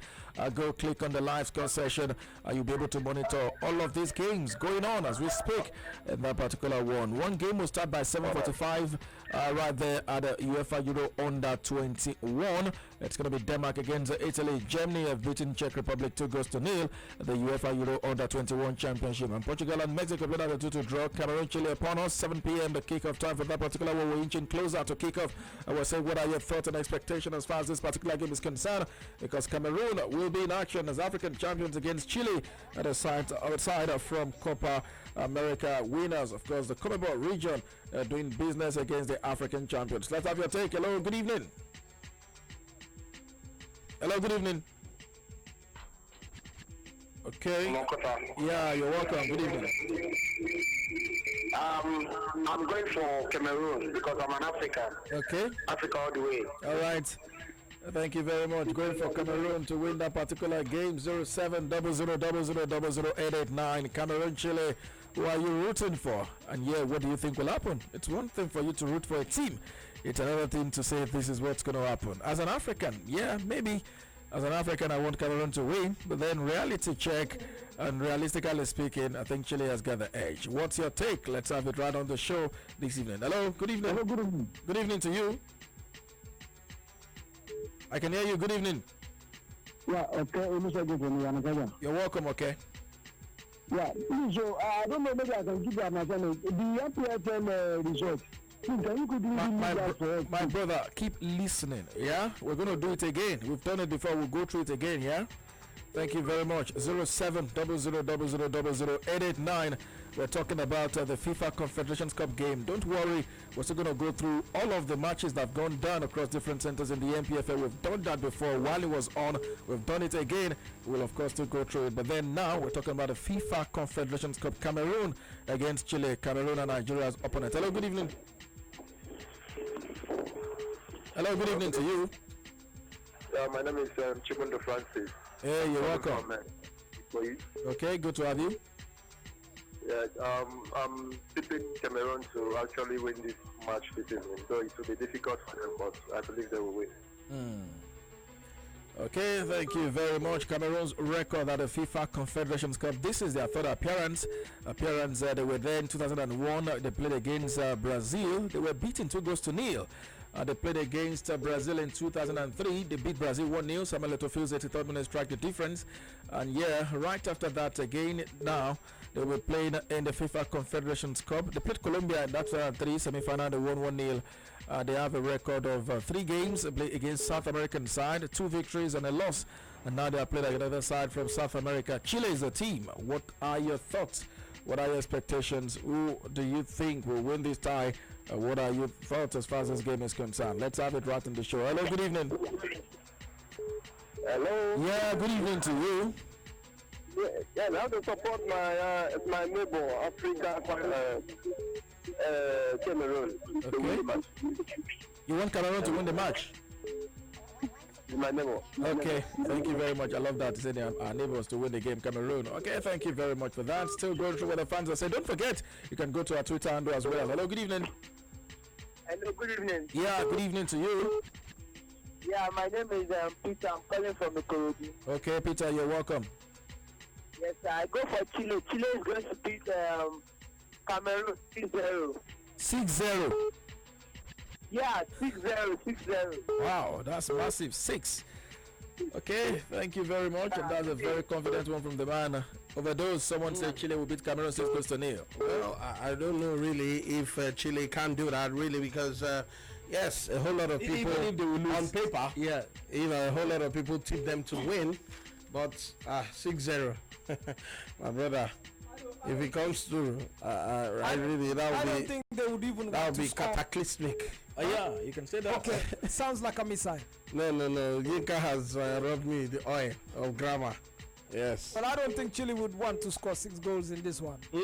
Go click on the live score session. You'll be able to monitor all of these games going on as we speak in that particular one. One game will start by 7:45 right there at the UEFA Euro Under 21. It's going to be Denmark against Italy. Germany have beaten Czech Republic 2-0 at the UEFA Euro Under 21 Championship. And Portugal and Mexico played at a 2-2 draw. Cameroon, Chile upon us. 7 p.m. the kickoff time for that particular one. We're inching closer to kickoff. I will say, what are your thoughts and expectations as far as this particular game is concerned? Because Cameroon will be in action as African champions against Chile at a side outside from Copa America winners. Of course, the Comebol region doing business against the African champions. Let's have your take. Hello, good evening. Hello, good evening. Okay. Yeah, you're welcome. Good evening. I'm going for Cameroon because I'm an African. Okay. Africa all the way. All right. Thank you very much. Going for Cameroon to win that particular game. 0700000889. Cameroon, Chile. Who are you rooting for? And yeah, what do you think will happen? It's one thing for you to root for a team. It's another thing to say this is what's going to happen. As an African, yeah, maybe as an African I want Cameroon to win, but then reality check and realistically speaking, I think Chile has got the edge. What's your take? Let's have it right on the show this evening. Hello, good evening. Hello, good evening. Good evening to you. I can hear you. Good evening. Yeah, okay. You're welcome, okay. Yeah, so I don't know, maybe I can give you an answer. The MPFL result. My brother, keep listening, yeah? We're going to do it again. We've done it before. We'll go through it again, yeah? Thank you very much. 0700000889. We're talking about the FIFA Confederations Cup game. Don't worry, we're still going to go through all of the matches that have gone down across different centers in the MPFL. We've done that before while it was on. We've done it again. We'll, of course, still go through it. But then now we're talking about the FIFA Confederations Cup. Cameroon against Chile. Cameroon and Nigeria's opponent. Hello, good evening. Hello, good evening to you. My name is Chimundo Francis. Hey, you're welcome. Okay, good to have you. Yeah, I'm tipping Cameroon to actually win this match this evening. So it will be difficult for them, but I believe they will win. Okay, thank you very much. Cameroon's record at the FIFA Confederations Cup. This is their third appearance. They were there in 2001. They played against Brazil. They were beaten 2-0. They played against Brazil in 2003. They beat Brazil 1-0. Samuel Eto'o's 83rd minute struck the difference. And yeah, right after that again, now they were playing in the FIFA Confederations Cup. They played Colombia in that 3 semi-final. They won 1-0. They have a record of 3 games played against South American side, 2 victories and a loss. And now they are playing another side from South America. Chile is the team. What are your thoughts What are your expectations? Who do you think will win this tie? What are your thoughts as far as this game is concerned? Let's have it right in the show. Hello, good evening. Hello. Yeah, good evening to you. Yeah, I have to support my neighbor, Africa, Cameroon. Okay. You want Cameroon to win the match? My neighbor. Okay, thank you very much. I love that. Saying our neighbors to win the game, Cameroon. Okay, thank you very much for that. Still going through what the fans are saying. Don't forget, you can go to our Twitter handle as well. Hello, good evening. Hello, good evening. Yeah, good evening to you. Yeah, my name is Peter. I'm calling from Ikorodu. Okay, Peter, you're welcome. Yes, I go for Chile. Chile is going to beat Cameroon 6-0. 6-0. Yeah, 6-0, 6-0. Wow, that's massive. 6. Okay, thank you very much. And that's a very confident one from the man. Ovadoze, someone said Chile will beat Cameroon 6-0. Well, I don't know really if Chile can do that really because yes, a whole lot of people even if they will lose on paper, yeah, a whole lot of people tip them to win, but 6-0, my brother. If it comes through, I don't think they would even. That would be cataclysmic. Yeah, you can say that. Okay, sounds like a missile. No. Yinka has rubbed me the oil of grammar. Yes. But I don't think Chile would want to score 6 goals in this one. It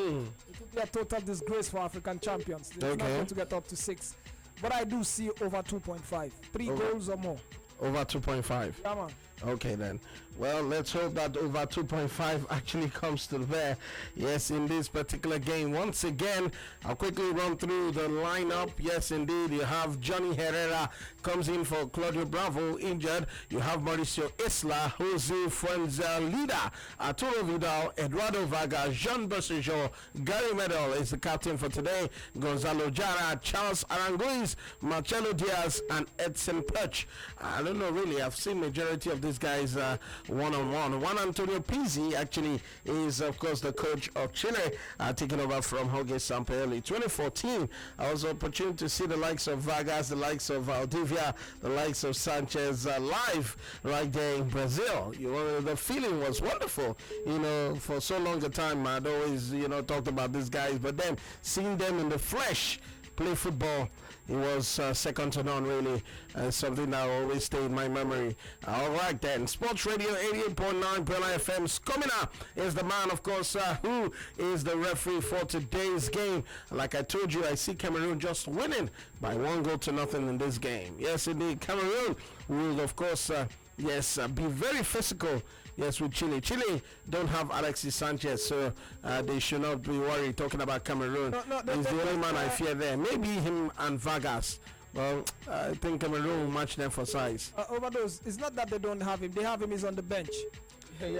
would be a total disgrace for African champions. They're not going to get up to 6. But I do see over 2.5. 3 goals or more. Over 2.5. Yeah, man. Okay then. Well, let's hope that over 2.5 actually comes to there. Yes, in this particular game. Once again, I'll quickly run through the lineup. Yes, indeed. You have Johnny Herrera comes in for Claudio Bravo, injured. You have Mauricio Isla, Jose Fuenzalida, Arturo Vidal, Eduardo Vargas, Jean Bossejo, Gary Medel is the captain for today. Gonzalo Jara, Charles Aranguiz, Marcelo Diaz, and Edson Perch. I don't know really. I've seen majority of these guys one-on-one. Juan Antonio Pizzi actually is, of course, the coach of Chile, taking over from Jorge Sampaoli. 2014, I was opportunity to see the likes of Vargas, the likes of Valdivia, the likes of Sanchez live right there in Brazil. The feeling was wonderful. For so long a time, I'd always, talked about these guys, but then seeing them in the flesh play football, it was second to none, really. Something that will always stay in my memory. All right, then. Sports Radio 88.9 Bella FM's coming up is the man, of course, who is the referee for today's game. Like I told you, I see Cameroon just winning by 1-0 in this game. Yes, indeed. Cameroon will, of course, be very physical. Yes, with Chile. Chile don't have Alexis Sanchez, so they should not be worried talking about Cameroon. He's the only man I fear there. Maybe him and Vargas. Well, I think Cameroon will match them for size. Ovadoze, it's not that they don't have him. They have him, he's on the bench. He's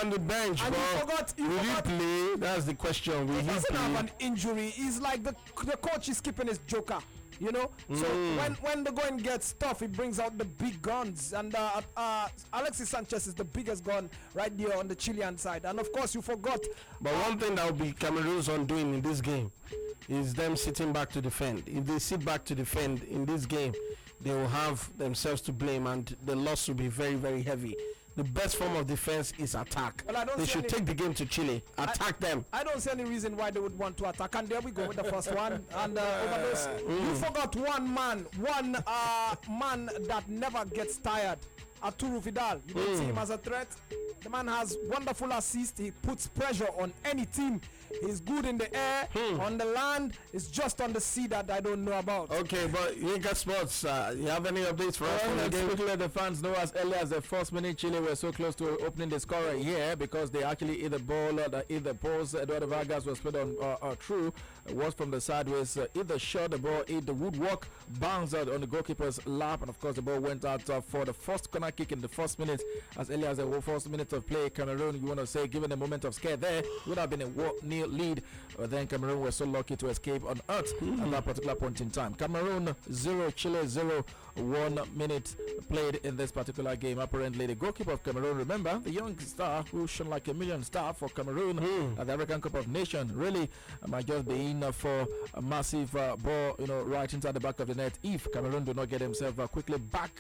on the bench, and but will he play? That's the question. Will he doesn't play? Have an injury. He's like the coach is keeping his joker. So when the going gets tough, he brings out the big guns, and Alexis Sanchez is the biggest gun right there on the Chilean side. And of course, you forgot. But one thing that will be Cameroon's undoing in this game is them sitting back to defend. If they sit back to defend in this game, they will have themselves to blame, and the loss will be very, very heavy. The best form of defense is attack. They should take the game to Chile. Attack them. I don't see any reason why they would want to attack. And there we go with the first one. And Ovadoze, you forgot one man that never gets tired. Arturo Vidal. You don't see him as a threat. The man has wonderful assist. He puts pressure on any team. He's good in the air, on the land. It's just on the sea that I don't know about. Okay, but Yinka Sports, you have any updates for us? Quickly let the fans know as early as the first minute, Chile were so close to opening the scorer here because they actually hit the ball, hit the post. Eduardo Vargas was put on through. Was from the sideways, either shot the ball, hit the woodwork, bounced out on the goalkeeper's lap, and of course the ball went out for the first corner kick in the first minute. As early as the first minute of play, Cameroon, you want to say, given the moment of scare there, would have been a near lead. But then Cameroon was so lucky to escape on earth at that particular point in time. Cameroon 0, Chile 0, 1 minute played in this particular game. Apparently, the goalkeeper of Cameroon, remember, the young star who shone like a million star for Cameroon at the African Cup of Nations, really might just be in for a massive ball, right inside the back of the net. If Cameroon do not get themselves quickly back,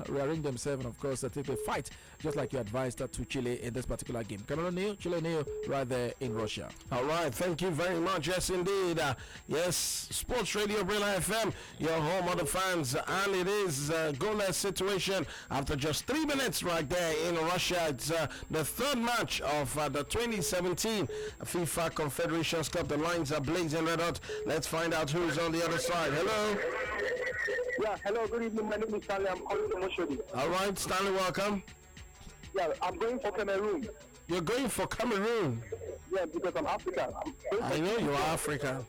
rearrange themselves, and of course take a fight just like you advised to Chile in this particular game. Cameroon nil, Chile nil, right there in Russia. All right, thank you very much. Yes, indeed. Yes, Sports Radio Brilla FM, your home of the fans, and it is a goalless situation after just 3 minutes right there in Russia. It's the third match of the 2017 FIFA Confederations Cup. The lines are blazing red hot. Let's find out who's on the other side. Hello. Yeah, hello, good evening. My name is Stanley. I'm calling from Oshodi. All right, Stanley, welcome. Yeah, I'm going for Cameroon. You're going for Cameroon? Yeah, because I'm African. I know you are African.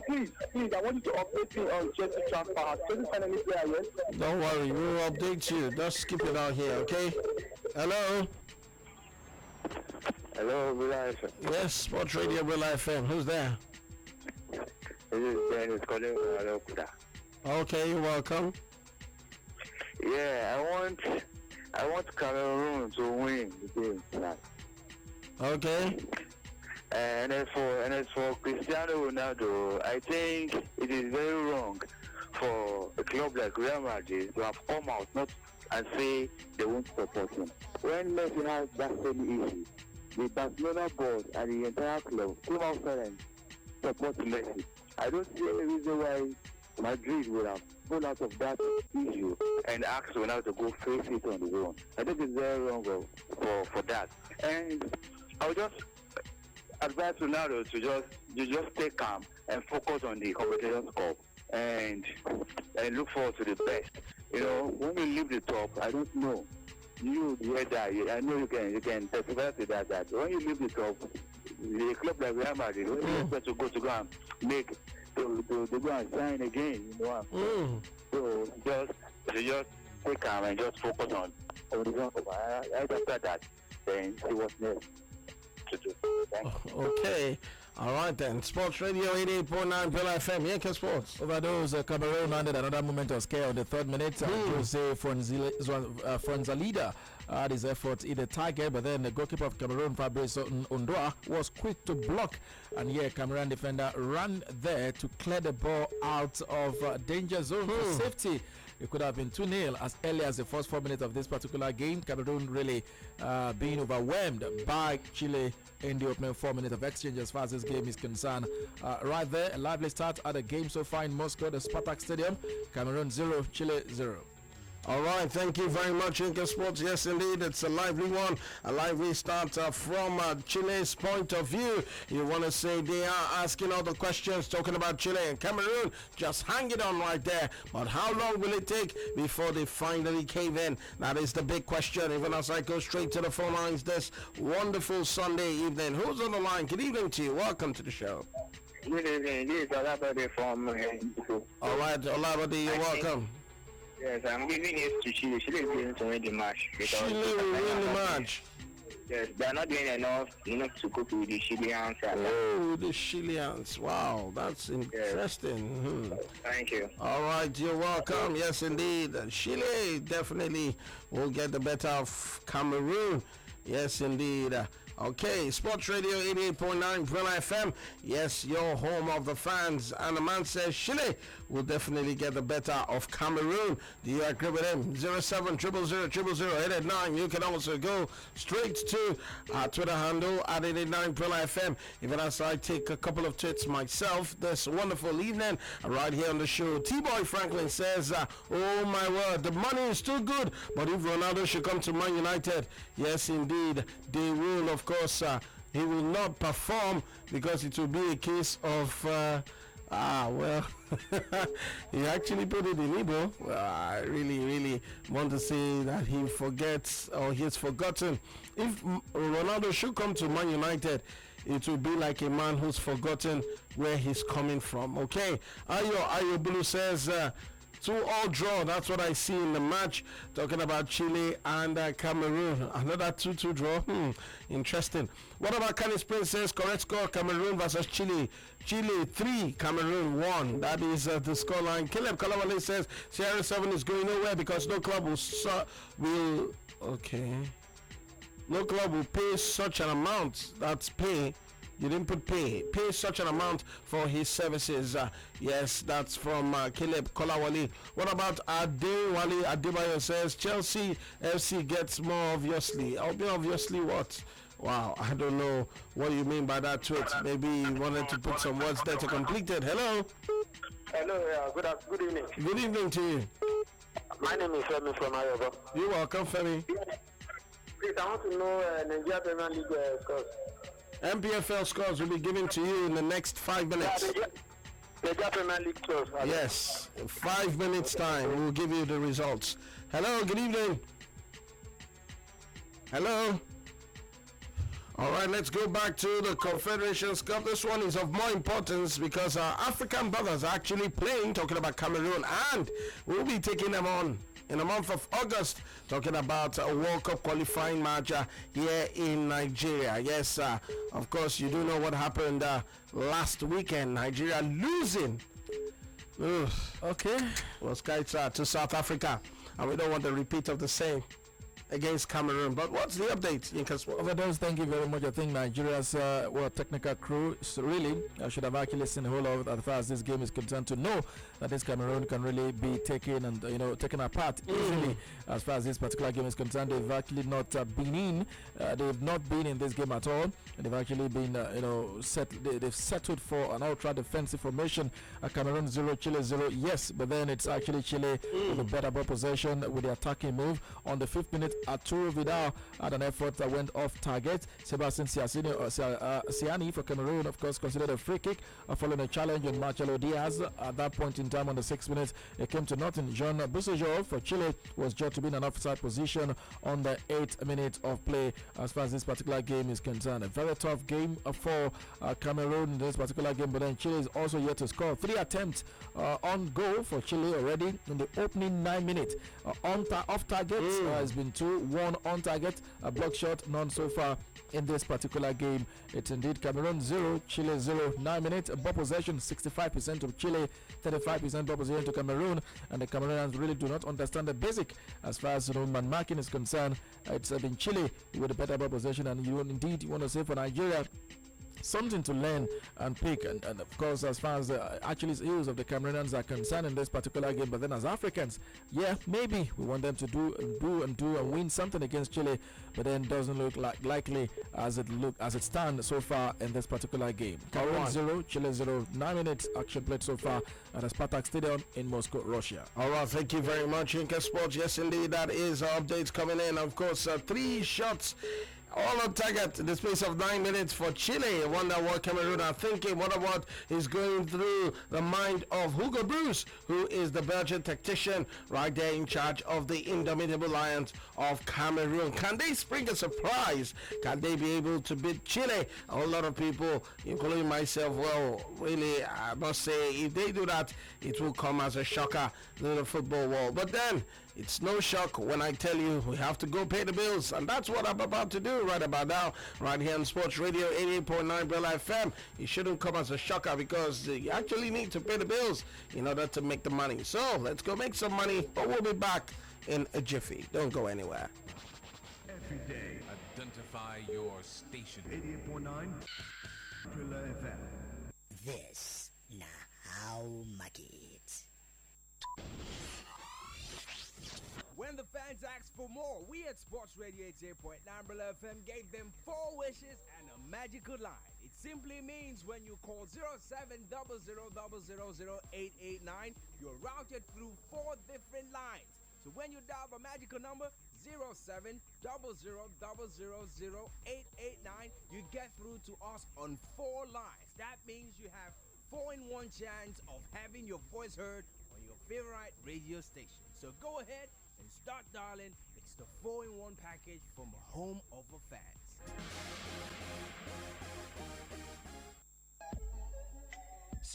Please, I want you to update me on Jesse transfer. Has Jesse signed any player yet? Don't worry, we will update you. Just keep it out here, okay? Hello? Hello, Brilla FM. Yes, Sports Radio Brilla FM. Who's there? This is Ben calling from Alokuta. Okay, you're welcome. Yeah, I want Cameroon to win the game tonight. Okay. And as for Cristiano Ronaldo, I think it is very wrong for a club like Real Madrid to have come out not and say they won't support him. When Messi has that same issue, the Barcelona board and the entire club came outside and support Messi. I don't see any reason why Madrid would have pulled out of that issue and asked Ronaldo to go face it on his own. I think it's very wrong for that. And I would just advise Ronaldo to just stay calm and focus on the Confederations Cup and look forward to the best. You know, when you leave the top, I don't know. You hear that. I know you can testify to that when you leave the top, the club like Real Madrid, when you expect to go and make to go and sign again, you know. So just stay calm and just focus on the Cup. Right after that, then see what's next to do. Okay. All right then. Sports Radio 88.9 Brilla FM. Yinka Sports. Ovadoze, Cameroon landed another moment of scare on the third minute. Jose Fronzalida had his effort in the target, but then the goalkeeper of Cameroon, Fabrice Ondoa, was quick to block. And here, Cameroon defender ran there to clear the ball out of danger zone for safety. It could have been 2-0 as early as the first 4 minutes of this particular game. Cameroon really being overwhelmed by Chile in the opening 4 minutes of exchange as far as this game is concerned. Right there, a lively start at the game so far in Moscow, the Spartak Stadium. Cameroon 0, Chile 0. All right, thank you very much, Yinka Sports. Yes, indeed, it's a lively one, a lively start from Chile's point of view. You want to say they are asking all the questions, talking about Chile and Cameroon. Just hang it on right there. But how long will it take before they finally cave in? That is the big question. Even as I go straight to the phone lines this wonderful Sunday evening. Who's on the line? Good evening to you. Welcome to the show. Good evening. This is Olabode from All right, Olabode, you're welcome. Yes, I'm giving it to Chile. Chile is going to win the match. Chile will win the match. Yes, they're not doing enough to cope with the Chileans. Oh, the Chileans. Wow, that's interesting. Yes. Thank you. All right, you're welcome. Yes, indeed. Chile definitely will get the better of Cameroon. Yes, indeed. Okay, Sports Radio 88.9 Brilla FM. Yes, your home of the fans. And the man says Chile will definitely get the better of Cameroon. Do you agree with him? 0700000089. You can also go straight to our Twitter handle at 89 Brilla FM. Even as I take a couple of tweets myself this wonderful evening right here on the show. T-Boy Franklin says, oh my word, the money is too good. But if Ronaldo should come to Man United, yes indeed, they will, of course, he will not perform because it will be a case of he actually put it in Igbo. I really want to say that he forgets or he's forgotten. If Ronaldo should come to Man United, it will be like a man who's forgotten where he's coming from. Okay, Ayo Bulu says 2-2 draw. That's what I see in the match. Talking about Chile and Cameroon. Another 2-2 draw. Interesting. What about Canis Prince says correct score Cameroon versus Chile. Chile 3, Cameroon 1. That is the scoreline. Caleb Kalawale says CR7 is going nowhere because no club will pay such an amount. That's pay. You didn't put pay. Pay such an amount for his services. Yes, that's from Caleb Kolawale. What about Adewale Adebayo says Chelsea FC gets more obviously. Obviously what? Wow, I don't know what you mean by that tweet. Maybe you wanted to put some words there to complete it. Hello. Hello, good evening. Good evening to you. My name is Femi from Ayobo. You're welcome, Femi. Please, I want to know Nigeria Premier League scores. MPFL scores will be given to you in the next 5 minutes. Nigeria Premier League scores. Yes, in 5 minutes time we'll give you the results. Hello, good evening. Hello. All right, let's go back to the Confederations Cup. This one is of more importance because our African brothers are actually playing, talking about Cameroon, and we'll be taking them on in the month of August, talking about a World Cup qualifying match here in Nigeria. Yes, of course, you do know what happened last weekend. Nigeria losing. Okay. Was to South Africa, and we don't want a repeat of the same against Cameroon. But what's the update, Yinka? Ovadoze, thank you very much. I think Nigeria's technical crew really should have actually seen a whole lot as far as this game is concerned to know that this Cameroon can really be taken and taken apart easily as far as this particular game is concerned. They've actually not been in. They've not been in this game at all. They've actually been they've settled for an ultra defensive formation. Cameroon 0, Chile 0. Yes, but then it's actually Chile with a better ball possession with the attacking move. On the 5th minute, Arturo Vidal had an effort that went off target. Sebastian Siani for Cameroon, of course, considered a free kick following a challenge on Marcelo Diaz. At that point in time, on the 6th minute, it came to nothing. Jean Bussejo for Chile was judged to be in an offside position on the 8th minute of play as far as this particular game is concerned. A very tough game for Cameroon in this particular game, but then Chile is also yet to score. 3 attempts on goal for Chile already in the opening 9 minutes. Off target has been 2, 1 on target, a block shot, none so far in this particular game. It's indeed Cameroon 0, Chile 0. 9 minutes, ball possession 65% to Chile, 35% ball possession to Cameroon, and the Cameroonians really do not understand the basic as far as man marking is concerned. It's been Chile with a better ball possession, and you want to say for Nigeria, something to learn and pick, and of course as far as the actually heroes of the Cameroonians are concerned in this particular game. But then as Africans, yeah, maybe we want them to do and win something against Chile, but then doesn't look like likely as it stands so far in this particular game. Cameroon 0, Chile 0. 9 minutes action played so far at the Spartak Stadium in Moscow, Russia. All right, thank you very much, Yinka Sports. Yes, indeed, that is our updates coming in. Of course, 3 shots all on target in the space of 9 minutes for Chile. I wonder what Cameroon are thinking. Wonder what is going through the mind of Hugo Bruce, who is the Belgian tactician right there in charge of the Indomitable Lions of Cameroon. Can they spring a surprise? Can they be able to beat Chile? A whole lot of people, including myself, well, really, I must say, if they do that, it will come as a shocker to the football world. But then, it's no shock when I tell you we have to go pay the bills, and that's what I'm about to do right about now, right here on Sports Radio 88.9 Bella FM. It shouldn't come as a shocker because you actually need to pay the bills in order to make the money. So let's go make some money, but we'll be back in a jiffy. Don't go anywhere. Every day, identify your station. 88.9 Bella FM. This na Howmarket. When the fans asked for more, we at Sports Radio 88.9 Bella FM gave them 4 wishes and a magical line. It simply means when you call 0700000889, you're routed through 4 different lines. So when you dial the magical number 0700000889, you get through to us on 4 lines. That means you have 4-in-1 chance of having your voice heard on your favorite radio station. So go ahead and start dialing. It's the 4-in-1 package from a home of a fans.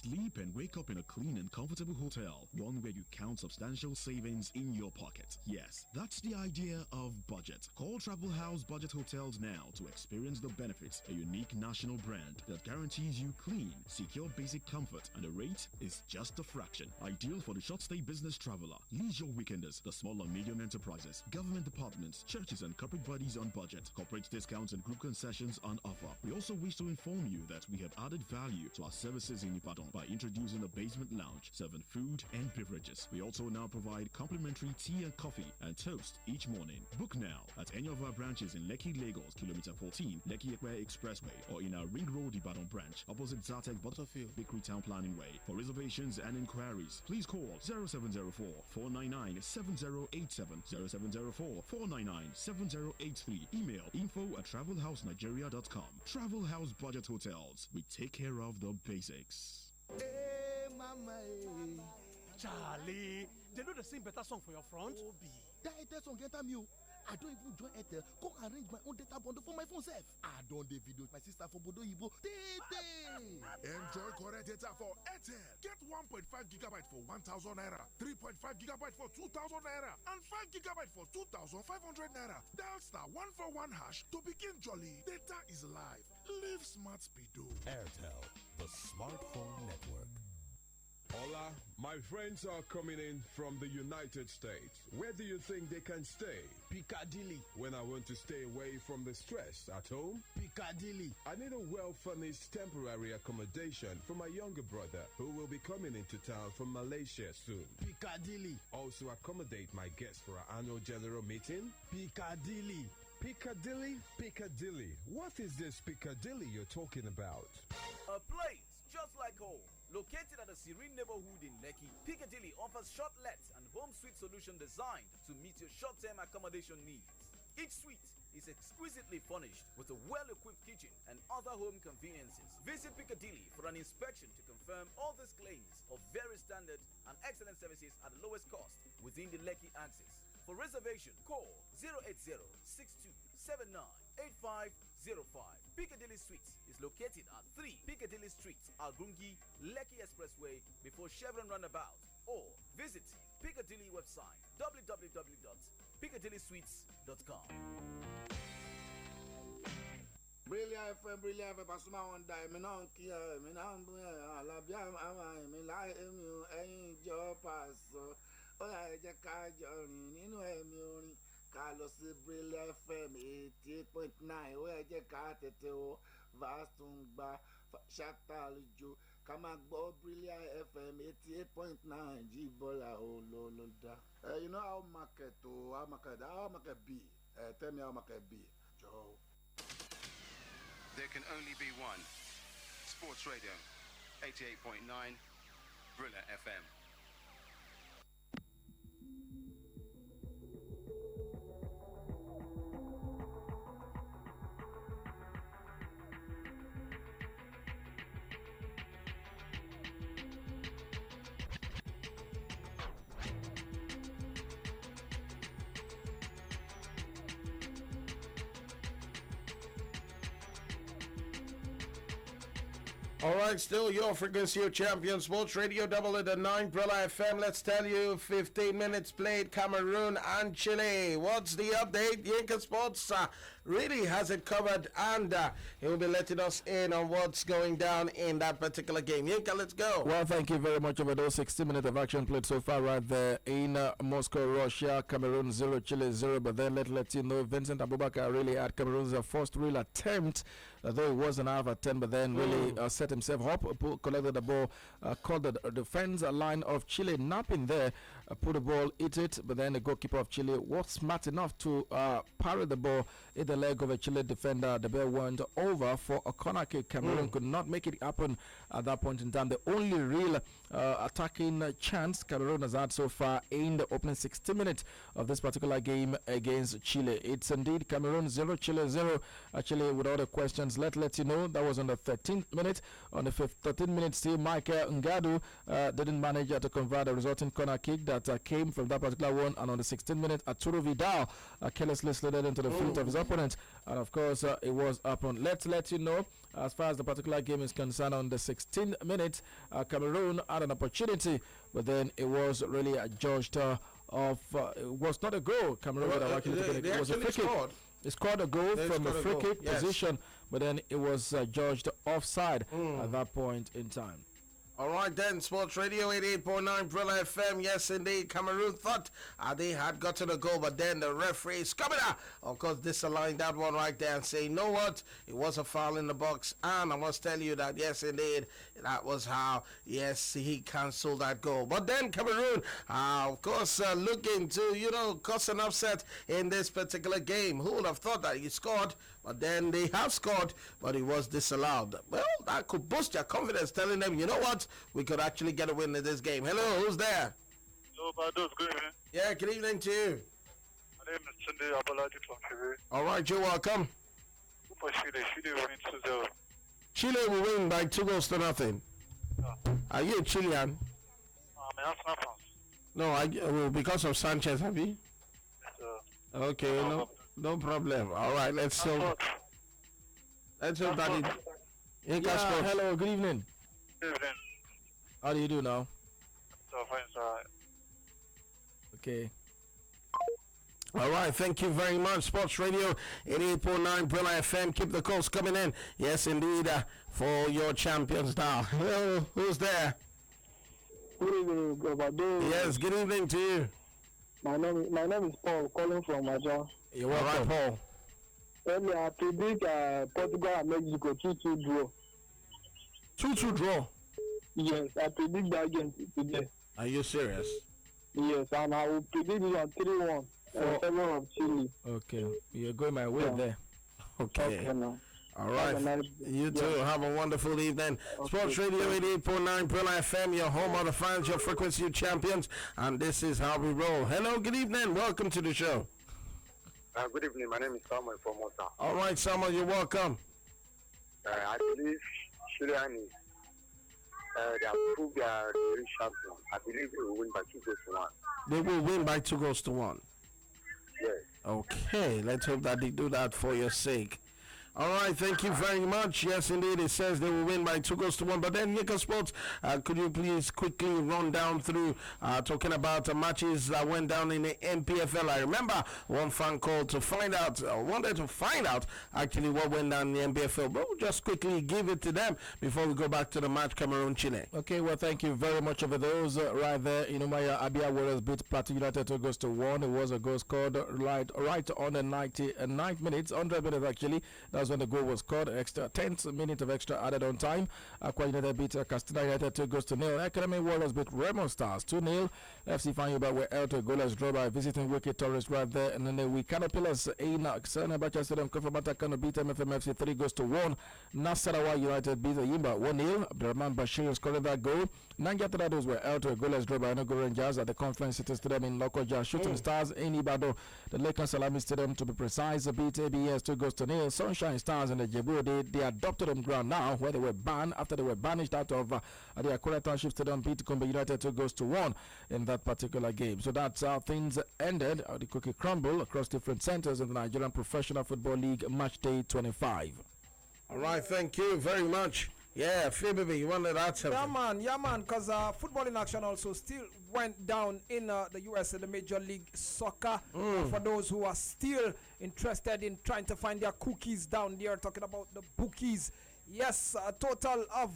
Sleep and wake up in a clean and comfortable hotel, one where you count substantial savings in your pocket. Yes, that's the idea of budget. Call Travel House Budget Hotels now to experience the benefits, a unique national brand that guarantees you clean, secure basic comfort, and the rate is just a fraction. Ideal for the short stay business traveler, leisure weekenders, the small and medium enterprises, government departments, churches, and corporate bodies on budget. Corporate discounts and group concessions on offer. We also wish to inform you that we have added value to our services in Ibadan by introducing a basement lounge serving food and beverages. We also now provide complimentary tea and coffee and toast each morning. Book now at any of our branches in Lekki, Lagos, Kilometer 14, Lekki Ekwe Expressway, or in our Ring Road Ibadan branch, opposite Zartek Butterfield, Bakery Town Planning Way. For reservations and inquiries, please call 0704 499 7087, 0704 499 7083. Email info@travelhousenigeria.com. Travel House Budget Hotels. We take care of the basics. Hey, mama, hey. Charlie, they know the same better song for your front. Obi, that Airtel song enter me. I don't even join Airtel. Go arrange my own data bundle for my phone self. I don't the video with my sister for Bodo Ibo. Enjoy correct data for Airtel. Get 1.5 gigabyte for 1,000 naira, 3.5 gigabyte for 2,000 naira, and 5 gigabyte for 2,500 naira. Dial star 141 hash to begin jolly. Data is live. Live smart speedo. Airtel, the smartphone network. Hola, my friends are coming in from the United States. Where do you think they can stay? Piccadilly. When I want to stay away from the stress at home? Piccadilly. I need a well-furnished temporary accommodation for my younger brother who will be coming into town from Malaysia soon. Piccadilly. Also accommodate my guests for our annual general meeting? Piccadilly. Piccadilly? Piccadilly. What is this Piccadilly you're talking about? A place just like home. Located at a serene neighborhood in Lekki, Piccadilly offers short lets and home suite solution designed to meet your short-term accommodation needs. Each suite is exquisitely furnished with a well-equipped kitchen and other home conveniences. Visit Piccadilly for an inspection to confirm all these claims of very standard and excellent services at the lowest cost within the Lekki axis. For reservation, call 080-6279-8505. Piccadilly Suites is located at 3 Piccadilly Street, Algungi, Lekki Expressway before Chevron Roundabout, or visit Piccadilly website www.piccadillysuites.com. Brilliant FM, Pasuma one day, me non care, me non I love you, me like you, ain't your pass. Ó yá ẹ jẹ́ ká jọ rìn nínú ẹ̀mí orin ká lọ sí Brilliant FM 88.9 ó yá ẹ jẹ́ ká tètè o vast ń gba ṣàtàlùjọ ká máa gbọ́ Brilliant FM 88.9 Jíbọ́lá olólùdá. You know how market be? Tell me how market be, Joe. There can only be one. Sports Radio 88.9 Brilliant FM. All right, still your frequency of champion Sports Radio Double at the 9 Brilla FM. Let's tell you, 15 minutes played, Cameroon and Chile. What's the update? Yinka Sports really has it covered, and he will be letting us in on what's going down in that particular game. Yinka, let's go. Well, thank you very much over those 60 minutes of action played so far right there in Moscow, Russia. Cameroon 0, Chile 0. But then let you know, Vincent Abubakar really had Cameroon's first real attempt, though it wasn't half attempt, but then really set himself up, collected the ball, called the defense line of Chile napping there, put the ball, hit it, but then the goalkeeper of Chile was smart enough to parry the ball in the leg of a Chile defender. The ball went over for a corner kick. Cameroon could not make it happen at that point in time. The only real attacking chance Cameroon has had so far in the opening 60 minutes of this particular game against Chile. It's indeed Cameroon 0, Chile 0. Chile, with all the questions, let you know that was on the 13th minute. On the 13th minute, still Michael Ngadu didn't manage to convert the resulting corner kick that came from that particular one. And on the 16th minute, Arturo Vidal carelessly slid into the feet of his opponent. And of course, it was up on. Let's let you know as far as the particular game is concerned. On the 16th minute, Cameroon had an opportunity, but then it was really judged it was not a goal. Cameroon would have actually taken it. It was a free kick. They scored a goal from a free kick position, but then it was judged offside at that point in time. All right then, Sports Radio 88.9 Brilla FM. Yes, indeed, Cameroon thought they had gotten a goal, but then the referee, Scabida, of course, disallowing that one right there and saying, you know what, it was a foul in the box. And I must tell you that, yes, indeed, that was how, yes, he cancelled that goal. But then Cameroon, of course, looking to, cause an upset in this particular game. Who would have thought that he scored? But then they have scored, but it was disallowed. Well, that could boost your confidence, telling them, you know what, we could actually get a win in this game. Hello, who's there? Hello, Ovadoze, good evening. Yeah, good evening to you. My name is Tunde Abolaji from Chile. All right, you're welcome. For Chile, Chile win 2-0. Chile will win by 2-0. Are you a Chilean? I'm an Arsenal fan. No, because of Sanchez, have you? Yes, sir. Okay, no problem. All right, let's hope that it. Yinka Sports. Hello, good evening. Good evening. How do you do now? So fine, sir. Okay. All right, thank you very much. Sports Radio 88.9 Brilla FM. Keep the calls coming in. Yes, indeed, for your champions now. Hello, who's there? Good evening, Ovadoze. Yes, good evening to you. My name is Paul, calling from Aja. You're welcome, Paul. Earlier, I predict Portugal and Mexico 2-2 draw. 2-2 draw? Yes, I predict that game today. Are you serious? Yes, and I will predict it on 3-1 in favor of Chile. Okay, you're going my way there. Okay. No. All right. You too. Have a wonderful evening. Sports Radio 88.9 Brilla FM, your home of the fans, your frequency champions, and this is how we roll. Hello, good evening. Welcome to the show. Good evening. My name is Samuel from Mota. All right, Samuel, you're welcome. I believe Chilean is they have proved they are the real champion. I believe they will win by 2-1. They will win by 2-1. Yes. Okay, let's hope that they do that for your sake. All right, thank you very much. Yes, indeed, it says they will win by 2-1. But then, Yinka Sports, could you please quickly run down through talking about matches that went down in the MPFL? I remember one fan called to find out, wanted to find out actually what went down in the MPFL. But we'll just quickly give it to them before we go back to the match Cameroon-Chile. Okay, well, thank you very much for those right there. Inumaya Abia Warriors beat Plateau United 2-1. It was a goal scored right on the 99th minutes, 100 minutes actually. That's when the goal was scored. Extra 10th minute of extra added on time. Aqua United beat Castilla United 2-0. Academy Warriors beat Raymond Stars 2-0. FC Fanyuba were out to a goalless draw by visiting Wicked Tourist right there. And then we Kano Pillars in Senabacha Stadium. Kofamata Kano beat MFMFC 3-1. Nasarawa United beat Yimba 1-0. Abdurrahman Bashir scored that goal. Nanja Torados were out to a goalless draw by Enugu Rangers at the Conference City Stadium in Lokoja. Shooting Stars in Ibadan, the Lakers Salami Stadium to be precise, beat ABS 2-0. Sunshine Stars in the Jebu, they adopted home ground now where they were banned after they were banished out of the Akura Township Stadium, beat Kumba United 2-1 in that particular game. So that's how things ended. The cookie crumble across different centers in the Nigerian Professional Football League match day 25. All right, thank you very much. Yeah, Fabian, you wanted that something? Yeah, man, because football in action also still went down in the U.S. in the Major League Soccer. For those who are still interested in trying to find their cookies down there, talking about the bookies. Yes, a total of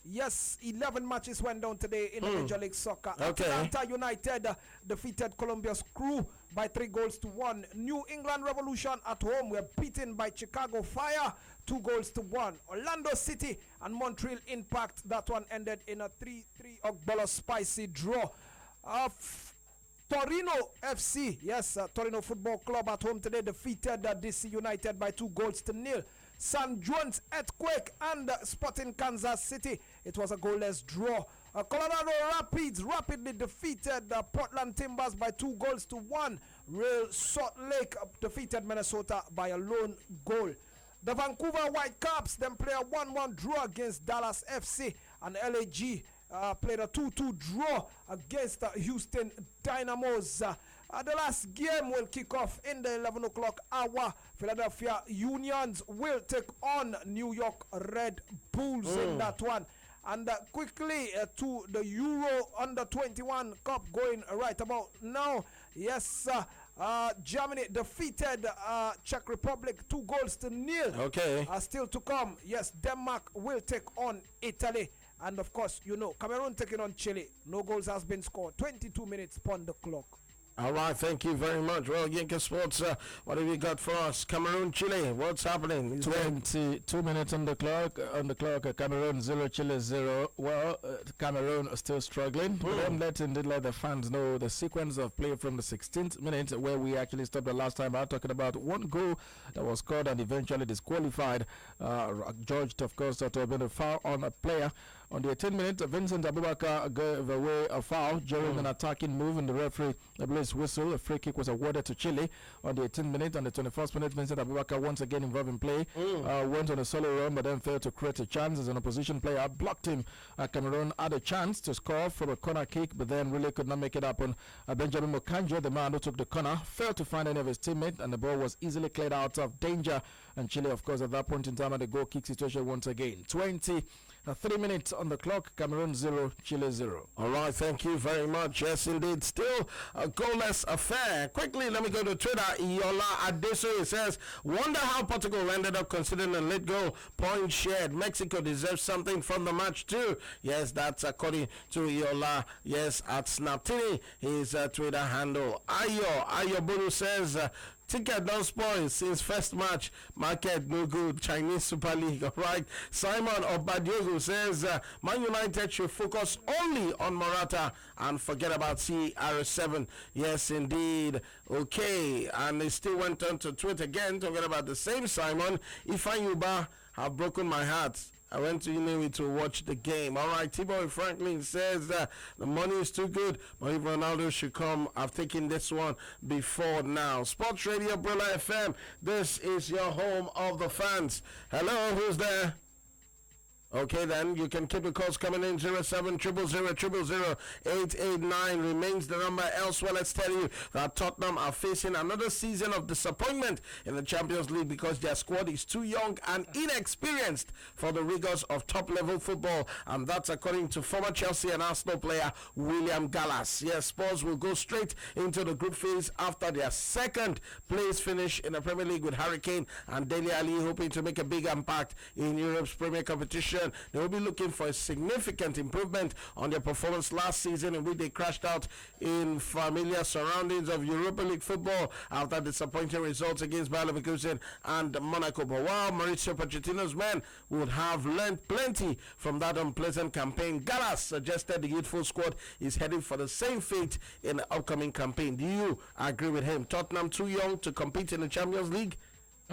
11 matches went down today in the Major League Soccer. Okay. Atlanta United defeated Columbia's Crew by 3-1. New England Revolution at home were beaten by Chicago Fire 2-1. Orlando City and Montreal Impact, that one ended in a 3-3 Ogbolo spicy draw. Torino FC, Torino Football Club at home today defeated DC United by 2-0. San Juan's Earthquake and Sporting Kansas City, it was a goalless draw. Colorado Rapids rapidly defeated Portland Timbers by 2-1. Real Salt Lake defeated Minnesota by a lone goal. The Vancouver Whitecaps then play a 1-1 draw against Dallas FC, and LAG played a 2-2 draw against Houston Dynamos. The last game will kick off in the 11 o'clock hour. Philadelphia Unions will take on New York Red Bulls in that one. And quickly to the Euro Under 21 Cup going right about now. Yes, Germany defeated Czech Republic 2-0. Okay. Still to come. Yes, Denmark will take on Italy. And of course, you know, Cameroon taking on Chile. No goals has been scored. 22 minutes on the clock. All right, thank you very much. Well, Yinka Sports, what have you got for us? Cameroon, Chile, what's happening? 22 minutes on the clock. Cameroon 0, Chile 0. Well, Cameroon are still struggling. But then let the fans know the sequence of play from the 16th minute where we actually stopped the last time out, talking about one goal that was scored and eventually disqualified. Judged, of course, to have been a foul on a player. On the 18th minute, Vincent Abubakar gave away a foul during an attacking move, and the referee blew his whistle. A free kick was awarded to Chile. On the 18th minute, on the 21st minute, Vincent Abubakar, once again involved in play, went on a solo run, but then failed to create a chance as an opposition player blocked him. Cameroon had a chance to score from a corner kick, but then really could not make it happen. Benjamin Mokanjo, the man who took the corner, failed to find any of his teammates, and the ball was easily cleared out of danger. And Chile, of course, at that point in time, had a goal kick situation once again. 23 minutes on the clock. Cameroon 0, Chile 0. All right, thank you very much. Yes, indeed, still a goalless affair. Quickly, let me go to Twitter. Iola Adeso says, wonder how Portugal ended up considering a late goal. Point shared. Mexico deserves something from the match too. Yes, that's according to Iola. Yes, at Snaptini, his Twitter handle. Ayo Buru says, ticket don't spoil since first match. Market no good. Chinese Super League. All right. Simon Obadiogo says Man United should focus only on Morata and forget about CR7. Yes, indeed. Okay. And they still went on to tweet again talking about the same Simon. Ifanyuba have broken my heart. I went to Inewi to watch the game. All right, T-Boy Franklin says the money is too good, but if Ronaldo should come, I've taken this one before now. Sports Radio Brilla FM, this is your home of the fans. Hello, who's there? Okay, then you can keep the calls coming in. 07000000889 remains the number. Elsewhere, let's tell you that Tottenham are facing another season of disappointment in the Champions League because their squad is too young and inexperienced for the rigors of top-level football, and that's according to former Chelsea and Arsenal player William Gallas. Yes, Spurs will go straight into the group phase after their second place finish in the Premier League with Harry Kane and Dele Alli hoping to make a big impact in Europe's Premier competition. They will be looking for a significant improvement on their performance last season, in which they crashed out in familiar surroundings of Europa League football after disappointing results against Bayer Leverkusen and Monaco. But while Mauricio Pochettino's men would have learned plenty from that unpleasant campaign, Gallas suggested the youthful squad is heading for the same fate in the upcoming campaign. Do you agree with him? Tottenham too young to compete in the Champions League?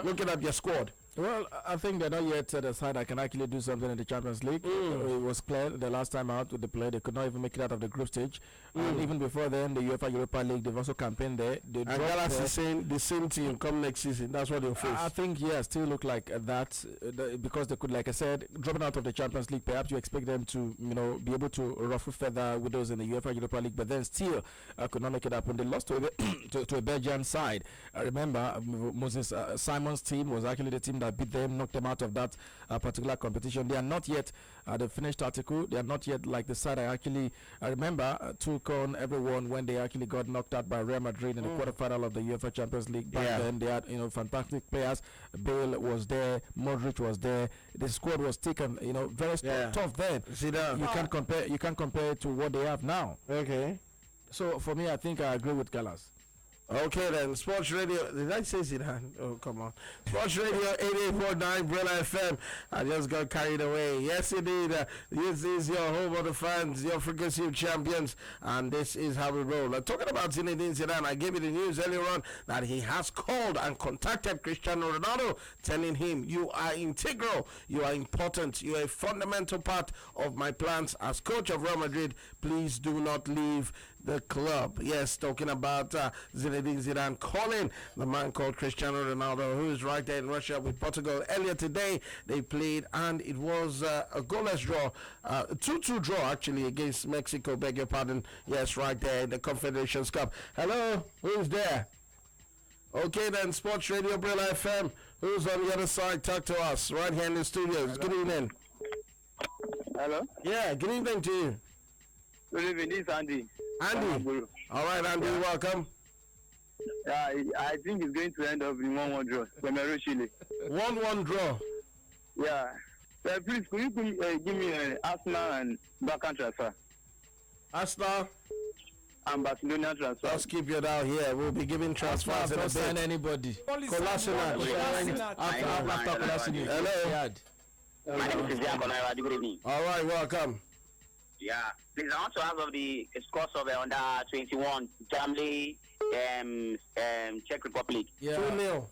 Looking at their squad. Well, I think they're not yet set aside. I can actually do something in the Champions League. It was clear the last time out with the play, they could not even make it out of the group stage. And even before then, the UEFA Europa League, they've also campaigned there. And Gallas is saying the same team come next season. That's what they'll face. I think, yeah, still look like that because they could, like I said, dropping out of the Champions League, perhaps you expect them to, be able to ruffle feather with those in the UEFA Europa League, but then still could not make it happen. They lost to a Belgian side. I remember Moses Simon's team was actually the team that beat them, knocked them out of that particular competition. They are not yet the finished article. They are not yet like the side I remember took on everyone when they actually got knocked out by Real Madrid in the quarterfinal of the UEFA Champions League. Back then, they had fantastic players. Bale was there, Modric was there. The squad was taken, very tough then. You can't compare. You can't compare it to what they have now. Okay. So for me, I think I agree with Gallas. Okay then, Sports Radio, did I say Zidane? Oh, come on. Sports Radio 88.9 Brilla FM. I just got carried away. Yes, indeed. This is your home of the fans, your frequency champions, and this is how we roll. Talking about Zinedine Zidane, I gave you the news earlier on that he has called and contacted Cristiano Ronaldo, telling him, you are integral, you are important, you are a fundamental part of my plans as coach of Real Madrid. Please do not leave the club. Yes, talking about Zinedine Zidane calling the man called Cristiano Ronaldo, who is right there in Russia with Portugal. Earlier today, they played, and it was a goalless draw, 2-2 draw actually against Mexico. Beg your pardon. Yes, right there in the Confederations Cup. Hello, who's there? Okay then, Sports Radio Brill FM. Who's on the other side? Talk to us right here in the studios. Hello. Good evening. Hello? Yeah, good evening to you. Good evening, this is Andy. Andy. All right, Andy, welcome. Yeah, I think it's going to end up in 1-1 draw. Cameroon, Chile. 1-1 draw. Yeah. Please, could you give me Arsenal and Barca transfer? Arsenal and Barcelona transfer. Let's keep your down here. We'll be giving transfers. Don't sign anybody. Kolasinac. After Kolasinac. Hello. My name is Yinka. Good evening. All right, welcome. Yeah, please, I want to ask of the scores of the under 21 Germany, Czech Republic. Yeah. 2-0.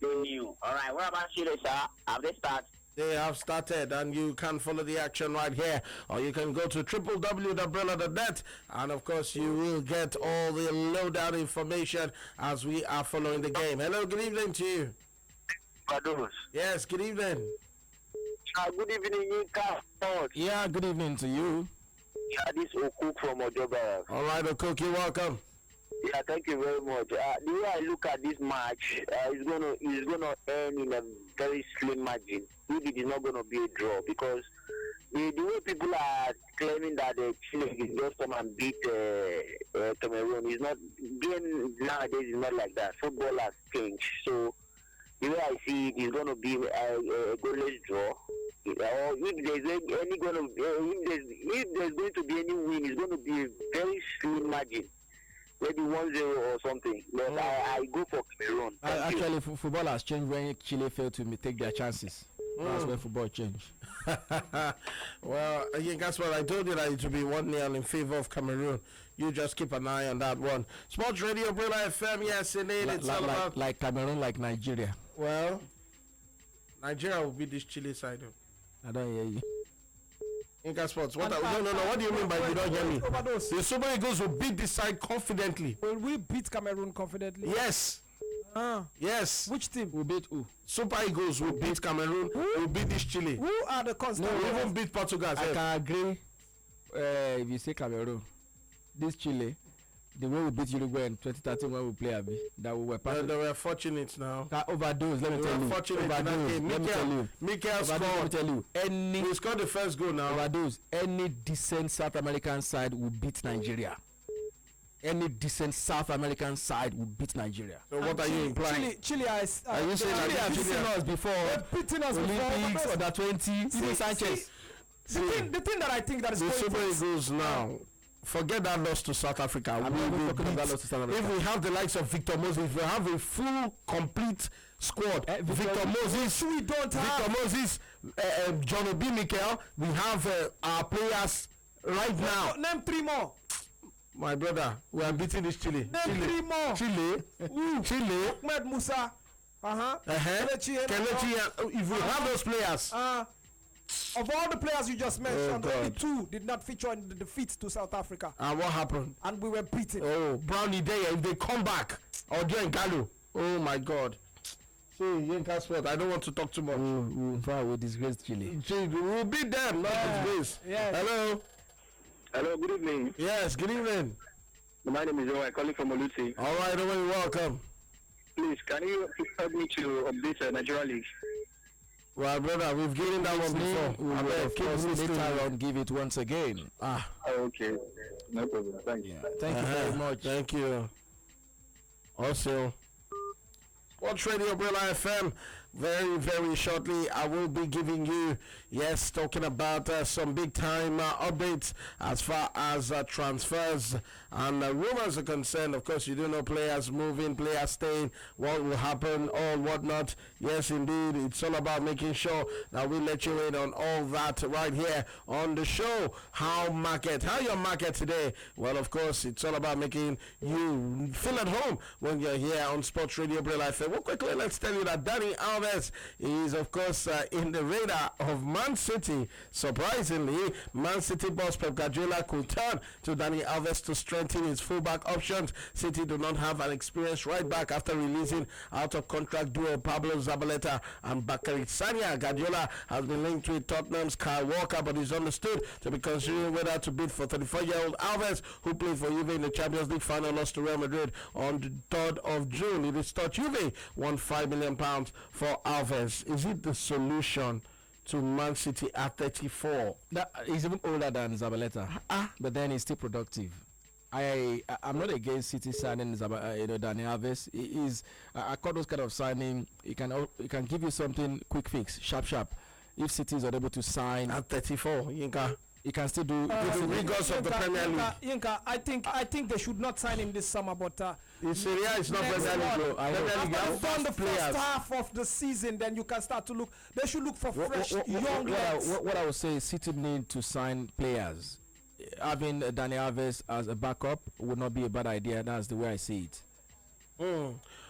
2-0. All right, what about Chile, sir? Have they started? They have started, and you can follow the action right here, or you can go to www.umbrella.net, and of course you will get all the lowdown information as we are following the game. Hello, good evening to you. Ovadoze. Yes, good evening. Good evening, Yinka. Yeah, good evening to you. Yeah, this is Okuk from Ojoba. All right, Okuk, you're welcome. Yeah, thank you very much. The way I look at this match, it's gonna end in a very slim margin. If it is not gonna be a draw, because the way people are claiming that Chile is just come and beat Cameroon is not. Game nowadays is not like that. Football has changed. So the way I see it is gonna be a goalless draw. Or if there's going to be any win, it's going to be a very slim margin. Maybe 1-0 or something. But I go for Cameroon. Actually, football has changed when Chile failed to take their chances. That's when football changed. Well, again, that's what I told you, that it will be 1-0 in favor of Cameroon. You just keep an eye on that one. Sports Radio Brilla FM, yes, indeed. It's all about like Cameroon, like Nigeria. Well, Nigeria will beat this Chile side. I don't hear you. Yinka Sports. What do you mean by you don't hear me? The Super Eagles will beat this side confidently. Will we beat Cameroon confidently? Yes. Yes. Which team? We beat who? Super Eagles will beat Cameroon. Will beat this Chile. Who are the constant? No, we won't beat Portugal. I can agree. If you say Cameroon, this Chile, the way we beat Uruguay in 2013 when we play Abi, that we were part of. They were fortunate now. Overdose, let me tell you. Fortunate Overdose, let me tell you. Mikel scored. Let me tell you. He scored the first goal now. Overdose, any decent South American side will beat Nigeria. Any decent South American side will beat Nigeria. So what are you implying? Chile are you saying Chile have beaten us before? Beating us Olympics, before. under 20. See Sanchez. The thing that I think that is the Super Eagles now. Forget that loss to South Africa. If we have the likes of Victor Moses, if we have a full, complete squad, Victor Moses, we don't have Victor Moses, John Obi Mikel, we have our players right now. Name 3 more. My brother, we are beating this Chile. Name 3 more. Chile. Ahmed Musa. Kelechi. If we have those players. Of all the players you just mentioned, only 2 did not feature in the defeat to South Africa. And what happened? And we were beaten. Oh, Brownie Day, if they come back, or Joe Gallo. Oh my God. See, Yinka Sport, I don't want to talk too much. We'll disgrace Chile. We'll beat them, not disgrace. Yes. Hello, good evening. Yes, good evening. My name is Owen, calling from Olusi. All right, Owen, welcome. Please, can you help me to update Nigeria League? Well, brother, we've given that one before. Later on, give it once again. Okay. No problem. Thank you. Thank you very much. Thank you. Also, Sports Radio Brilla FM. Very, very shortly, I will be giving you, talking about some big-time updates as far as transfers and rumors are concerned. Of course, you do know players moving, players staying, what will happen, all whatnot. Yes, indeed, it's all about making sure that we let you in on all that right here on the show. Howmarket. How your market today? Well, of course, it's all about making you feel at home when you're here on Sports Radio Brilla FM. Well, quickly, let's tell you that Danny Alves Alves is, of course, in the radar of Man City. Surprisingly, Man City boss Pep Guardiola could turn to Dani Alves to strengthen his fullback options. City do not have an experienced right back after releasing out of contract duo Pablo Zabaleta and Bakary Sagna. Guardiola has been linked with Tottenham's Kyle Walker, but is understood to be considering whether to bid for 34-year-old Alves, who played for Juve in the Champions League final, lost to Real Madrid on the 3rd of June. It is thought Juve won £5 million for Alves. Is it the solution to Man City at 34? He's even older than Zabaleta, but then he's still productive. I'm not against City signing Dani Alves. He is I call those kind of signing. He can give you something quick fix, sharp. If City is unable to sign at 34, Yinka, he can still do the rigors of the Premier League. Yinka, I think they should not sign him this summer, but in Serie A it's not Premier League. After you've done the first half of the season, then you can start to look. They should look for fresh young legs. What I would say is City need to sign players. Having Dani Alves as a backup would not be a bad idea. That's the way I see it.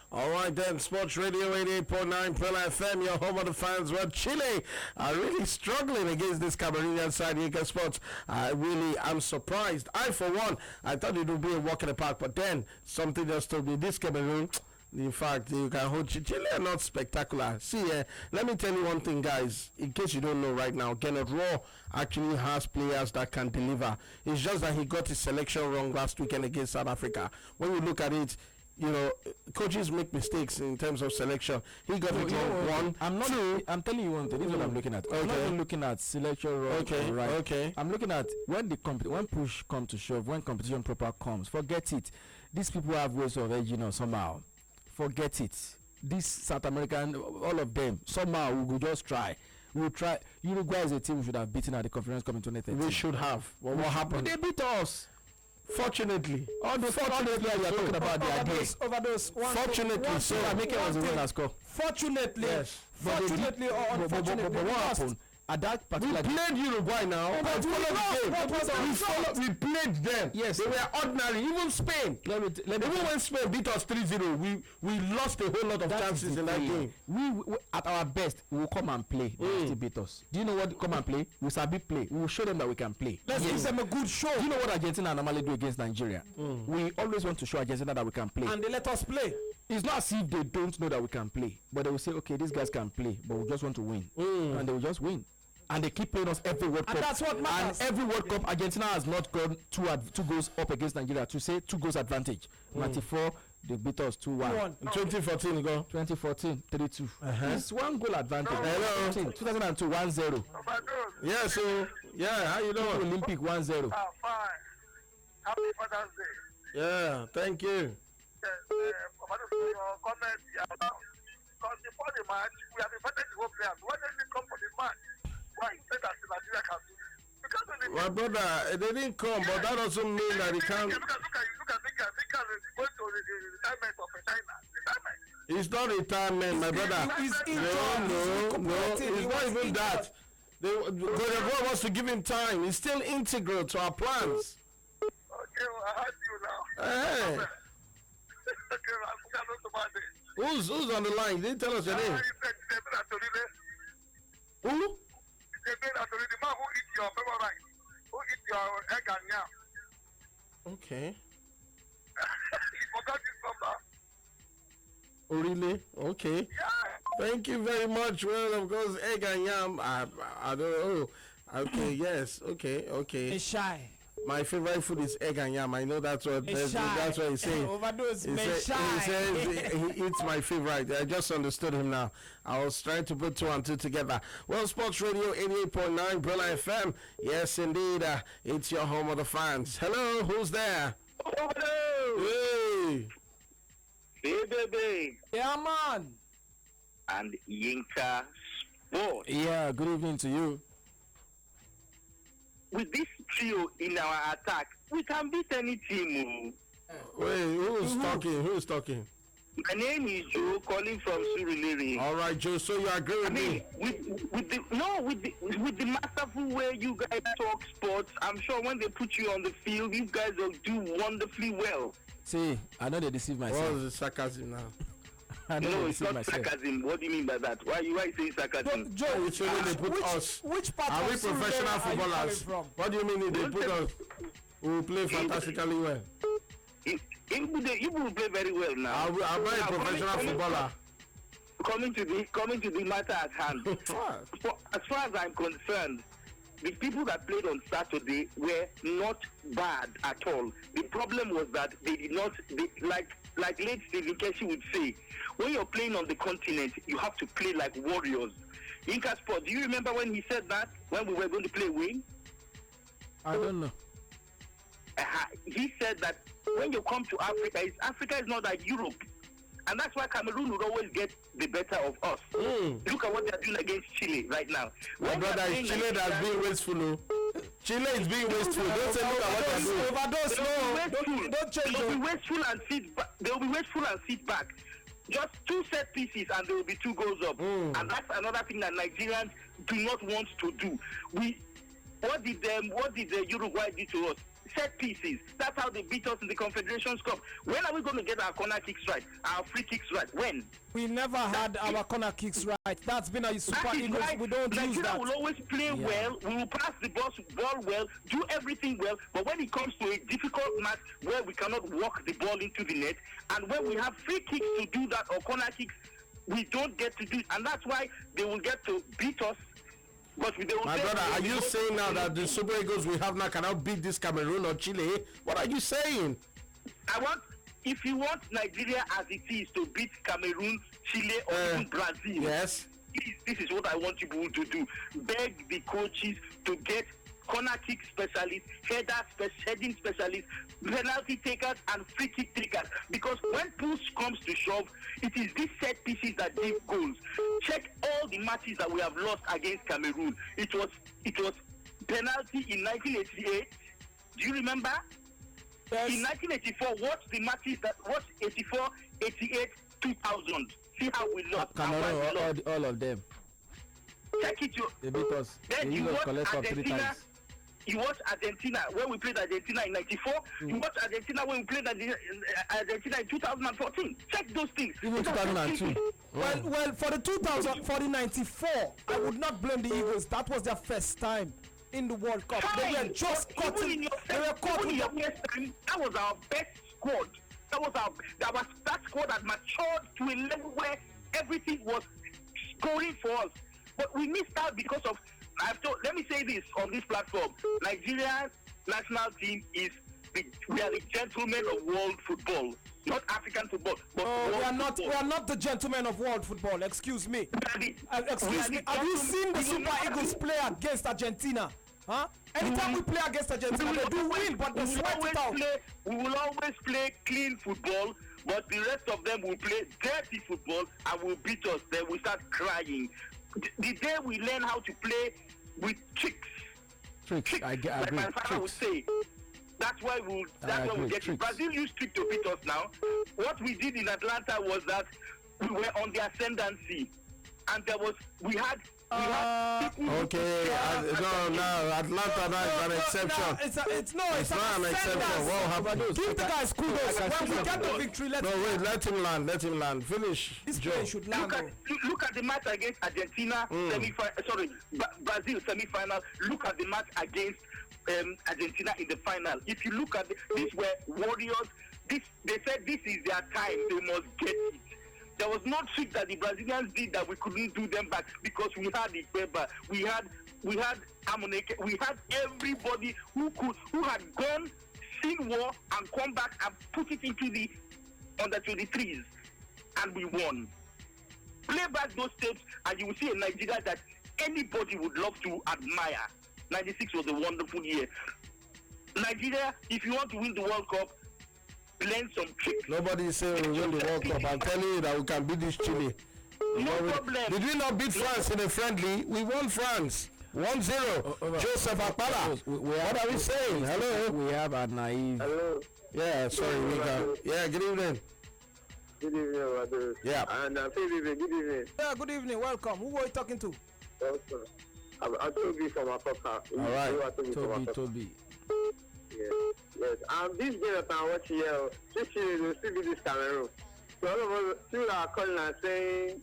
All right then, Sports Radio 88.9 Pearl FM, your home of the fans. Well, Chile are really struggling against this Cameroonian side, Yinka Sports. I'm surprised. I, for one, I thought it would be a walk in the park, but then something just told me this Cameroon, in fact, you can hold Chile are not spectacular. See, let me tell you one thing, guys, in case you don't know right now, Kenneth Raw actually has players that can deliver. It's just that he got his selection wrong last weekend against South Africa. When you look at it, you know, coaches make mistakes in terms of selection. He got it wrong. I'm telling you one thing. This is what I'm looking at. Okay. I'm not even looking at selection wrong. Okay. Right. Okay. I'm looking at when when push comes to shove, when competition proper comes. Forget it. These people have ways of edging us somehow. Forget it. This South American, all of them, somehow we will just try. We'll try. Uruguay is a team we should have beaten at the conference coming 2013. We should have. Well, what happened? They beat us. Fortunately, all the players you are talking about, they are there. Overdose. Fortunately, so Jamaica was the one that scored. Fortunately, yes. Fortunately or unfortunately, but what happened? At that particular we played Uruguay now. We played them. Yes, they were ordinary. Even Spain. Even when Spain beat us 3-0, we lost a whole lot of chances in that game. We at our best, we will come and play. They will still beat us. Do you know what? Come and play. We sabi play. We will show them that we can play. Let's give them a good show. Do you know what Argentina normally do against Nigeria? We always want to show Argentina that we can play, and they let us play. It's not as if they don't know that we can play, but they will say, okay, these guys can play, but we just want to win, and they will just win. And they keep playing us every World Cup. And that's what matters. And every World Cup, Argentina has not gone two goals up against Nigeria. To say 2 goals advantage. 94, they beat us 2-1. In 2014, go. 2014, 3-2. It's 1 goal advantage. Hello. 2002, 1-0. Yeah, so, how you doing? Olympic 1-0. Fine. Happy Father's Day. Yeah, thank you. Yes, your comment because before the match, we have invited the whole players. When they didn't come for the match, why you say that Nigeria can do? Because my brother, they didn't come, but that doesn't mean that they can't. Look at Yinka going to the retirement of China. Retirement. It's not retirement, my brother. No, it's not even that. God wants to give him time. It's still integral to our plans. Okay, well, I heard you now. Hey. Okay, I forgot about it. Who's on the line? They didn't tell us your name. Who? The man who eats your favorite rice, who eats your egg and yam. Okay. You forgot this number. Oh, really? Okay. Yeah. Thank you very much. Well, of course, egg and yam. I don't know. Okay, yes. Okay. It's shy. My favorite food is egg and yam. I know that's what he's saying. Overdose. He says he eats my favorite. I just understood him now. I was trying to put 2 and 2 together. Well, Sports Radio 88.9 Pearl FM. Yes, indeed. It's your home of the fans. Hello, who's there? Hello. Hey. Hey, baby. Yeah, man. And Yinka Sport. Yeah, good evening to you. With this trio in our attack, we can beat any team. Wait, who's talking? Who's talking? My name is Joe, calling from Surulere. All right, Joe. So you agree with me? With the masterful way you guys talk sports, I'm sure when they put you on the field, you guys will do wonderfully well. See, I know they deceive myself. What is the sarcasm now? I No, don't it's see not myself. sarcasm. What do you mean by that? Why you saying sarcasm? Joe, Which they put us. Which part Are of we professional Surulere are you coming footballers? from? What do you mean they put us? We play fantastically well. You will play very well now. I'm not a professional footballer. Coming to the matter at hand. As far as I'm concerned, the people that played on Saturday were not bad at all. The problem was that they did not, like late Stephen Keshi would say, when you're playing on the continent, you have to play like warriors. Yinka Sport, do you remember when he said that, when we were going to play away? I don't know. He said that when you come to Africa is not like Europe. And that's why Cameroon would always get the better of us. Look at what they're doing against Chile right now. My brother, it's Chile that's being wasteful. Chile is being wasteful. Don't say look at what they're doing. Ovadoze, no. Don't change. They'll be wasteful and sit back. They'll be wasteful and sit back. Just 2 set pieces and there will be 2 goals up. And that's another thing that Nigerians do not want to do. What did the Uruguay do to us? Set pieces. That's how they beat us in the Confederations Cup. When are we going to get our corner kicks right? Our free kicks right? When? We never had our corner kicks right. That's been a Super Eagles. Right. We don't use Nigeria that. will always play well. We will pass the ball well, do everything well. But when it comes to a difficult match where we cannot walk the ball into the net, and when we have free kicks to do that or corner kicks, we don't get to do it. And that's why they will get to beat us. But my brother, are you saying now that the Super Eagles we have now cannot beat this Cameroon or Chile? What are you saying? If you want Nigeria as it is to beat Cameroon, Chile, or even Brazil, yes, this is what I want you people to do. Beg the coaches to get corner kick specialists, heading specialists, penalty takers, and free kick takers. Because when push comes to shove, it is these set pieces that give goals. Check all the matches that we have lost against Cameroon. It was penalty in 1988. Do you remember? Yes. In 1984, watch the matches watch 84, 88, 2000. See how we lost. Cameroon, all of them. Check it. They beat us. Then you watch collect up 3 times. You watch Argentina when we played Argentina in '94. You watch Argentina when we played Argentina in 2014. Check those things. Even 2002. Well, for the 94, I would not blame the Eagles. That was their first time in the World Cup. Fine. They were just caught. They were caught with your first time. That was our best squad. That squad had matured to a level where everything was scoring for us. But we missed out because of. Let me say this on this platform: Nigeria's national team we are the gentlemen of world football, not African football. But we are not the gentlemen of world football. Excuse me. Excuse me. Have you seen the Super Eagles play against Argentina? Huh? Anytime we play against Argentina, they do win, but they sweat it out. We will always play clean football, but the rest of them will play dirty football and will beat us. Then we start crying. The day we learn how to play with tricks, I agree. like my father would say, that's why we'll get it. Brazil used trick to beat us now. What we did in Atlanta was that we were on the ascendancy, and we had okay, Atlanta now is an exception. It's not an exception. What happened? Give the guys kudos. When we get the victory, let him land. Finish. This play should land. Look at the match against Argentina, Brazil semi-final. Look at the match against Argentina in the final. If you look at these were warriors. They said this is their time. They must get it. There was no trick that the Brazilians did that we couldn't do them back because we had the paper, we had Amoneke, we had everybody who had gone, seen war and come back and put it into the under 23s, and we won. Play back those tapes and you will see a Nigeria that anybody would love to admire. 96 was a wonderful year. Nigeria, if you want to win the World Cup, learn some tricks. Nobody is saying we win the World Cup. I'm telling you that we can beat this Chile. No problem. Did we not beat France in a friendly? We won France 1-0. Joseph Akpala. What are we saying? Hello. We have a naive. Hello. Yeah, sorry, Yinka. Yeah, good evening. Good evening, Ovadoze. Yeah. And Fabian, good evening. Yeah, good evening. Welcome. Who were you talking to? I'm Toby from Akoka. All right. Toby. Yes. This game that I'm watching here, this year will still be this Cameroon. So all of us still are calling and saying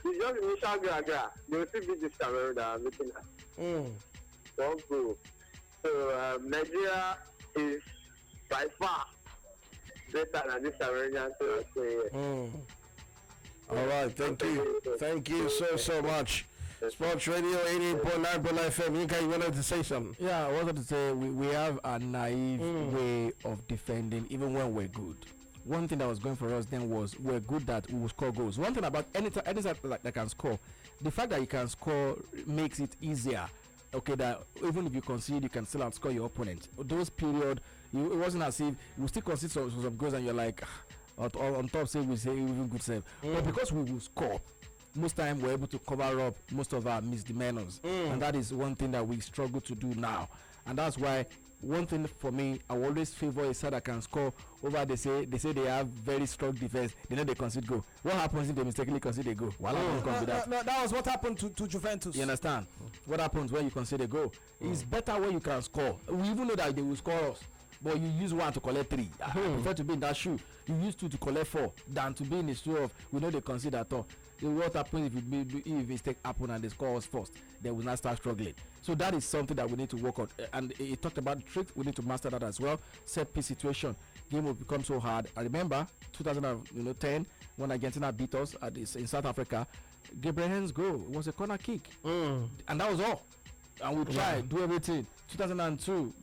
it's just initial gra. They will still be this Cameroon that I'm looking at. Don't go. So Nigeria is by far better than this Cameroonian team. So, All right, thank you so much. Sports Radio 88.9 FM. Yinka, you wanted to say something? Yeah, I wanted to say we have a naive way of defending even when we're good. One thing that was going for us then was we're good that we will score goals. One thing about any side that can score, the fact that you can score makes it easier. Okay, that even if you concede, you can still outscore your opponent. Those period, it wasn't as if you still concede some goals and you're like, on top say we say even good save. But because we will score, most time we're able to cover up most of our misdemeanors, and that is one thing that we struggle to do now. And that's why one thing for me, I always favor a side that can score over. They say they have very strong defense. They know they concede goal. What happens if they mistakenly concede a goal? That was what happened to Juventus. You understand? What happens when you concede a goal? It's better when you can score. We even know that they will score us, but you use one to collect 3. I prefer to be in that shoe. You use 2 to collect 4 than to be in the shoe of we know they concede at all. What happens if mistake happen and they score us first? They will not start struggling. So that is something that we need to work on. And he talked about the trick. We need to master that as well. Set piece situation. Game will become so hard. I remember 2010 when Argentina beat us in South Africa. Gabriel's goal was a corner kick, and that was all. And we tried do everything. 2002,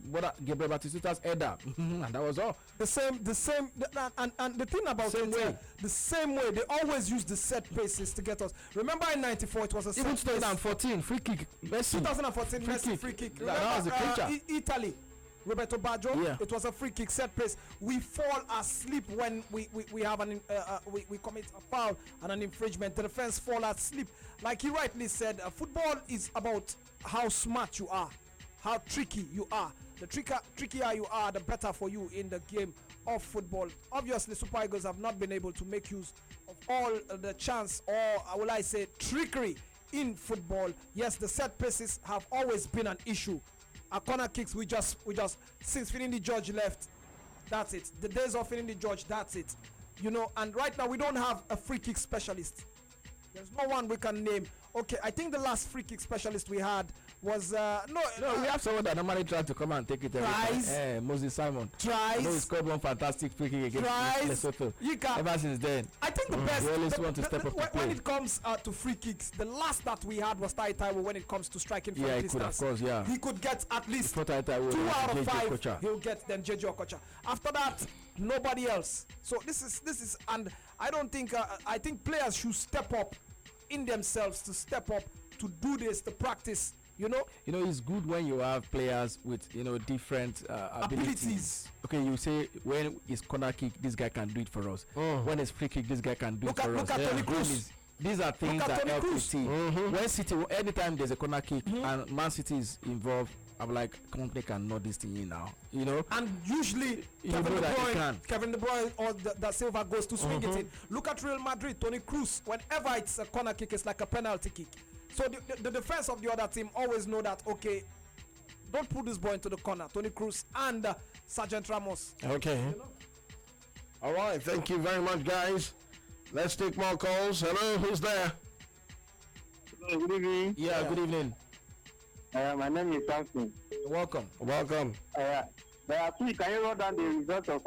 Gabriel Batista's header, and that was all. The same, and the thing about the same way they always use the set pieces to get us. Remember in '94 it was a even 2014 free kick. Messi. 2014 Messi free kick. Remember, that was the clincher. Italy. Roberto Baggio, it was a free kick set piece. We fall asleep when we have we commit a foul and an infringement. The defense fall asleep. Like he rightly said, football is about how smart you are, how tricky you are. The trickier you are, the better for you in the game of football. Obviously, Super Eagles have not been able to make use of all the chance, or will I say trickery in football. Yes, the set pieces have always been an issue. Our corner kicks, we just since Finidi George left, that's it. The days of Finidi George, that's it. And right now we don't have a free kick specialist. There's no one we can name. Okay, I think the last free kick specialist we had was we have someone that normally tries to come and take it every time. Moses Simon. Tries. He scored one fantastic free kick against Lesotho. Ever since then, I think the best. We always want to step up to play. When it comes to free kicks, the last that we had was Tai Taiwo. When it comes to striking from distance, could, of course, he could get at least 2 out of 5. He'll get then JJ Okocha. After that, nobody else. So this is, and I don't think I think players should step up in themselves to step up to do this, to practice. It's good when you have players with different abilities. Okay, you say when it's corner kick, this guy can do it for us. When it's free kick, this guy can do it for us. Look at Toni Kroos. These are things that help the team. When City, anytime there's a corner kick and Man City is involved, I'm like, company can know this thing in now. And usually Kevin De Bruyne or the Silva goes to swing it in. Look at Real Madrid, Toni Kroos. Whenever it's a corner kick, it's like a penalty kick. So the defense of the other team always know that, okay, don't put this boy into the corner. Toni Kroos and Sergeant Ramos. Okay. All right. Thank you very much, guys. Let's take more calls. Hello, who's there? Good evening. Yeah, good evening. My name is Samson. Welcome. Please, can you write down the result of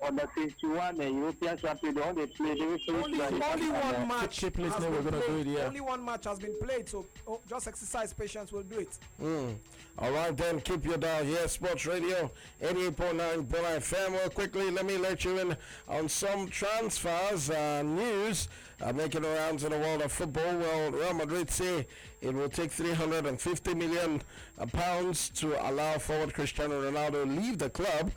on the 21 European Champion? The one they played. Only one match. Only one match has been played, so just exercise patience. We'll do it. All right, then keep your dial here. Sports Radio 88.9 FM. Well, quickly, let me let you in on some transfers news making the rounds in the world of football. Well, Real Madrid say it will take 350 million pounds to allow forward Cristiano Ronaldo leave the club,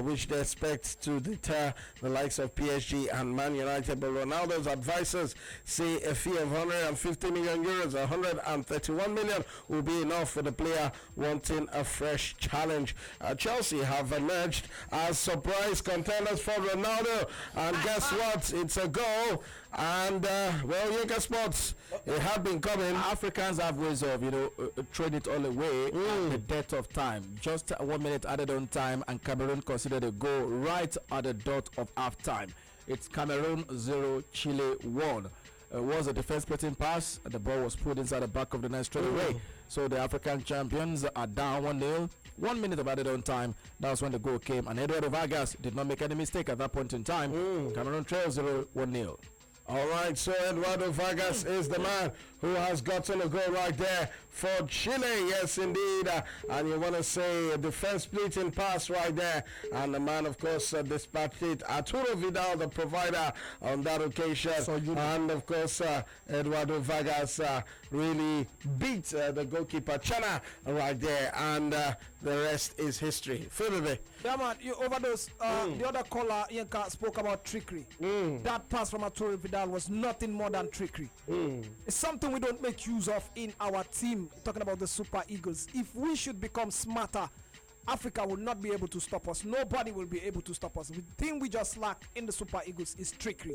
which they expect to deter the likes of PSG and Man United. But Ronaldo's advisors say a fee of 150 million euros, 131 million, will be enough for the player wanting a fresh challenge. Chelsea have emerged as surprise contenders for Ronaldo, and guess what? It's a goal. And Yinka Sports, it had been coming. Africans have ways of throwing it all away at the death of time. Just 1 minute added on time, and Cameroon considered a goal right at the dot of half time. It's Cameroon 0, Chile 1. Was a defense-splitting pass. The ball was put inside the back of the net straight away. So the African champions are down 1-0. 1 minute of added on time. That was when the goal came. And Eduardo Vargas did not make any mistake at that point in time. Cameroon trails 0-1-0. All right, so Eduardo Vargas is the man who has gotten a goal right there for Chile. Yes, indeed. And you want to say a defense splitting pass right there. And the man, of course, dispatched it. Arturo Vidal, the provider on that occasion. And, of course, Eduardo Vargas really beat the goalkeeper, Chana, right there. And the rest is history. Philippe. Yeah, man, you overdose. The other caller, Yinka, spoke about trickery. That pass from Arturo Vidal was nothing more than trickery. It's something we don't make use of in our team, talking about the Super Eagles. If we should become smarter, Africa will not be able to stop us. Nobody will be able to stop us. The thing we just lack in the Super Eagles is trickery.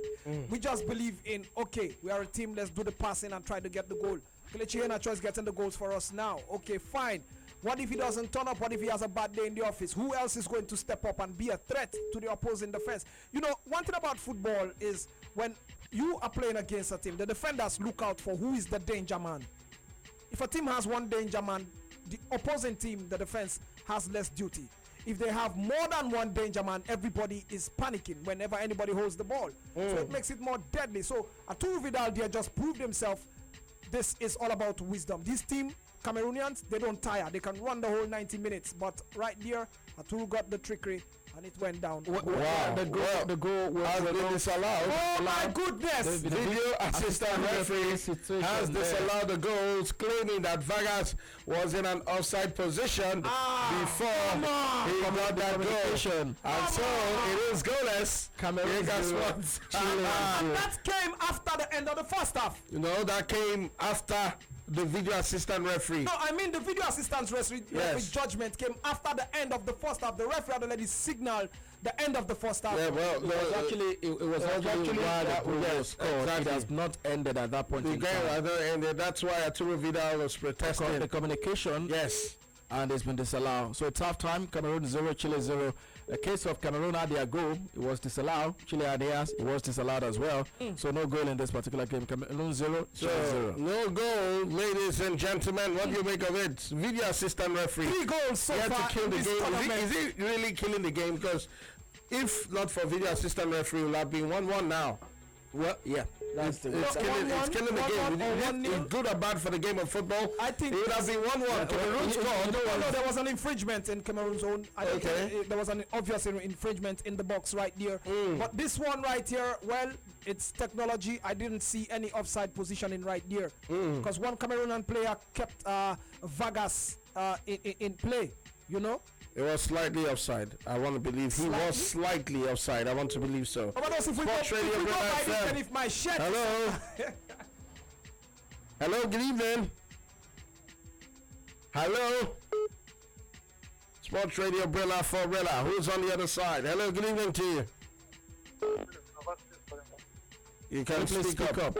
We just believe in, okay, we are a team, let's do the passing and try to get the goal. Kelechi Iheanacho is getting the goals for us now. Okay, fine. What if he doesn't turn up? What if he has a bad day in the office? Who else is going to step up and be a threat to the opposing defense? You know, one thing about football is when you are playing against a team, the defenders look out for who is the danger man. If a team has one danger man, the opposing team, the defense, has less duty. If they have more than one danger man, everybody is panicking whenever anybody holds the ball. So it makes it more deadly. So Arturo Vidal there just proved himself. This is all about wisdom. This team, Cameroonians, they don't tire. They can run the whole 90 minutes. But right there, Arturo got the trickery and it went down. Wow. The goal has been disallowed. Oh my goodness! The video assistant referee has disallowed the goals, claiming that Vargas was in an offside position before he got that goal. And so it is goalless. And that came after the end of the first half. You know, that came after the video assistant referee. No, I mean the video assistant referee judgment came after the end of the first half. The referee had already signaled the end of the first half. Yeah, well, it was actually while the goal was scored. It has not ended at that point. The game has not ended. That's why Arturo Vidal was protesting. The communication. Yes. And it's been disallowed. So it's half time. Cameroon 0, Chile 0. A case of Cameroon had their goal. It was disallowed. Chile had theirs. It was disallowed as well. So no goal in this particular game. Cameroon 0, Chile 0. No goal, ladies and gentlemen. What do you make of it? Video assistant referee. 3 goals so far. To kill the game. Is he really killing the game? Because if not for video assistant referee, it would have been 1-1 now. Well, yeah. It's killing the game. It's good or bad for the game of football. I think it would have been 1-1. Cameroon scored. No, there was an infringement in Cameroon's own. There was an obvious infringement in the box right there. But this one right here, well, it's technology. I didn't see any offside positioning right there because one Cameroonian player kept Vargas in play. You know. It was slightly offside. I want to believe he was slightly offside. I want to believe so. Hello. Hello, good evening. Hello. Sports Radio Brilla for Brilla. Who's on the other side? Hello, good evening to you. You can speak up.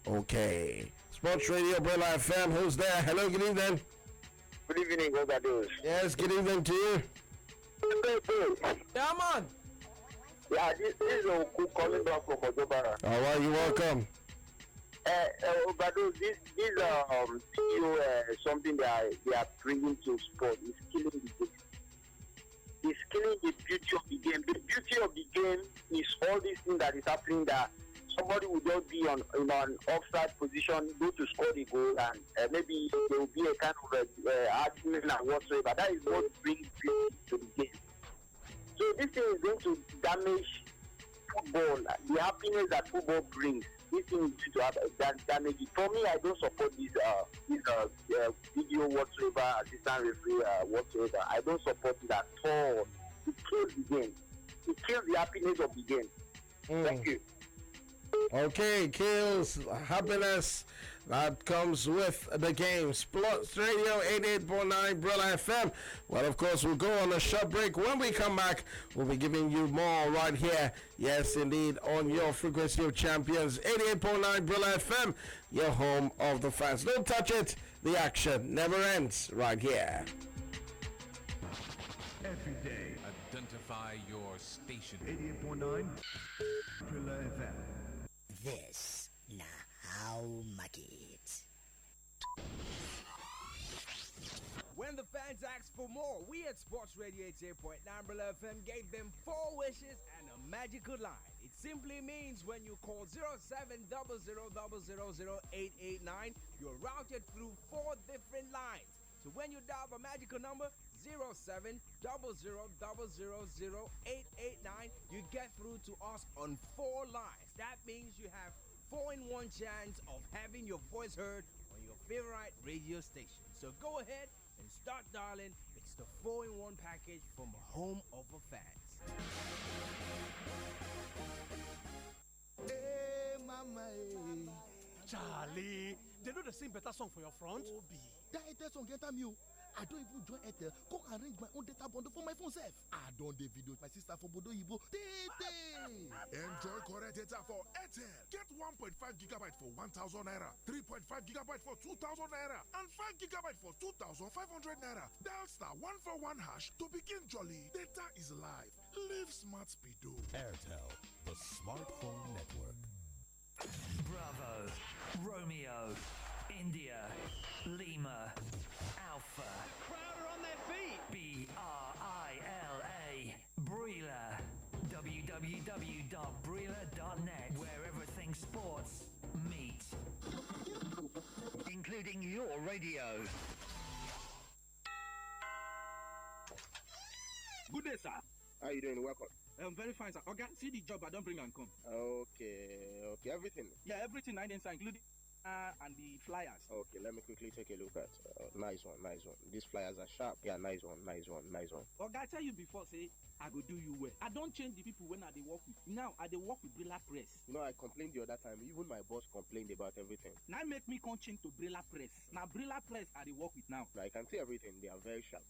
Okay. Sports Radio Brilla FM. Who's there? Hello, good evening. Good evening, Ovadoze. Yes, good evening to you. Yeah, man. Yeah, this is Oku calling back from Odobara. Oh, well, you're welcome. Ovadoze, this video, something that they are bringing to sport is killing the game. It's killing the beauty of the game. The beauty of the game is all these things that is happening that somebody will just be on an offside position, go to score the goal, and maybe there will be a kind of argument and whatsoever. That is what brings beauty to the game. So this thing is going to damage football, the happiness that football brings. This thing is going to damage it. For me, I don't support this video whatsoever, assistant referee whatsoever. I don't support it at all. It kills the game. It kills the happiness of the game. Thank you. Okay, kills happiness that comes with the game. Sports Radio 88.9 Brilla FM. Well, of course, we'll go on a short break. When we come back, we'll be giving you more right here. Yes, indeed, on your frequency of champions. 88.9 Brilla FM, your home of the fans. Don't touch it. The action never ends right here. Every day, identify your station. station, 88.9 Brilla FM. This na Howmarket. When the fans asked for more, we at Sports Radio 88.9 Brilla FM gave them 4 wishes and a magical line. It simply means when you call 0700000889, you're routed through 4 different lines. So when you dial the magical number 0700000889, you get through to us on 4 lines. That means you have 4-in-1 chance of having your voice heard on your favorite radio station. So go ahead and start dialing. It's the 4-in-1 package from Home of the Fans. Hey, mama, hey. Charlie, they know the same better song for your front. Obi. That Airtel song get me. I don't even join Airtel. Go arrange my own data bundle for my phone self. I don't the video with my sister for Bodo Ibo. Enjoy correct data for Airtel. Get 1.5 gigabyte for 1,000 naira, 3.5 gigabyte for 2,000 naira, and 5 gigabyte for 2,500 naira. Dial *141# to begin jolly. Data is live. Live smart speedo. Airtel, the smartphone network. Bravo, Romeo, India, Lima, Alpha. Crowd are on their feet. BRILA, Brilla. www.brilla.net, where everything sports meets, including your radio. Good day, sir. How are you doing? Welcome. I'm very fine, sir. Okay, see the job I don't bring and come. Okay, everything. Yeah, everything I didn't, sir, including and the flyers. Okay, let me quickly take a look at. Nice one. These flyers are sharp. Yeah, nice one. Okay, I tell you before, say I go do you well. I don't change the people when I they work with. Now I they work with Brilla Press. You know, I complained the other time. Even my boss complained about everything. Now make me come change to Brilla Press. Now Brilla Press I they work with now. I can see everything. They are very sharp.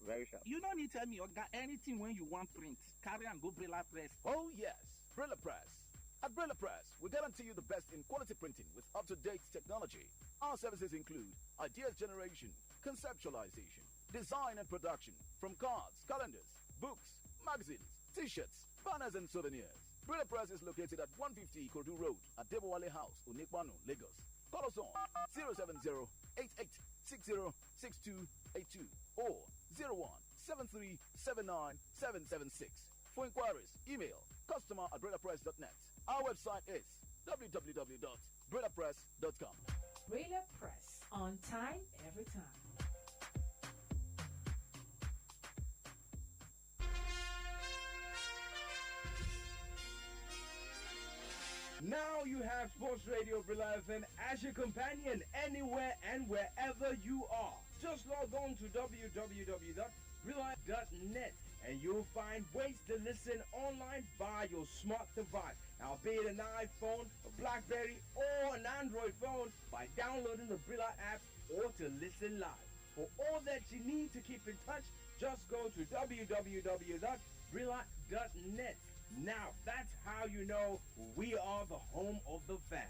You don't need to tell me, okay, anything when you want print, carry and go Brilla Press. Oh yes, Brilla Press. At Brilla Press, we guarantee you the best in quality printing with up-to-date technology. Our services include ideas generation, conceptualization, design and production, from cards, calendars, books, magazines, t-shirts, banners and souvenirs. Brilla Press is located at 150 Kodu Road at Debowale House, Unikbano, Lagos. Call us on 070-8860-6282 or 01-7379-776. For inquiries, email customer@brillapress.net. Our website is www.brillapress.com. Brilla Press, on time, every time. Now you have Sports Radio Brilla FM as your companion anywhere and wherever you are. Just log on to www.brilla.net and you'll find ways to listen online via your smart device. Now, be it an iPhone, a BlackBerry, or an Android phone, by downloading the Brilla app or to listen live. For all that you need to keep in touch, just go to www.brilla.net. Now, that's how you know we are the home of the fans.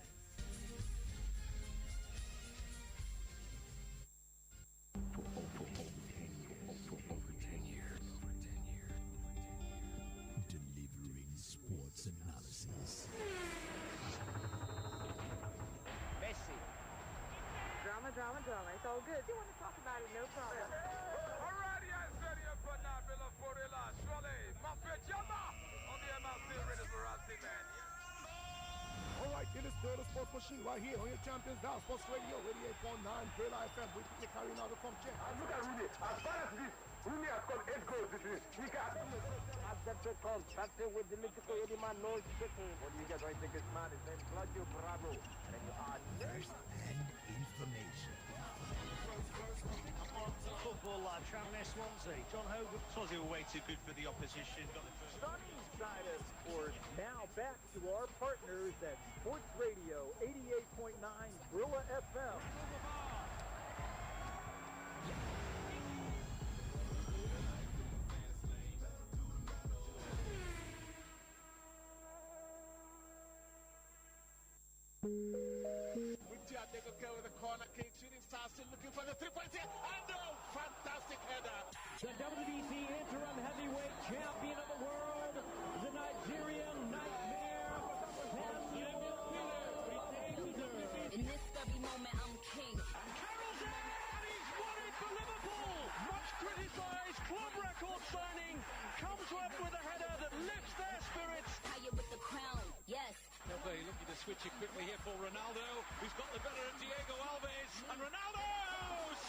Delivering sports analysis. Messi. Drama. It's all good. If you want to talk about it, no problem. Alrighty, I'm ready for Nabila Forilla. Surely, Mafia Jama on the MLC Raiders Veracity, man. Alright, it is still the sports machine right here on your Champions Dial Sports Radio 88.9 Brilla FM. We keep carrying out the come check. Look at Rooney. As far as this, Rooney has scored 8 goals this season. Yinka. As that comes, starting with the mythical Eddie Man, no chicken. What do you get right? Think this man is named Claudio Bravo. And then you are First-hand information. Football live travelling Swansea. John Hogan. Swansea were way too good for the opposition. Got the first. Sunny side of sports. Now back to our partners at Sports Radio 88.9 Brilla FM. Take care with the corner kick, shooting star still looking for the 3-point here, and no, fantastic header. The WBC interim heavyweight champion of the world, the Nigerian signing comes up with a header that lifts their spirits. Higher with the crown, yes. Very looking to switch it quickly here for Ronaldo, who's got the better of Diego Alves, and Ronaldo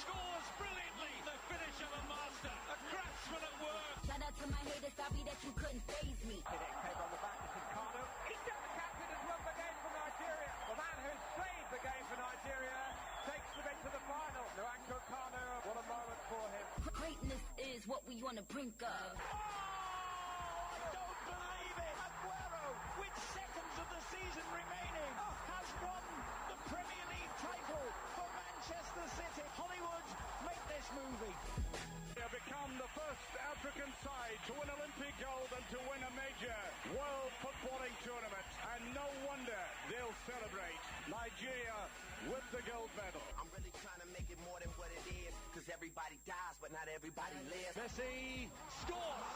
scores brilliantly. The finish of a master, a craftsman at work. Shout out to my haters, sorry that you couldn't faze me. Came on the back to Ricardo. He's got the captain has won the game for Nigeria. The man who saved the game for Nigeria takes them into the final. Nwankwo Kanu, what a moment for him. Greatness is what we on the brink of. Don't believe it! Aguero, with seconds of the season remaining, has won the Premier League title for Manchester City. Hollywood, make this movie. They have become the first African side to win Olympic gold and to win a major world footballing tournament. And no wonder they'll celebrate. Nigeria with the gold medal. I'm really trying to make it more than what it is, because everybody dies, but not everybody lives. Messi scores!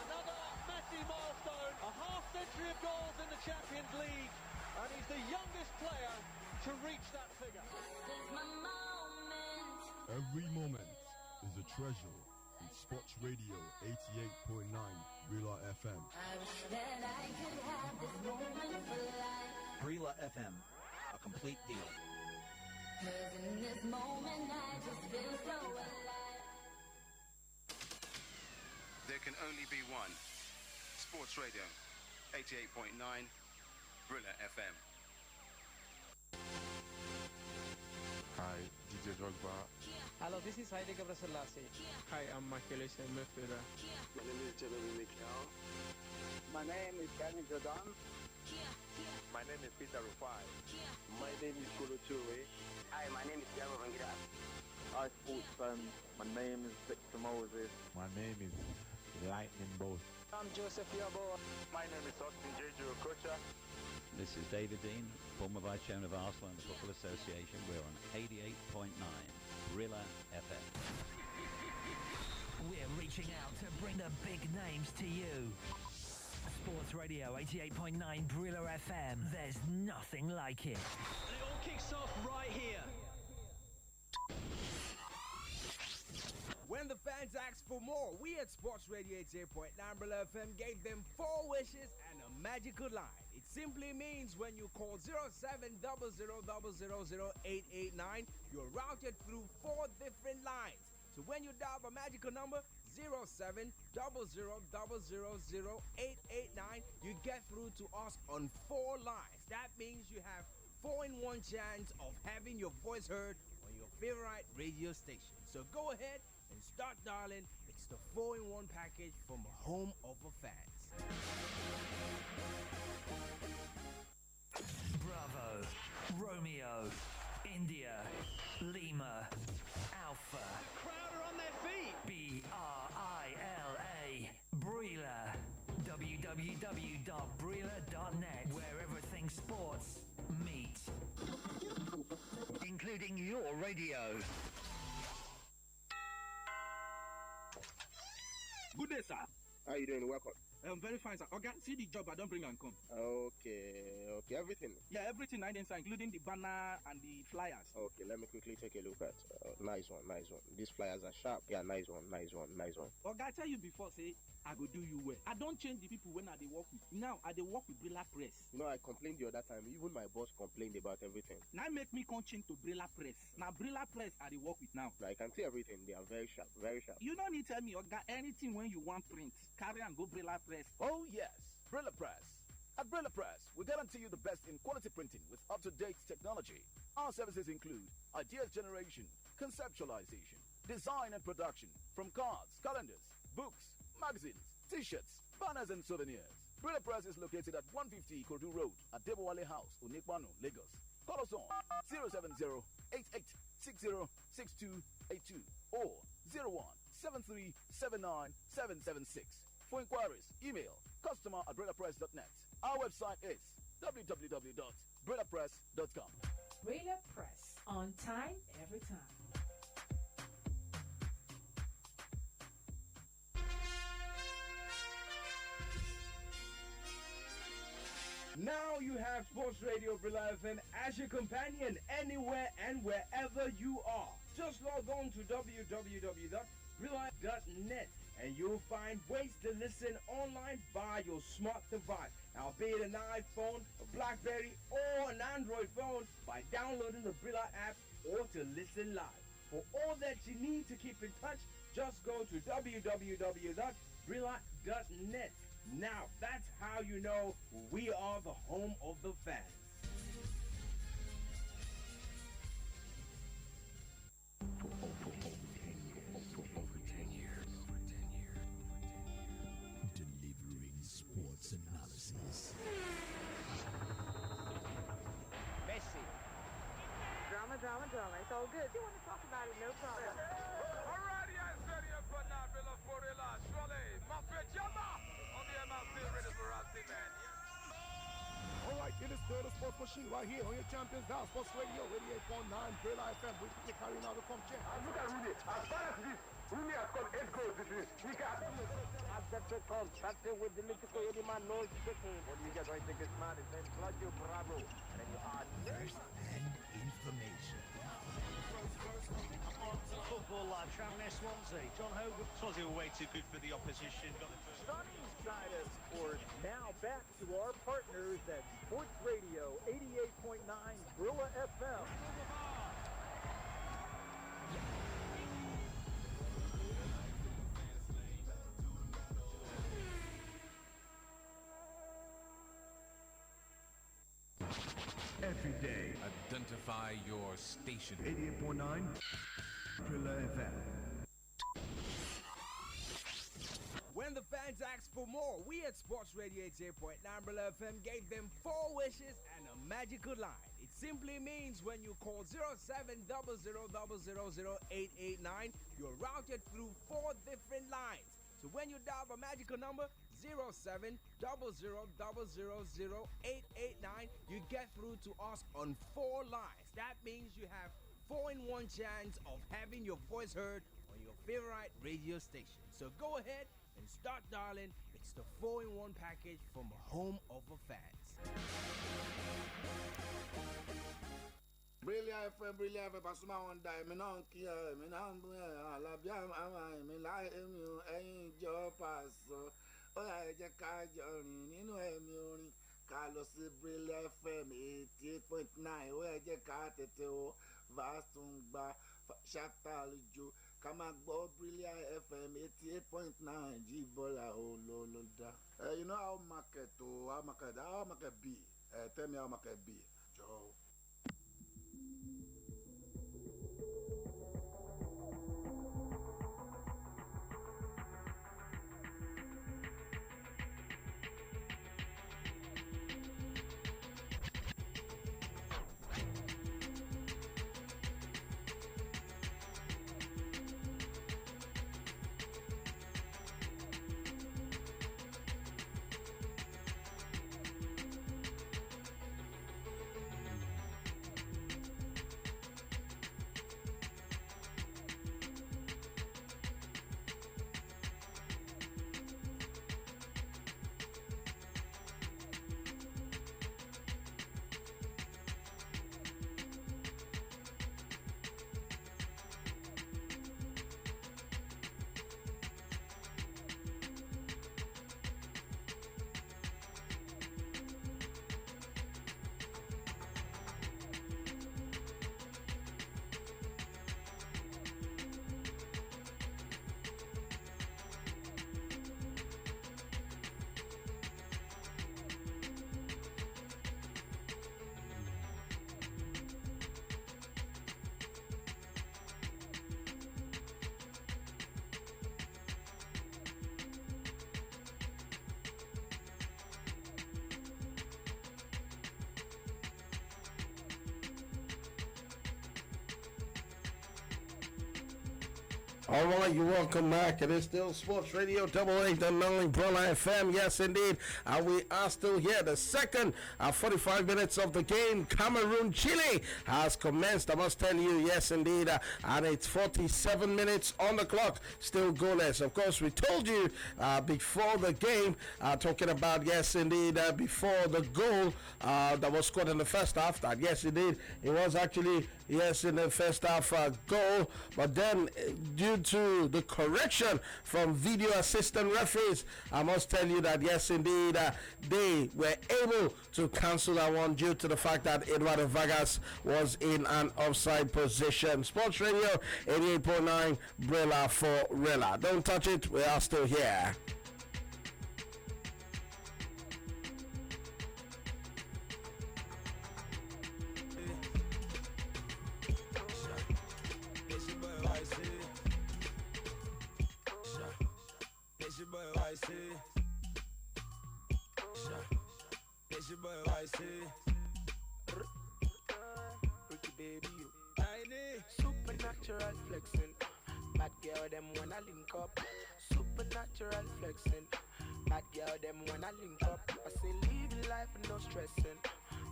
Another Messi milestone, a half-century of goals in the Champions League, and he's the youngest player to reach that figure. This is my moment. Every moment is a treasure in Sports Radio 88.9 Rila FM. I wish that I could have this moment for life. Brila FM, a complete deal. 'Cause in this moment I just feel so alive. There can only be one. Sports Radio 88.9 Brila FM. Hi, DJ Drogba. Hello, this is Heidi Gabraselassie. Hi, I'm Michael midfielder. My name is Jeremy Mikel. My name is Kenny Jordan. My name is Peter Rufai. My name is Kolo Toure. Hi, my name is Diego Vangira. Hi, sports fans. My name is Victor Moses. My name is Lightning Bolt. I'm Joseph Yabo. My name is Austin Jeju Okocha. This is David Dean, former Vice Chairman of Arsenal and the Football Association. We're on 88.9 Brilla FM. We're reaching out to bring the big names to you. Sports Radio 88.9 Brilla FM. There's nothing like it. And it all kicks off right here. When the fans asked for more, we at Sports Radio 88.9 Brilla FM gave them 4 wishes and a magical line. It simply means when you call 0700000889, you're routed through 4 different lines. So when you dial the magical number 0700000889, you get through to us on 4 lines. That means you have 4-in-1 chance of having your voice heard on your favorite radio station. So go ahead and start dialing. It's the 4-in-1 package from Home of the Fans. Bravo, Romeo, India, Lima, Alpha. Crowd are on their feet. B-R-I-L-A, Brila. www.brila.net, where everything sports meet. Including your radio. Good day, sir. How you doing? Welcome. I'm very fine, sir. Okay, see the job I don't bring and come. Okay, everything. Yeah, everything I did, sir, including the banner and the flyers. Okay, let me quickly take a look at. Nice one. These flyers are sharp. Yeah, nice one. Okay, I tell you before, say, I go do you well. I don't change the people when I dey work with. Now, I dey work with Brilla Press. You know, I complained the other time. Even my boss complained about everything. Now, make me come change to Brilla Press. Now, Brilla Press, I dey work with now. I can see everything. They are very sharp, very sharp. You don't need to tell me, okay, anything when you want print, carry and go Brilla Press. Oh, yes. Brilla Press. At Brilla Press, we guarantee you the best in quality printing with up-to-date technology. Our services include ideas generation, conceptualization, design and production, from cards, calendars, books, magazines, t-shirts, banners and souvenirs. Brilla Press is located at 150 Kodu Road at Debowale House, Onikbano, Lagos. Call us on 070-8860-6282 or 01-7379-776. For inquiries, email customer@brillapress.net. Our website is www.brillapress.com. Brilla Press, on time, every time. Now you have Sports Radio Brilla FM as your companion anywhere and wherever you are. Just log on to www.brilla.net and you'll find ways to listen online via your smart device. Now, be it an iPhone, a BlackBerry, or an Android phone, by downloading the Brilla app or to listen live. For all that you need to keep in touch, just go to www.brilla.net. Now, that's how you know we are the home of the fans. Delivering sports analysis. Messi. Drama, drama, drama. It's all good. If you want to talk about it, no problem. Alrighty, I said here for now, Villa Forilla, Surely, Mafia Jamba, on the MLC ready for us, man. Alright, it is still the sports machine right here on your Champions Now Sports Radio 88.9 Brilla FM. We keep carrying out the come check. Look at Rooney. As far as this, Rooney has scored 8 goals this season. Yinka has Accepted contacting with the mythical Eddieman noise speaking. What do you get? I think it's mad. It's then Claudio Bravo. And then you add First-hand information. Football Live, travelling Swansea. John Hogan. Swansea were way too good for the opposition. Got the first. Sunnyside of Sports. Now back to our partners at Sports Radio 88.9 Brilla FM. Every day. Identify your station. 88.9 Brilla FM. When the fans asked for more, we at Sports Radio 88.9 Brilla FM gave them 4 wishes and a magical line. It simply means when you call 0700000889, you're routed through 4 different lines. So when you dial the magical number 0700000889, you get through to us on 4 lines. That means you have 4-in-1 chance of having your voice heard on your favorite radio station. So go ahead and start dialing. It's the 4-in-1 package from home of the fans. Brilla FM, Pasuma one day, me non care, me non Alabia, me like him, ain't your pass. Oh, I just can't join in him. Carlos Brilla FM 88.9, where you got it to Vastumba, Shatalju, Kamagbo Brilla FM 88.9, Gibola, oh, Loloda. You know how market to how market be. Tell me how market be, Joe. All right, you're welcome back. It is still Sports Radio 88.9 Brilla FM. Yes, indeed. We are still here. The second 45 minutes of the game, Cameroon-Chile, has commenced. I must tell you, yes, indeed. And it's 47 minutes on the clock. Still goalless. Of course, we told you before the game, talking about, yes, indeed, before the goal that was scored in the first half, that, yes, indeed, it was actually, yes, in the first half goal. But then, due due to the correction from video assistant referees. I must tell you that yes, indeed, they were able to cancel that one due to the fact that Eduardo Vargas was in an offside position. Sports Radio 88.9 Brilla for Rilla. Don't touch it, we are still here. It's your boy YC. Ricky baby, you tiny. Supernatural flexing. Bad girl, them wanna link up. Supernatural flexing. Bad girl, them wanna link up. I say living life and no stressing.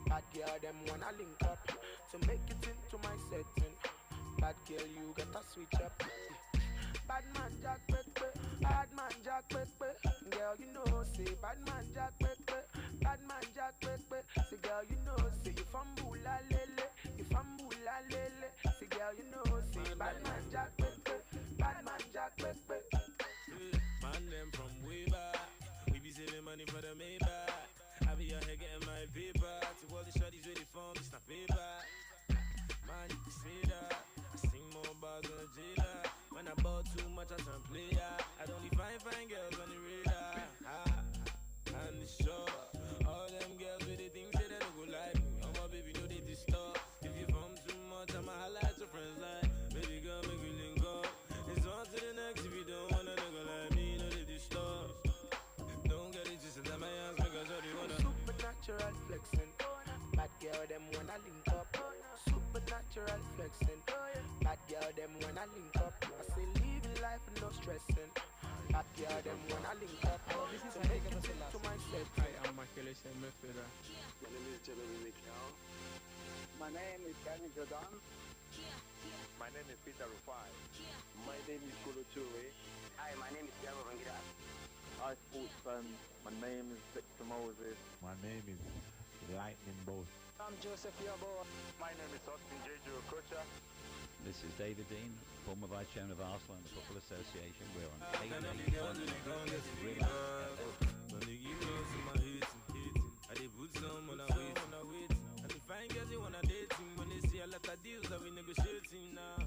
Bad girl, them wanna link up. To make it into my setting. Bad girl, you gotta switch up. Bad man Jack Pepe, bad man Jack Pepe. Girl, you know, say bad man Jack Pepe, bad man Jack Pepe. Say girl, you know, say you from Bula Lele, you from Bula Lele. Say girl, you know, say bad man Jack Pepe, bad man Jack Pepe. Man, them from way back. We be saving money for the Maybach. I be out here getting my paper. To all the shorties ready for me, snap payback. Man, you can say that. I sing more bars than a jailer. When I bought too much, I turn player. I don't need fine girls on the radar. And it's sure. All them girls with the things say they don't go like me. Oh my baby, know they disturb. If you from too much, I'ma highlight your friends like. Baby girl, make we link up. It's on to the next. If you don't wanna nigga like me, know they disturb. Don't get it just let my hands make us all they wanna. Supernatural flexing. Bad girl, them wanna link up. Supernatural flexing. Bad girl, them wanna link up. I say living life and no stressing. Bad girl, them wanna link up. This is make it to my set. Hi, I'm Michael Semefera. My name is Kenny Jordan. My name is Peter Rufai. My name is Kolo Toure. Hi, my name is Yinka. Hi, sports fans. My name is Victor Moses. My name is Lightning Bolt. I'm Joseph Yabo. My name is Austin Jeju Okocha. This is David Dean, former Vice Chairman of Arsenal and the Football Association. We're on 88.9 Brilla I did put some on a wait. And the fine girls they wanna date him. When they see a lot of deals that we negotiating now.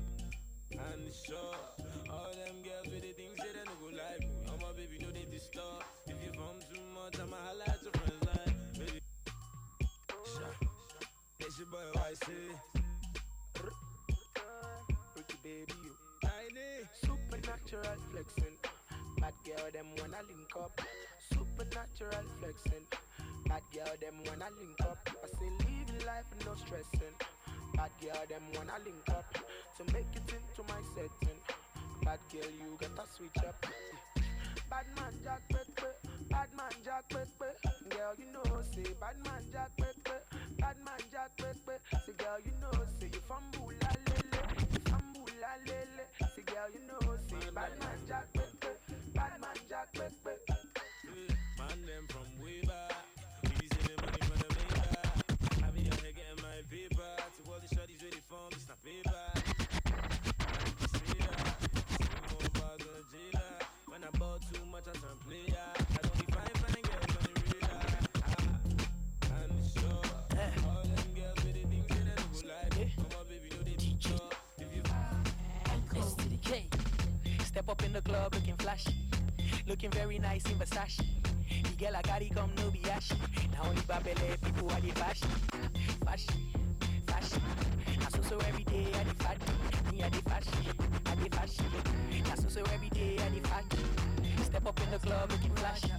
And it's sure, all them girls with the things say they don't go like me. Oh my baby, know they disturb. If you from too much, I'ma highlight your friends like. Baby, it's your boy YC. Ricky baby, you tiny. Supernatural flexing. Bad girl, them wanna link up. Supernatural flexing. Bad girl, them wanna link up. I say living life and no stressing. Bad girl, them wanna link up. To make it into my setting. Bad girl, you gotta switch up. Bad man Jack Pepe, bad man Jack Pepe. Girl, you know, say bad man Jack Pepe, bad man Jack Pepe. Say girl, you know, say you from Bula Lele, you from Bula Lele. Say girl, you know, say bad man Jack Pepe, bad man Jack Pepe. Man, them from way back. We be saving money for the Maybach. I be out here getting my paper. To all the shorties ready for me, snap payback. When I bought too much, I turn player. I don't need fine girls on the radar. And it's sure. All them girls with the things that they don't go like me. Oh my baby, know they do talk. If you S to the K. Step up in the club looking flashy. Looking very nice in Versace. The girl I got it come no be ashy. Now only Babele people are the fashion. Now so every day I the fatty. Me I the fashion. Now so every day I the fatty. Step up in the club looking flashy.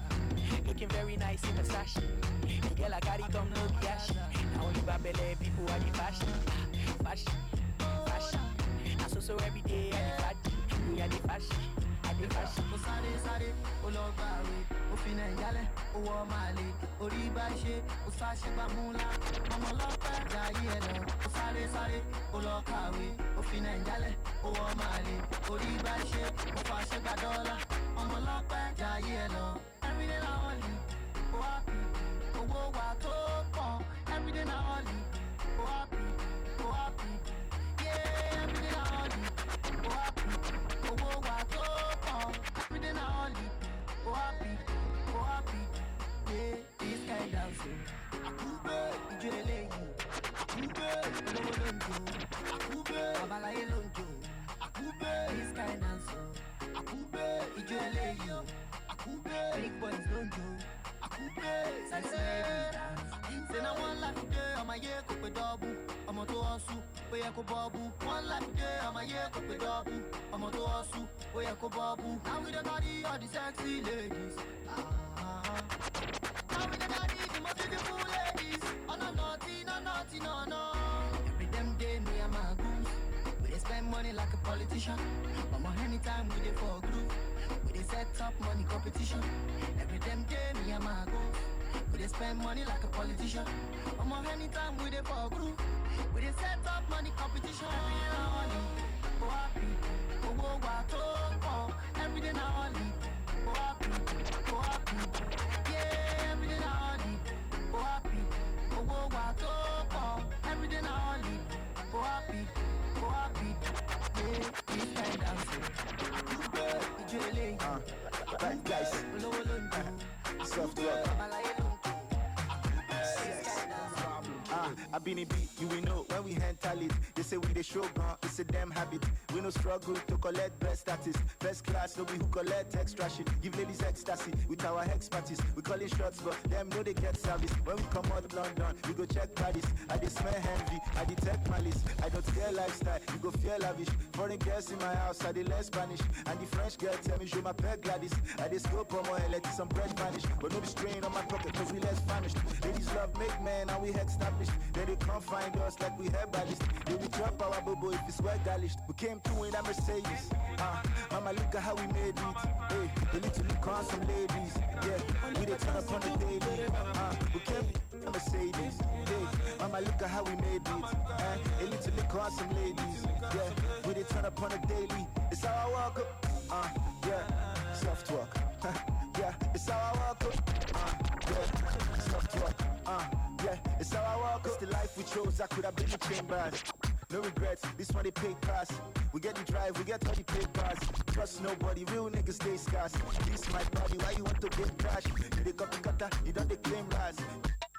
Looking very nice in Versace. The girl I got it come no be ashy. Now only Babele people are the fashion. Now so every day I the fatty. Me I the fashion. Ó sáré ó lọ gbàwé ó fi nàìjálẹ̀ ó wọ màlè orí bá ṣe ó sáṣẹ gbàmúlá ọmọ ọlọ́pẹ́ jayé ẹ̀ lọ ó sáré ó lọ kàwé ó fi nàìjálẹ̀ ó wọ màlè orí bá ṣe ó fàṣẹ gbà dọ́là ọmọ ọlọ́pẹ́ jayé ẹ̀ lọ. Everyday na only ó happy owó wa tó pọ̀ everyday na only ó happy yeah everyday na only ó happy owó olówó ló ń jó. Àkúbè, babaláyé ló ń jó. Àkúbè, this kind and so. Àkúbè, ijó eléyìí o. Àkúbè, big boys ló ń jó. Àkúbè, sexy lady dance. Say na one life today, ọmọ ayé kò pé dọ́ọ̀bù. Ọmọ tó hustle, ó yẹ kó bọ́ọ̀bù. One life today, ọmọ ayé kò pé dọ́ọ̀bù. Ọmọ tó hustle, ó yẹ kó bọ́ọ̀bù. Now we dey carry all the sexy ladies. Now we dey carry the most beautiful ladies. Oh no naughty, no naughty, no no. Every damn day me and my goons. We dey spend money like a politician. Omo anytime we dey for group. We dey set up money competition. Every damn day me and my goons. We dey spend money like a politician. Omo anytime we dey for group. We dey set up money competition. Every day na only, go happy, owó wa tó pọ̀. Every day na only, go happy, go happy. Yeah, every day na only, go happy, owó wa tó pọ̀. Every day na only, go happy, go happy. Yeah, this kind dancing. Àkúgbé ìjó eléyìí. Right, guys. Olówó ló ń jó. Soft work. Babaláyé ló ń jó. I been a beat, you will know when we handle it. They say we the show gun, it's a damn habit. We no struggle to collect best status. First class, no we who collect extra shit. Give ladies ecstasy with our expertise. We call it shots, but them know they get service. When we come out London, we go check bodies. I dey smell envy, I detect malice. I don't fear lifestyle, you go fear lavish. Foreign girls in my house, I dey learn Spanish. And the French girl tell me, show my pet Gladys. I dey scope on my head, let some bread vanish. But no be strain on my pocket, cause we less famished. Ladies love make men, and we established. Then they come find us like we herbalist. They will drop our bobo if it's well garnished. We came through in a Mercedes. Mama, look at how we made it. Hey, they need to look on some ladies. Yeah, we dey turn up on the daily. We came in a Mercedes. Hey, mama, look at how we made it. They need to look on some ladies. Yeah, we dey turn up on the daily. It's how I walk up. Yeah, soft walk. Yeah, it's how I walk up. Yeah, soft walk. Yeah, it's how I walk. It's the life we chose. I could have been in chambers. No regrets, this one they pay pass. We get the drive, we get all the papers. Trust nobody, real niggas stay scarce. This my body, why you want to get trash? You dey copy cutter, you don't they claim rise.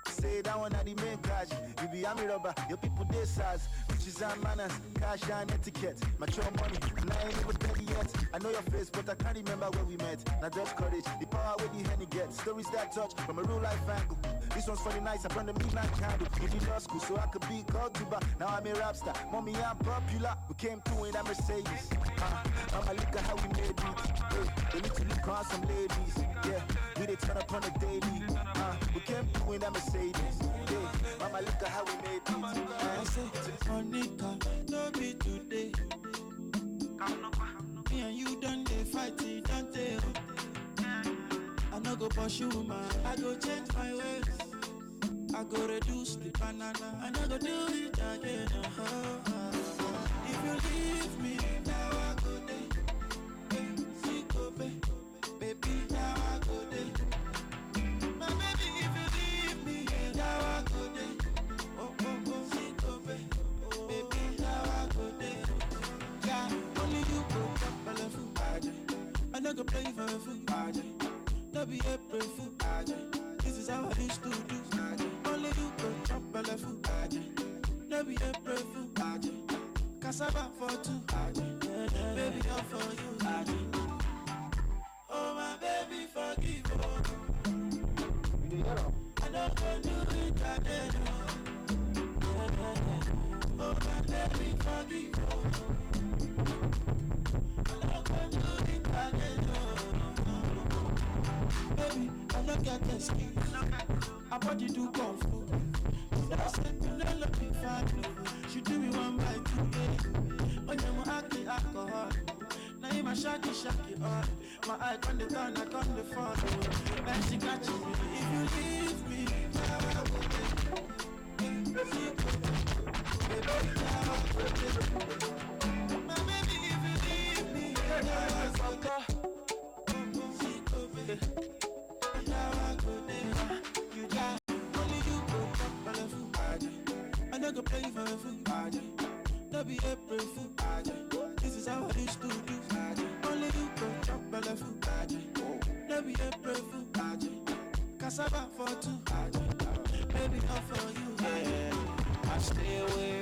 Say that one at the main cash. You be army rubber, your people they size. Riches and manners, cash and etiquette. Mature money, and I ain't even ready yet. I know your face, but I can't remember where we met. Now just courage, the power where the henny gets. Stories that touch from a real life angle. This one's for the nights, I burn the midnight candle. In the law school, so I could be called to back. Now I'm a rap star, mommy I'm popular. We came through in that Mercedes. Mama look at how we made it. Hey, they need to look on some ladies. Yeah, we they turn up on the daily. We came through in that Mercedes. Yeah, mama look at how we made it. I say, Monica, no be today. Me and you done they fight it, don't they? I no go pursue man, I go change my ways. I go reduce the banana, I no go do it again. If you leave me, now I go there. See, go baby, now I go there. My baby, if you leave me, now I go there. Oh, see, go baby, now I go there. Yeah, only you go up a level. I no go play for a fool. No be April fool. This is how I used to do. Only you go chop a level. No be April fool. Cassava for two. Baby, all for you. Oh my baby, forgive me. I don't go do it again. Oh my baby, forgive me. I don't go do it again. Baby, I don't get excuse. I body do kung fu. I said you don't let me fight. She do me one by two. When you act the alcohol. Now you my shaggy all. My eye on the turn, I on the fall. Then she catch me. If you leave me, now I will take. Baby, now I will take. My baby, if you leave me, now I will take. Now I go there. You got only you go up a level. I no go play for a fool. No be April fool. This is how I used to do. Only you go chop a level. No be April fool. Cassava for two. Baby, all for you. I stay away